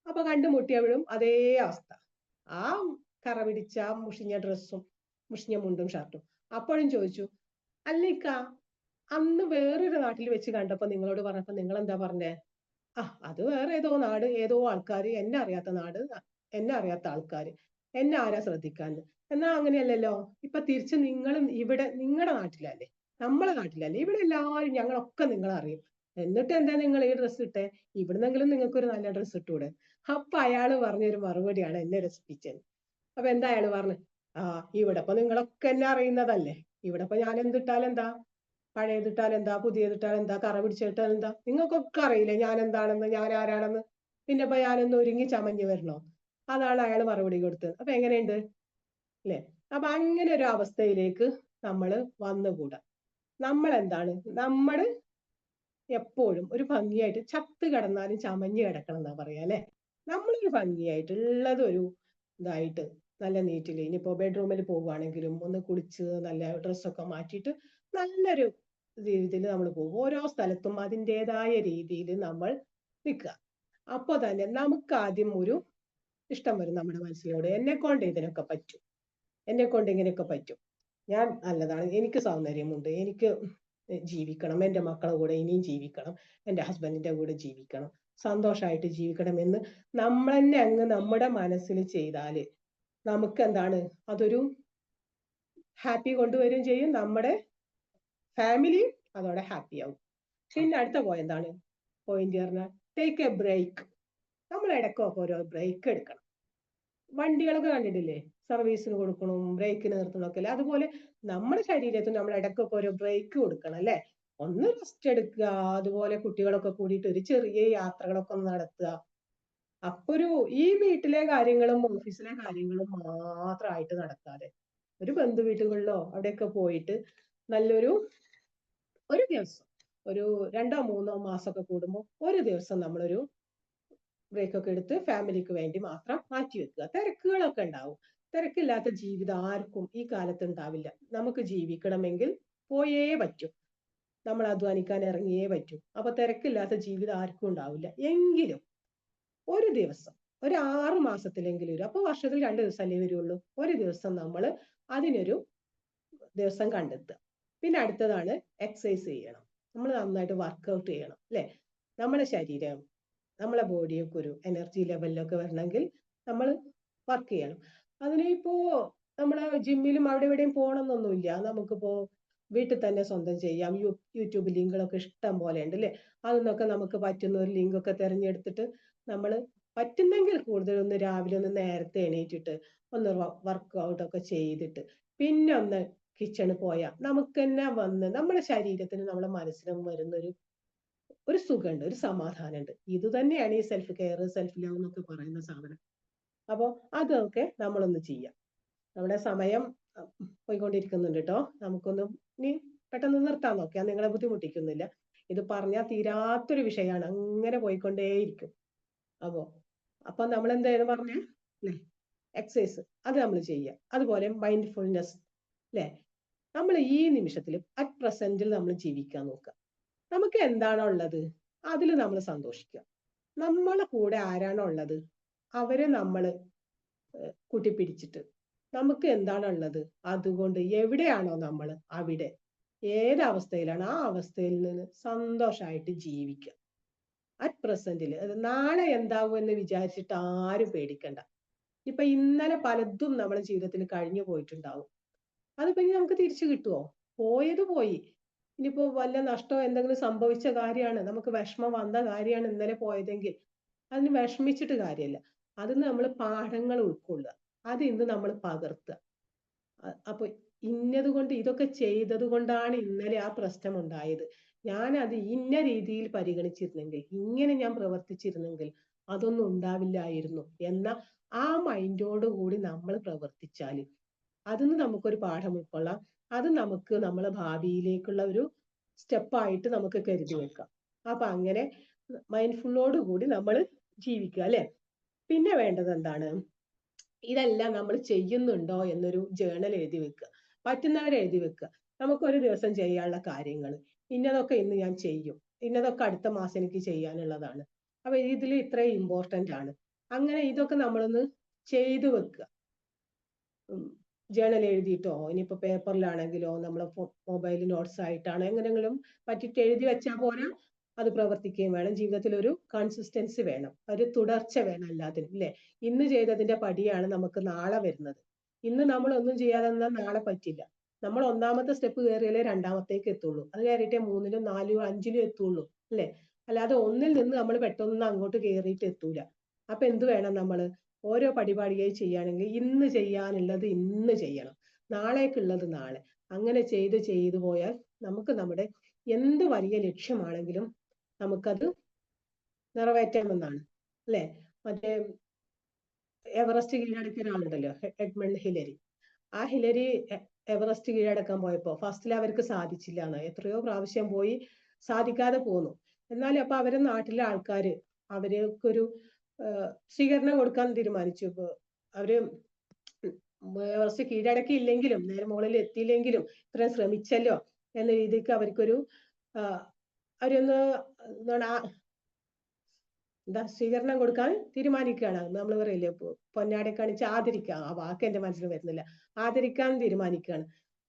അപ്പൊ കണ്ടുമുട്ടിയവഴും അതേ അവസ്ഥ, ആ കറ പിടിച്ച മുഷിഞ്ഞ ഡ്രസ്സും മുഷിഞ്ഞ മുണ്ടും ഷർട്ടും. അപ്പോഴും ചോദിച്ചു, അല്ലിക്ക അന്ന് വേറൊരു നാട്ടിൽ വെച്ച് കണ്ടപ്പോ നിങ്ങളോട് പറഞ്ഞപ്പോ നിങ്ങൾ എന്താ പറഞ്ഞേ, ആ അത് വേറെ ഏതോ നാട് ഏതോ ആൾക്കാര്, എന്നെ അറിയാത്ത നാട് എന്നെ അറിയാത്ത ആൾക്കാര്, എന്നെ ആരാ ശ്രദ്ധിക്കാന്ന്. എന്നാ അങ്ങനെയല്ലല്ലോ, ഇപ്പൊ തിരിച്ച് നിങ്ങളും ഇവിടെ നിങ്ങളുടെ നാട്ടിലല്ലേ, നമ്മളെ നാട്ടിലല്ലേ, ഇവിടെ എല്ലാവരും ഞങ്ങളൊക്കെ നിങ്ങളെ അറിയും, എന്നിട്ട് എന്താ നിങ്ങൾ ഈ ഡ്രസ്സ് ഇട്ടേ, ഇവിടുന്നെങ്കിലും നിങ്ങൾക്ക് ഒരു നല്ല ഡ്രസ്സ് ഇട്ടൂടെ. അപ്പൊ അയാള് പറഞ്ഞൊരു മറുപടിയാണ് എന്നെ രസിപ്പിച്ചത്. അപ്പൊ എന്താ അയാള് പറഞ്ഞു, ആ ഇവിടെ ഇപ്പൊ നിങ്ങളൊക്കെ എന്നെ അറിയുന്നതല്ലേ, ഇവിടെ ഇപ്പൊ ഞാൻ എന്തിട്ടാലെന്താ, പഴയതിട്ടാലെന്താ, പുതിയതിട്ടാലെന്താ, കറ പിടിച്ചിട്ടാലെന്താ, നിങ്ങൾക്കൊക്കെ അറിയില്ലേ ഞാൻ എന്താണെന്ന്, ഞാൻ ആരാണെന്ന്, പിന്നെ ഇപ്പൊ ഞാനൊന്ന് ഒരുങ്ങി ചമഞ്ഞു വരണോ. അതാണ് അയാൾ മറുപടി കൊടുത്തത്. അപ്പൊ എങ്ങനെയുണ്ട് അല്ലെ. അപ്പൊ അങ്ങനെ ഒരു അവസ്ഥയിലേക്ക് നമ്മൾ വന്നുകൂടാ. നമ്മൾ എന്താണ്, നമ്മൾ എപ്പോഴും ഒരു ഭംഗിയായിട്ട് ചത്ത് കിടന്നാലും ചമഞ്ഞു കിടക്കണം എന്നാ പറയാ അല്ലെ. നമ്മളൊരു ഭംഗിയായിട്ട് ഉള്ളത് ഒരു ഇതായിട്ട് നല്ല നീറ്റില്, ഇനിയിപ്പോ ബെഡ്റൂമിൽ പോവുകയാണെങ്കിലും ഒന്ന് കുളിച്ച് നല്ല ഡ്രസ്സൊക്കെ മാറ്റിയിട്ട് നല്ലൊരു രീതിയിൽ നമ്മൾ പോകും. ഓരോ സ്ഥലത്തും അതിൻ്റെതായ രീതിയിൽ നമ്മൾ നിൽക്കുക. അപ്പൊ തന്നെ നമുക്ക് ആദ്യം ഒരു ഇഷ്ടം വരും നമ്മുടെ മനസ്സിലൂടെ, എന്നെ കൊണ്ട് ഇതിനൊക്കെ പറ്റും, എന്നെ കൊണ്ട് ഇങ്ങനെയൊക്കെ പറ്റും, ഞാൻ നല്ലതാണ്, എനിക്ക് സൗന്ദര്യമുണ്ട്, എനിക്ക് ജീവിക്കണം, എൻ്റെ മക്കളുടെ കൂടെ ഇനിയും ജീവിക്കണം, എൻ്റെ ഹസ്ബൻഡിന്റെ കൂടെ ജീവിക്കണം, സന്തോഷമായിട്ട് ജീവിക്കണം എന്ന് നമ്മൾ തന്നെ അങ്ങ് നമ്മുടെ മനസ്സിൽ ചെയ്താല് നമുക്ക് എന്താണ് അതൊരു ഹാപ്പി കൊണ്ടുവരും ചെയ്യും, നമ്മുടെ ഫാമിലിയും അതോടെ ഹാപ്പി ആവും. പിന്നെ അടുത്ത പോയിന്റ് പറഞ്ഞാൽ ടേക്ക് എ ബ്രേക്ക്. നമ്മൾ ഇടയ്ക്കൊക്കെ ഓരോ ബ്രേക്ക് എടുക്കണം. വണ്ടികളൊക്കെ കണ്ടിട്ടില്ലേ, സർവീസിന് കൊടുക്കണം, ബ്രേക്കിന് നിർത്തണമൊക്കെ അല്ലേ, അതുപോലെ നമ്മുടെ ശരീരത്തിന് നമ്മൾ ഇടയ്ക്കൊക്കെ ഓരോ ബ്രേക്ക് കൊടുക്കണം അല്ലെ. ഒന്ന് റെസ്റ്റ് എടുക്കുക, അതുപോലെ കുട്ടികളൊക്കെ കൂടിയിട്ട് ഒരു ചെറിയ യാത്രകളൊക്കെ ഒന്ന് നടത്തുക. അപ്പൊ ഈ വീട്ടിലെ കാര്യങ്ങളും ഓഫീസിലെ കാര്യങ്ങളും മാത്രമായിട്ട് നടക്കാതെ ഒരു ബന്ധു വീട്ടുകളിലോ അവിടെയൊക്കെ പോയിട്ട് നല്ലൊരു ഒരു ദിവസം ഒരു 2-3 മാസമൊക്കെ കൂടുമ്പോൾ ഒരു ദിവസം നമ്മളൊരു ബ്രേക്ക് ഒക്കെ എടുത്ത് ഫാമിലിക്ക് വേണ്ടി മാത്രം മാറ്റി വെക്കുക. തിരക്കുകളൊക്കെ ഉണ്ടാവും, തിരക്കില്ലാത്ത ജീവിതം ആർക്കും ഈ കാലത്ത് ഉണ്ടാവില്ല. നമുക്ക് ജീവിക്കണമെങ്കിൽ പോയേ പറ്റൂ, നമ്മൾ അധ്വാനിക്കാൻ ഇറങ്ങിയേ പറ്റൂ. അപ്പൊ തിരക്കില്ലാത്ത ജീവിതം ആർക്കും ഉണ്ടാവില്ല. എങ്കിലും ഒരു ദിവസം ഒരു 6 മാസത്തിലെങ്കിലും അപ്പൊ വർഷത്തിൽ 2 ദിവസമല്ലേ വരുള്ളൂ, ഒരു ദിവസം നമ്മൾ അതിനൊരു ദിവസം കണ്ടെത്തുക. പിന്നെ അടുത്തതാണ് എക്സസൈസ് ചെയ്യണം, നമ്മൾ നന്നായിട്ട് വർക്ക്ഔട്ട് ചെയ്യണം അല്ലെ. നമ്മളെ ശരീരം നമ്മളെ ബോഡിയൊക്കെ ഒരു എനർജി ലെവലിലൊക്കെ വരണമെങ്കിൽ നമ്മൾ വർക്ക് ചെയ്യണം. അതിനിപ്പോ നമ്മളെ ജിമ്മിലും അവിടെ ഇവിടെയും പോകണമെന്നൊന്നുമില്ല. നമുക്കിപ്പോ വീട്ടിൽ തന്നെ സ്വന്തം ചെയ്യാം. യൂട്യൂബ് ലിങ്കുകളൊക്കെ ഇഷ്ടം പോലെ ഉണ്ട് അല്ലേ? അതിന്നൊക്കെ നമുക്ക് പറ്റുന്ന ഒരു ലിങ്ക് ഒക്കെ തിരഞ്ഞെടുത്തിട്ട് നമ്മൾ പറ്റുന്നെങ്കിൽ കൂടുതൽ ഒന്ന് രാവിലെ ഒന്ന് നേരത്തെ എണീറ്റിട്ട് ഒന്ന് വർക്ക്ഔട്ട് ഒക്കെ ചെയ്തിട്ട് പിന്നെ ഒന്ന് കിച്ചണിൽ പോയാൽ നമുക്ക് തന്നെ വന്ന് നമ്മുടെ ശരീരത്തിന് നമ്മുടെ മനസ്സിനും വരുന്നൊരു സുഖമുണ്ട്, ഒരു സമാധാനമുണ്ട്. ഇത് തന്നെയാണ് ഈ സെൽഫ് കെയർ, സെൽഫ് ലവ് എന്നൊക്കെ പറയുന്ന സാധനം. അപ്പോൾ അതൊക്കെ നമ്മളൊന്ന് ചെയ്യാം. നമ്മുടെ സമയം പോയിക്കൊണ്ടിരിക്കുന്നുണ്ട് കേട്ടോ. നമുക്കൊന്ന് ഇനി പെട്ടെന്ന് നിർത്താൻ നോക്കിയാൽ നിങ്ങളെ ബുദ്ധിമുട്ടിക്കുന്നില്ല. ഇത് പറഞ്ഞാൽ തീരാത്തൊരു വിഷയമാണ്, അങ്ങനെ പോയിക്കൊണ്ടേയിരിക്കും. അപ്പൊ നമ്മൾ എന്തായാലും പറഞ്ഞേ അല്ലെ, എക്സസൈസ് അത് നമ്മൾ ചെയ്യുക. അതുപോലെ മൈൻഡ്ഫുൾനെസ് അല്ലെ, നമ്മൾ ഈ നിമിഷത്തിൽ അറ്റ് പ്രസന്റിൽ നമ്മൾ ജീവിക്കാൻ നോക്കുക. നമുക്ക് എന്താണോ ഉള്ളത് അതിൽ നമ്മൾ സന്തോഷിക്കുക. നമ്മളെ കൂടെ ആരാണോ ഉള്ളത് അവരെ നമ്മൾ കൂട്ടിപ്പിടിച്ചിട്ട് നമുക്ക് എന്താണോ ഉള്ളത് അതുകൊണ്ട് എവിടെയാണോ നമ്മൾ അവിടെ ഏതവസ്ഥയിലാണ് ആ അവസ്ഥയിൽ നിന്ന് സന്തോഷമായിട്ട് ജീവിക്കുക. അറ്റ് പ്രസന്റിൽ. നാളെ എന്താകുമെന്ന് വിചാരിച്ചിട്ട് ആരും പേടിക്കണ്ട. ഇപ്പൊ ഇന്നലെ പലതും നമ്മുടെ ജീവിതത്തിൽ കഴിഞ്ഞു പോയിട്ടുണ്ടാവും. അത് പിന്നെ നമുക്ക് തിരിച്ചു കിട്ടുമോ? പോയത് പോയി. ഇനിയിപ്പോ വല്ല നഷ്ടമോ എന്തെങ്കിലും സംഭവിച്ച കാര്യമാണ്, നമുക്ക് വിഷമം വന്ന കാര്യമാണ് ഇന്നലെ പോയതെങ്കിൽ അതിന് വിഷമിച്ചിട്ട് കാര്യമില്ല. അതിന് നമ്മൾ പാഠങ്ങൾ ഉൾക്കൊള്ളുക, അത് ഇന്ന് നമ്മൾ പകർത്തുക. അപ്പൊ ഇന്നത് കൊണ്ട് ഇതൊക്കെ ചെയ്തത് കൊണ്ടാണ് ഇന്നലെ ആ പ്രശ്നം ഉണ്ടായത്. ഞാൻ അത് ഇന്ന രീതിയിൽ പരിഗണിച്ചിരുന്നെങ്കിൽ, ഇങ്ങനെ ഞാൻ പ്രവർത്തിച്ചിരുന്നെങ്കിൽ അതൊന്നും ഉണ്ടാവില്ലായിരുന്നു എന്ന ആ മൈൻഡോട് കൂടി നമ്മൾ പ്രവർത്തിച്ചാൽ അതിന് നമുക്കൊരു പാഠം ഉൾക്കൊള്ളാം. അത് നമുക്ക് നമ്മളെ ഭാവിയിലേക്കുള്ള ഒരു സ്റ്റെപ്പായിട്ട് നമുക്ക് കരുതി വെക്കാം. അപ്പൊ അങ്ങനെ മൈൻഡ്ഫുള്ളോട് കൂടി നമ്മൾ ജീവിക്കുക അല്ലെ. പിന്നെ വേണ്ടത് എന്താണ്? ഇതെല്ലാം നമ്മൾ ചെയ്യുന്നുണ്ടോ എന്നൊരു ജേണൽ എഴുതി വെക്കുക. പറ്റുന്നവരെ എഴുതി വെക്കുക. നമുക്കൊരു ദിവസം ചെയ്യാനുള്ള കാര്യങ്ങൾ, ഇന്നതൊക്കെ ഇന്ന് ഞാൻ ചെയ്യും, ഇന്നതൊക്കെ അടുത്ത മാസം എനിക്ക് ചെയ്യാനുള്ളതാണ്, അപ്പൊ ഇതിൽ ഇത്രയും ഇമ്പോർട്ടന്റ് ആണ്. അങ്ങനെ ഇതൊക്കെ നമ്മളൊന്ന് ചെയ്തു വെക്കുക. ജേണൽ എഴുതിയിട്ടോ ഇനിയിപ്പോ പേപ്പറിലാണെങ്കിലോ നമ്മളെ മൊബൈൽ നോട്ട്സ് ആയിട്ടാണ് എങ്ങനെങ്കിലും പറ്റിയിട്ട് എഴുതി വെച്ചാൽ പോരാ, അത് പ്രവർത്തിക്കുകയും വേണം. ജീവിതത്തിൽ ഒരു കൺസിസ്റ്റൻസി വേണം, ഒരു തുടർച്ച വേണം എല്ലാത്തിനും അല്ലെ. ഇന്ന് ചെയ്തതിന്റെ പടിയാണ് നമുക്ക് നാളെ വരുന്നത്. ഇന്ന് നമ്മൾ ഒന്നും ചെയ്യാതെ നിന്നാൽ നാളെ പറ്റില്ല. നമ്മൾ ഒന്നാമത്തെ സ്റ്റെപ്പ് കയറിയാലേ രണ്ടാമത്തേക്ക് എത്തുള്ളൂ, അത് കയറിയിട്ടേ 3ലും 4ലും 5ലും എത്തുള്ളൂ അല്ലെ. അല്ലാതെ ഒന്നിൽ നിന്ന് നമ്മൾ പെട്ടെന്ന് അങ്ങോട്ട് കയറിയിട്ട് എത്തൂല. അപ്പൊ എന്ത് വേണം? നമ്മൾ ഓരോ പടിപടിയായി ചെയ്യുകയാണെങ്കിൽ ഇന്ന് ചെയ്യാനുള്ളത് ഇന്ന് ചെയ്യണം, നാളേക്കുള്ളത് നാളെ. അങ്ങനെ ചെയ്തു പോയാൽ നമുക്ക് നമ്മുടെ എന്ത് വലിയ ലക്ഷ്യമാണെങ്കിലും നമുക്കത് നിറവേറ്റാമെന്നാണ് അല്ലെ. മറ്റേ എവറസ്റ്റ് കീഴടക്കിയ ഒരാളുണ്ടല്ലോ, എഡ്മണ്ട് ഹിലരി. ആ ഹിലരി എവറസ്റ്റ് കീഴടക്കാൻ പോയപ്പോ ഫസ്റ്റിൽ അവർക്ക് സാധിച്ചില്ല എന്ന്, എത്രയോ പ്രാവശ്യം പോയി സാധിക്കാതെ പോന്നു. എന്നാലും അപ്പൊ അവരെ നാട്ടിലെ ആൾക്കാര് അവർക്കൊരു സ്വീകരണം കൊടുക്കാൻ തീരുമാനിച്ചു. ഇപ്പൊ അവര് എവറസ്റ്റ് കീഴടക്കിയില്ലെങ്കിലും നേരെ മുകളിൽ എത്തിയില്ലെങ്കിലും ഇത്രയും ശ്രമിച്ചല്ലോ എന്ന രീതിക്ക് അവർക്കൊരു അവരൊന്ന് എന്താ സ്വീകരണം കൊടുക്കാൻ തീരുമാനിക്കുകയാണ്. നമ്മൾ പറയില്ലേ പൊന്നാടെ കാണിച്ച് ആദരിക്കുക, ആ വാക്ക് എന്റെ മനസ്സിൽ വരുന്നില്ല, ആദരിക്കാൻ തീരുമാനിക്കുകയാണ്.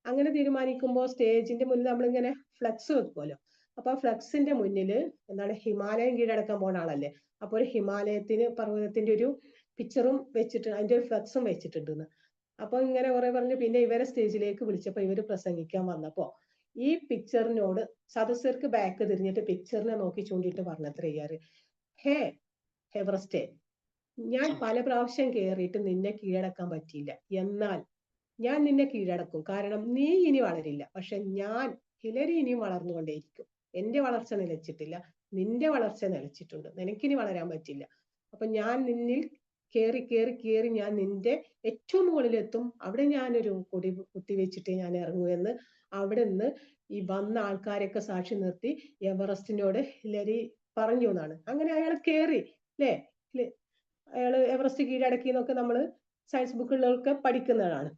അങ്ങനെ തീരുമാനിക്കുമ്പോൾ സ്റ്റേജിന്റെ മുന്നിൽ നമ്മളിങ്ങനെ ഫ്ലക്സ് വെക്കുമല്ലോ. അപ്പൊ ആ ഫ്ലക്സിന്റെ മുന്നിൽ എന്താണ്, ഹിമാലയം കീഴടക്കാൻ പോണ ആളല്ലേ, അപ്പൊ ഒരു പർവ്വതത്തിന്റെ ഒരു പിക്ചറും വെച്ചിട്ട് അതിന്റെ ഒരു ഫ്ലക്സും വെച്ചിട്ടുണ്ടെന്ന്. അപ്പൊ ഇങ്ങനെ കുറെ പറഞ്ഞു. പിന്നെ ഇവരെ സ്റ്റേജിലേക്ക് വിളിച്ചപ്പോ ഇവര് പ്രസംഗിക്കാൻ വന്നപ്പോ ഈ പിക്ചറിനോട് സദസ്യർക്ക് ബാക്ക് തിരിഞ്ഞിട്ട് പിക്ചറിനെ നോക്കി ചൂണ്ടിയിട്ട് പറഞ്ഞത്ര ചെയ്യാറ്, ഹേ എവറസ്റ്റേ, ഞാൻ പല പ്രാവശ്യം കയറിയിട്ട് നിന്നെ കീഴടക്കാൻ പറ്റിയില്ല, എന്നാൽ ഞാൻ നിന്നെ കീഴടക്കും. കാരണം നീ ഇനി വളരില്ല, പക്ഷെ ഞാൻ ഹിലരി ഇനിയും വളർന്നുകൊണ്ടേയിരിക്കും. എന്റെ വളർച്ച നിലച്ചിട്ടില്ല, നിന്റെ വളർച്ച നിലച്ചിട്ടുണ്ട്, നിനക്കിനി വളരാൻ പറ്റില്ല. അപ്പൊ ഞാൻ നിന്നിൽ കേറി ഞാൻ നിന്റെ ഏറ്റവും മുകളിലെത്തും, അവിടെ ഞാനൊരു കൊടി കുത്തിവെച്ചിട്ടേ ഞാൻ ഇറങ്ങൂ എന്ന് അവിടെ നിന്ന് ഈ വന്ന ആൾക്കാരെയൊക്കെ സാക്ഷി നിർത്തി എവറസ്റ്റിനോട് ഹിലരി പറഞ്ഞു എന്നാണ്. അങ്ങനെ അയാൾ കേറി അല്ലേ. അയാള് എവറസ്റ്റ് കീഴടക്കി എന്നൊക്കെ നമ്മൾ സയൻസ് ബുക്കുകളിലൊക്കെ പഠിക്കുന്നതാണ്.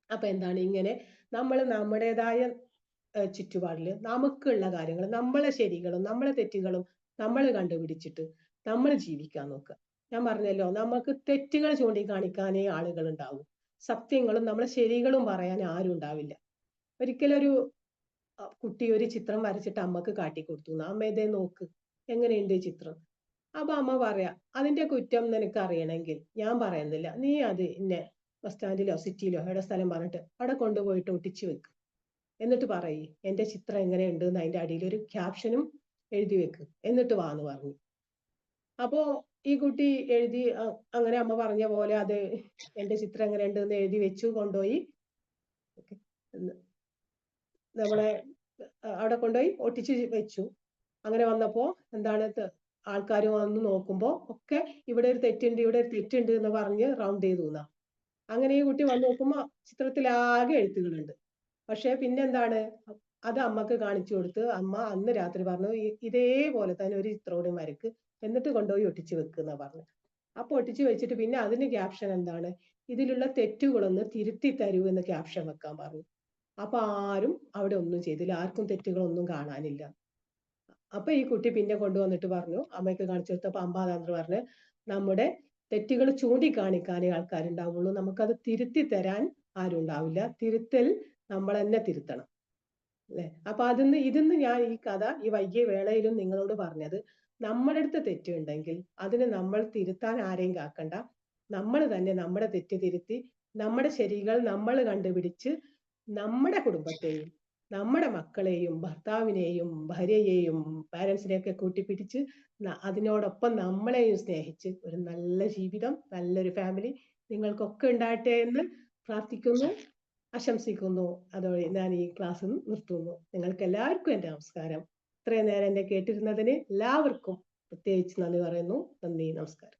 അപ്പൊ എന്താണ്, ഇങ്ങനെ നമ്മൾ നമ്മുടേതായ ചുറ്റുപാടില് നമുക്കുള്ള കാര്യങ്ങൾ, നമ്മളെ ശരികളും നമ്മളെ തെറ്റുകളും നമ്മൾ കണ്ടുപിടിച്ചിട്ട് നമ്മൾ ജീവിക്കാൻ നോക്കുക. ഞാൻ പറഞ്ഞല്ലോ, നമുക്ക് തെറ്റുകൾ ചൂണ്ടിക്കാണിക്കാനേ ആളുകൾ ഉണ്ടാവും, സത്യങ്ങളും നമ്മളെ ശരികളും പറയാൻ ആരും ഉണ്ടാവില്ല. ഒരിക്കലൊരു കുട്ടി ഒരു ചിത്രം വരച്ചിട്ട് അമ്മക്ക് കാട്ടിക്കൊടുത്തു, അമ്മ ഇതേ നോക്ക്, എങ്ങനെയുണ്ട് ഈ ചിത്രം? അപ്പൊ അമ്മ പറയാ, അതിന്റെ കുറ്റം നിനക്ക് അറിയണമെങ്കിൽ ഞാൻ പറയുന്നില്ല, നീ അത് ഇന്നെ ബസ് സ്റ്റാൻഡിലോ സിറ്റിയിലോ എവിടെ സ്ഥലം പറഞ്ഞിട്ട് അവിടെ കൊണ്ടുപോയിട്ട് ഒട്ടിച്ചു വെക്ക്. എന്നിട്ട് പറയ് എന്റെ ചിത്രം എങ്ങനെയുണ്ട് എന്ന് അതിന്റെ അടിയിൽ ഒരു ക്യാപ്ഷനും എഴുതി വെക്ക്, എന്നിട്ട് വാന്ന് പറഞ്ഞു. അപ്പോ ഈ കുട്ടി എഴുതി അങ്ങനെ അമ്മ പറഞ്ഞ പോലെ അത് എന്റെ ചിത്രം എങ്ങനെയുണ്ട് എന്ന് എഴുതി വെച്ചു കൊണ്ടുപോയി നമ്മളെ അവിടെ കൊണ്ടുപോയി ഒട്ടിച്ച് വെച്ചു. അങ്ങനെ വന്നപ്പോ എന്താണ് ആൾക്കാർ വന്ന് നോക്കുമ്പോ ഒക്കെ ഇവിടെ ഒരു തെറ്റുണ്ട് ഇവിടെ ഒരു തെറ്റുണ്ട് എന്ന് പറഞ്ഞ് റൗണ്ട് ചെയ്തു തന്നാ. അങ്ങനെ ഈ കുട്ടി വന്ന് നോക്കുമ്പോ ചിത്രത്തിലാകെ എഴുത്തുകളുണ്ട്. പക്ഷെ പിന്നെന്താണ്, അത് അമ്മക്ക് കാണിച്ചു കൊടുത്ത് അമ്മ അന്ന് രാത്രി പറഞ്ഞു ഇതേപോലെ തന്നെ ഒരു ചിത്രം കൂടി വരക്ക്, എന്നിട്ട് കൊണ്ടുപോയി ഒട്ടിച്ചു വെക്കുന്ന പറഞ്ഞു. അപ്പൊ ഒട്ടിച്ചു വെച്ചിട്ട് പിന്നെ അതിന് ക്യാപ്ഷൻ എന്താണ്, ഇതിലുള്ള തെറ്റുകളൊന്ന് തിരുത്തി തരൂ എന്ന് ക്യാപ്ഷൻ വെക്കാൻ പറഞ്ഞു. അപ്പൊ ആരും അവിടെ ഒന്നും ചെയ്തില്ല, ആർക്കും തെറ്റുകളൊന്നും കാണാനില്ല. അപ്പൊ ഈ കുട്ടി പിന്നെ കൊണ്ടുവന്നിട്ട് പറഞ്ഞു, അമ്മയ്ക്ക് കാണിച്ചു കൊടുത്തപ്പോ അമ്മ അതാന്ന് പറഞ്ഞു, നമ്മുടെ തെറ്റുകൾ ചൂണ്ടിക്കാണിക്കാനേ ആൾക്കാരുണ്ടാവുള്ളൂ, നമുക്കത് തിരുത്തി തരാൻ ആരും ഉണ്ടാവില്ല, തിരുത്തൽ നമ്മൾ തന്നെ തിരുത്തണം അല്ലെ. അപ്പൊ ഇതിന്ന് ഞാൻ ഈ കഥ ഈ വൈകിയ വേളയിലും നിങ്ങളോട് പറഞ്ഞത്, നമ്മുടെ അടുത്ത് തെറ്റുണ്ടെങ്കിൽ അതിന് നമ്മൾ തിരുത്താൻ ആരെയും കാക്കണ്ട, നമ്മൾ തന്നെ നമ്മുടെ തെറ്റ് തിരുത്തി നമ്മുടെ ശരികൾ നമ്മൾ കണ്ടുപിടിച്ച് നമ്മുടെ കുടുംബത്തെയും നമ്മുടെ മക്കളെയും ഭർത്താവിനെയും ഭാര്യയെയും പാരൻസിനെയൊക്കെ കൂട്ടിപ്പിടിച്ച് അതിനോടൊപ്പം നമ്മളെയും സ്നേഹിച്ച് ഒരു നല്ല ജീവിതം, നല്ലൊരു ഫാമിലി നിങ്ങൾക്കൊക്കെ ഉണ്ടാകട്ടെ എന്ന് പ്രാർത്ഥിക്കുന്നു, ആശംസിക്കുന്നു. അതോടെ ഞാൻ ഈ ക്ലാസ് നിർത്തുന്നു. നിങ്ങൾക്ക് എല്ലാവർക്കും എൻ്റെ നമസ്കാരം. ഇത്രയും നേരം എന്നെ കേട്ടിരുന്നതിന് എല്ലാവർക്കും പ്രത്യേകിച്ച് നന്ദി പറയുന്നു. നന്ദി, നമസ്കാരം.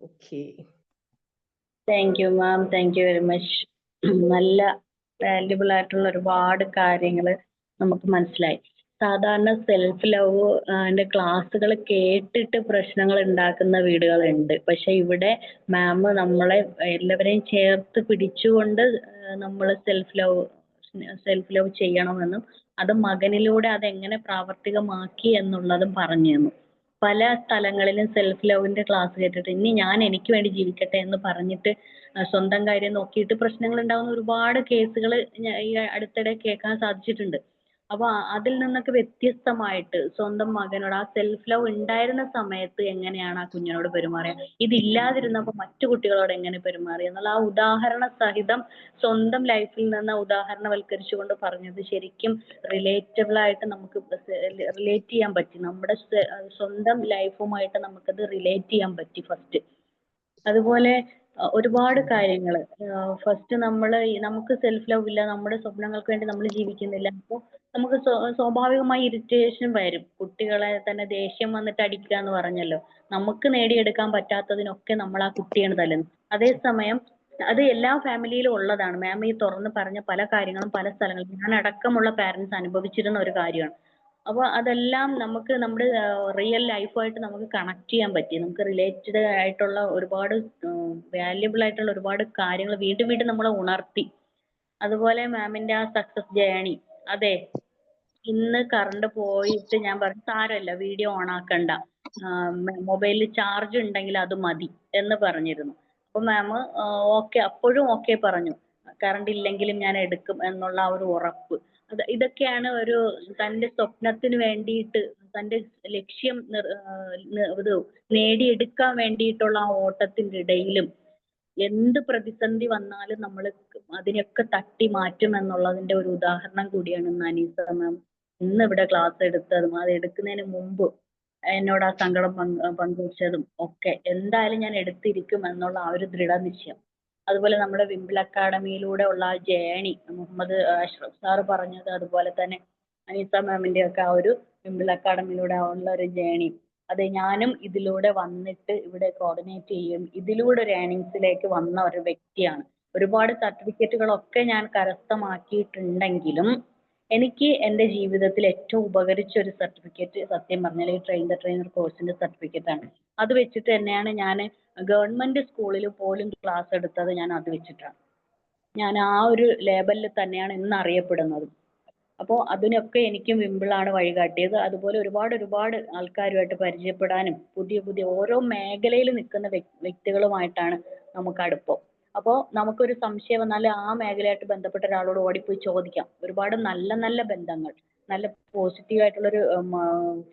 Okay. Thank you ma'am, thank you very much. നല്ല വാല്യുബിൾ ആയിട്ടുള്ള ഒരുപാട് കാര്യങ്ങൾ നമുക്ക് മനസ്സിലായി. സാധാരണ സെൽഫ് ലവ് ക്ലാസ്സുകൾ കേട്ടിട്ട് പ്രശ്നങ്ങൾ ഉണ്ടാക്കുന്ന വീടുകളുണ്ട്. പക്ഷെ ഇവിടെ മാം നമ്മളെ എല്ലാവരെയും ചേർത്ത് പിടിച്ചുകൊണ്ട് നമ്മൾ സെൽഫ് ലവ് ചെയ്യണമെന്നും അത് മകനിലൂടെ അതെങ്ങനെ പ്രാവർത്തികമാക്കി എന്നുള്ളതും പറഞ്ഞു തന്നു. പല സ്ഥലങ്ങളിലും സെൽഫ് ലവിന്റെ ക്ലാസ് കേട്ടിട്ട് ഇനി ഞാൻ എനിക്ക് വേണ്ടി ജീവിക്കട്ടെ എന്ന് പറഞ്ഞിട്ട് സ്വന്തം കാര്യം നോക്കിയിട്ട് പ്രശ്നങ്ങൾ ഉണ്ടാകുന്ന ഒരുപാട് കേസുകൾ ഈ അടുത്തിടെ കേൾക്കാൻ സാധിച്ചിട്ടുണ്ട്. അപ്പൊ അതിൽ നിന്നൊക്കെ വ്യത്യസ്തമായിട്ട് സ്വന്തം മകനോട് ആ സെൽഫ് ലവ് ഉണ്ടായിരുന്ന സമയത്ത് എങ്ങനെയാണ് ആ കുഞ്ഞിനോട് പെരുമാറിയത്, ഇതില്ലാതിരുന്നപ്പോൾ മറ്റു കുട്ടികളോട് എങ്ങനെ പെരുമാറി എന്നുള്ള ആ ഉദാഹരണ സഹിതം സ്വന്തം ലൈഫിൽ നിന്ന് ഉദാഹരണവൽക്കരിച്ചുകൊണ്ട് പറഞ്ഞത് ശരിക്കും റിലേറ്റബിൾ ആയിട്ട് നമുക്ക് റിലേറ്റ് ചെയ്യാൻ പറ്റി. നമ്മുടെ സ്വന്തം ലൈഫുമായിട്ട് നമുക്കത് റിലേറ്റ് ചെയ്യാൻ പറ്റി ഫസ്റ്റ്. അതുപോലെ ഒരുപാട് കാര്യങ്ങൾ ഫസ്റ്റ് നമുക്ക് സെൽഫ് ലവ് ഇല്ല, നമ്മുടെ സ്വപ്നങ്ങൾക്ക് വേണ്ടി നമ്മൾ ജീവിക്കുന്നില്ല. അപ്പോൾ നമുക്ക് സ്വാഭാവികമായി ഇറിറ്റേഷൻ വരും. കുട്ടികളെ തന്നെ ദേഷ്യം വന്നിട്ട് അടിക്കുക എന്ന് പറഞ്ഞല്ലോ, നമുക്ക് നേടിയെടുക്കാൻ പറ്റാത്തതിനൊക്കെ നമ്മൾ ആ കുട്ടിയാണ് തല്ലുന്നത്. അതേസമയം അത് എല്ലാ ഫാമിലിയിലും ഉള്ളതാണ്. മാം ഈ തുറന്ന് പറഞ്ഞ പല കാര്യങ്ങളും പല സ്ഥലങ്ങളിലും ഞാൻ അടക്കമുള്ള പാരന്റ്സ് അനുഭവിച്ചിരുന്ന ഒരു കാര്യമാണ്. അപ്പോൾ അതെല്ലാം നമുക്ക് നമ്മുടെ റിയൽ ലൈഫുമായിട്ട് നമുക്ക് കണക്ട് ചെയ്യാൻ പറ്റി. നമുക്ക് റിലേറ്റഡ് ആയിട്ടുള്ള ഒരുപാട് വാല്യുബിൾ ആയിട്ടുള്ള ഒരുപാട് കാര്യങ്ങൾ വീണ്ടും വീണ്ടും നമ്മളെ ഉണർത്തി. അതുപോലെ മാമിന്റെ ആ സക്സസ് ജേണി, അതെ ഇന്ന് കറണ്ട് പോയിട്ട് ഞാൻ പറഞ്ഞു സാരമില്ല വീഡിയോ ഓൺ ആക്കണ്ട, മൊബൈലിൽ ചാർജ് ഉണ്ടെങ്കിൽ അത് മതി എന്ന് പറഞ്ഞിരുന്നു. അപ്പൊ മാം ഓക്കെ, അപ്പോഴും ഓക്കെ പറഞ്ഞു, കറണ്ട് ഇല്ലെങ്കിലും ഞാൻ എടുക്കും എന്നുള്ള ആ ഒരു ഉറപ്പ്. ഇതൊക്കെയാണ് ഒരു തന്റെ സ്വപ്നത്തിന് വേണ്ടിയിട്ട് തന്റെ ലക്ഷ്യം ഇത് നേടിയെടുക്കാൻ വേണ്ടിയിട്ടുള്ള ആ ഓട്ടത്തിന്റെ ഇടയിലും എന്ത് പ്രതിസന്ധി വന്നാലും നമ്മൾ അതിനെയൊക്കെ തട്ടി മാറ്റും എന്നുള്ളതിന്റെ ഒരു ഉദാഹരണം കൂടിയാണ് ഇന്ന് അനീസ മാം ഇന്ന് ഇവിടെ ക്ലാസ് എടുത്തതും അത് എടുക്കുന്നതിന് മുമ്പ് എന്നോട് ആ സങ്കടം പങ്കുവച്ചതും ഒക്കെ. എന്തായാലും ഞാൻ എടുത്തിരിക്കും എന്നുള്ള ആ ഒരു ദൃഢനിശ്ചയം. അതുപോലെ നമ്മുടെ വിംബിൾ അക്കാഡമിയിലൂടെ ഉള്ള ആ ജേണി, മുഹമ്മദ് അഷ്റഫ് സാറ് പറഞ്ഞത്, അതുപോലെ തന്നെ അനീസ മാമിന്റെ ഒക്കെ ആ ഒരു വിംബിൾ അക്കാഡമിയിലൂടെ ഉള്ള ഒരു ജേണി, അതെ ഞാനും ഇതിലൂടെ വന്നിട്ട് ഇവിടെ കോർഡിനേറ്റ് ചെയ്യും, ഇതിലൂടെ ഒരു ഏണിങ്സിലേക്ക് വന്ന ഒരു വ്യക്തിയാണ്. ഒരുപാട് സർട്ടിഫിക്കറ്റുകളൊക്കെ ഞാൻ കരസ്ഥമാക്കിയിട്ടുണ്ടെങ്കിലും എനിക്ക് എൻ്റെ ജീവിതത്തിൽ ഏറ്റവും ഉപകരിച്ച ഒരു സർട്ടിഫിക്കറ്റ് സത്യം പറഞ്ഞാൽ ഈ ട്രെയിൻ ദ ട്രെയിനർ കോഴ്സിന്റെ സർട്ടിഫിക്കറ്റ് ആണ്. അത് വെച്ചിട്ട് തന്നെയാണ് ഞാൻ ഗവൺമെന്റ് സ്കൂളിൽ പോലും ക്ലാസ് എടുത്തത്. ഞാൻ അത് വെച്ചിട്ടാണ്. ഞാൻ ആ ഒരു ലേബലിൽ തന്നെയാണ് ഇന്ന് അറിയപ്പെടുന്നത്. അപ്പോൾ അതിനൊക്കെ എനിക്കും വിംബിളാണ് വഴികാട്ടിയത്. അതുപോലെ ഒരുപാട് ആൾക്കാരുമായിട്ട് പരിചയപ്പെടാനും പുതിയ ഓരോ മേഖലയിൽ നിൽക്കുന്ന വ്യക്തികളുമായിട്ടാണ് നമുക്ക് അടുപ്പം. അപ്പോൾ നമുക്കൊരു സംശയം വന്നാൽ ആ മേഖലയായിട്ട് ബന്ധപ്പെട്ട ഒരാളോട് ഓടിപ്പോയി ചോദിക്കാം. ഒരുപാട് നല്ല ബന്ധങ്ങൾ നല്ല പോസിറ്റീവ് ആയിട്ടുള്ളൊരു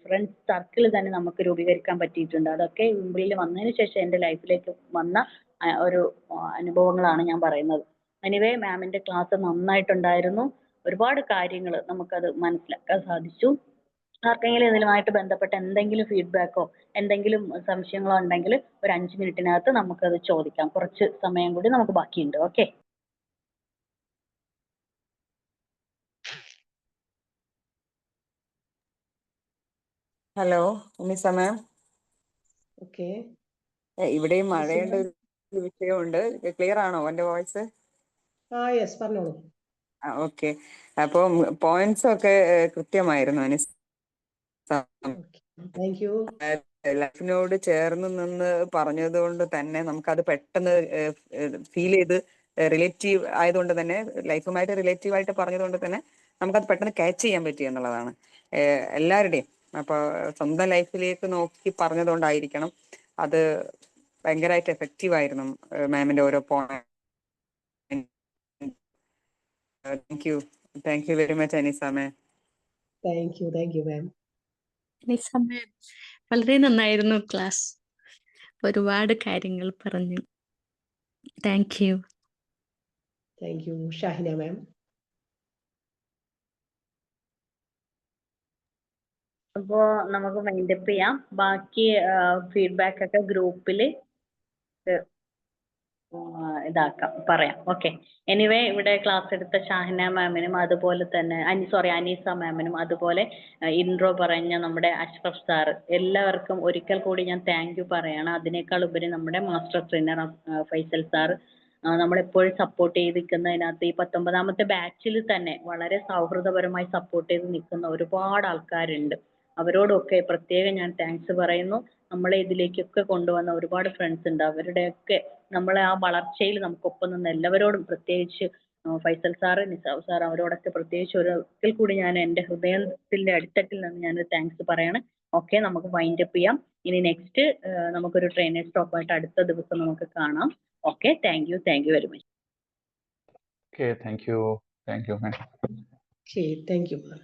ഫ്രണ്ട്സ് സർക്കിൾ തന്നെ നമുക്ക് രൂപീകരിക്കാൻ പറ്റിയിട്ടുണ്ട്. അതൊക്കെ വിംബിളിൽ വന്നതിന് ശേഷം എൻ്റെ ലൈഫിലേക്ക് വന്ന ഒരു അനുഭവങ്ങളാണ് ഞാൻ പറയുന്നത്. എനിവേ മാമിൻ്റെ ക്ലാസ് നന്നായിട്ടുണ്ടായിരുന്നു. ഒരുപാട് കാര്യങ്ങൾ നമുക്കത് മനസ്സിലാക്കാൻ സാധിച്ചു. ആർക്കെങ്കിലും ഇതിലുമായിട്ട് ബന്ധപ്പെട്ട എന്തെങ്കിലും ഫീഡ്ബാക്കോ എന്തെങ്കിലും സംശയങ്ങളോ ഉണ്ടെങ്കിൽ ഒരു 5 മിനിറ്റിനകത്ത് നമുക്കത് ചോദിക്കാം. കുറച്ച് സമയം കൂടി നമുക്ക് ബാക്കിയുണ്ട്. ഓക്കെ. ഹലോ നിസ മാം, ഓക്കെ. ഇവിടെയും മഴയുടെ ഒരു വിഷയമുണ്ട്. ക്ലിയർ ആണോ എൻ്റെ വോയിസ്? യെസ്, പറഞ്ഞോളൂ. ഓക്കെ. അപ്പം പോയിന്റ്സ് ഒക്കെ കൃത്യമായിരുന്നു അനിസ്. Thank you. ലൈഫിനോട് ചേർന്ന് നിന്ന് പറഞ്ഞത് കൊണ്ട് തന്നെ നമുക്കത് പെട്ടെന്ന് ഫീൽ ചെയ്ത് റിലേറ്റീവ് ആയതുകൊണ്ട് തന്നെ, ലൈഫുമായിട്ട് റിലേറ്റീവ് ആയിട്ട് പറഞ്ഞതുകൊണ്ട് തന്നെ നമുക്കത് പെട്ടെന്ന് ക്യാച്ച് ചെയ്യാൻ പറ്റി എന്നുള്ളതാണ് എല്ലാവരുടെയും. അപ്പോൾ സ്വന്തം ലൈഫിലേക്ക് നോക്കി പറഞ്ഞതുകൊണ്ടായിരിക്കണം അത് ഭയങ്കരമായിട്ട് എഫക്റ്റീവ് ആയിരുന്നു മാമിന്റെ ഓരോ point. Thank you very much Aneesa ma'am. Thank you ma'am. Nisa ma'am, വളരെ നന്നായിരുന്നു ക്ലാസ്. ഒരുപാട് കാര്യങ്ങൾ പറഞ്ഞു. Thank you. Thank you. Shahina ma'am. അപ്പോൾ നമുക്ക് വൈൻഡപ്പ് ചെയ്യാം. ബാക്കി ഫീഡ്ബാക്ക് ഒക്കെ ഗ്രൂപ്പിൽ ഇതാക്കാം, പറയാം. ഓക്കെ. എനിവേ ഇവിടെ ക്ലാസ് എടുത്ത ഷാഹിന മാമിനും അതുപോലെ തന്നെ അനീസ മാമിനും അതുപോലെ ഇൻട്രോ പറഞ്ഞ നമ്മുടെ അഷ്റഫ് സാർ, എല്ലാവർക്കും ഒരിക്കൽ കൂടി ഞാൻ താങ്ക് യു പറയാണ്. അതിനേക്കാൾ ഉപരി നമ്മുടെ മാസ്റ്റർ ട്രെയിനർ ഫൈസൽ സാർ നമ്മളെപ്പോഴും സപ്പോർട്ട് ചെയ്ത് നിൽക്കുന്നതിനകത്ത് ഈ 19ാമത്തെ ബാച്ചിൽ തന്നെ വളരെ സൗഹൃദപരമായി സപ്പോർട്ട് ചെയ്ത് നിൽക്കുന്ന ഒരുപാട് ആൾക്കാരുണ്ട്. അവരോടൊക്കെ പ്രത്യേകം ഞാൻ താങ്ക്സ് പറയുന്നു. നമ്മളെ ഇതിലേക്കൊക്കെ കൊണ്ടുവന്ന ഒരുപാട് ഫ്രണ്ട്സ് ഉണ്ട്. അവരുടെയൊക്കെ നമ്മളെ ആ വളർച്ചയിൽ നമുക്കൊപ്പം നിന്ന് എല്ലാവരോടും, പ്രത്യേകിച്ച് ഫൈസൽ സാറ്, നിസാവ് സാർ, അവരോടൊക്കെ പ്രത്യേകിച്ച് ഒരിക്കൽ കൂടി ഞാൻ എൻ്റെ ഹൃദയത്തിൻ്റെ അടിത്തട്ടിൽ നിന്ന് ഞാനൊരു താങ്ക്സ് പറയാണ്. ഓക്കെ, നമുക്ക് വൈൻഡപ്പ് ചെയ്യാം. ഇനി നെക്സ്റ്റ് നമുക്കൊരു ട്രെയിനേഴ്സ് ടോപ്പായിട്ട് അടുത്ത ദിവസം നമുക്ക് കാണാം. Okay, thank you very much. Okay, thank you ma'am. Okay, thank you ma'am.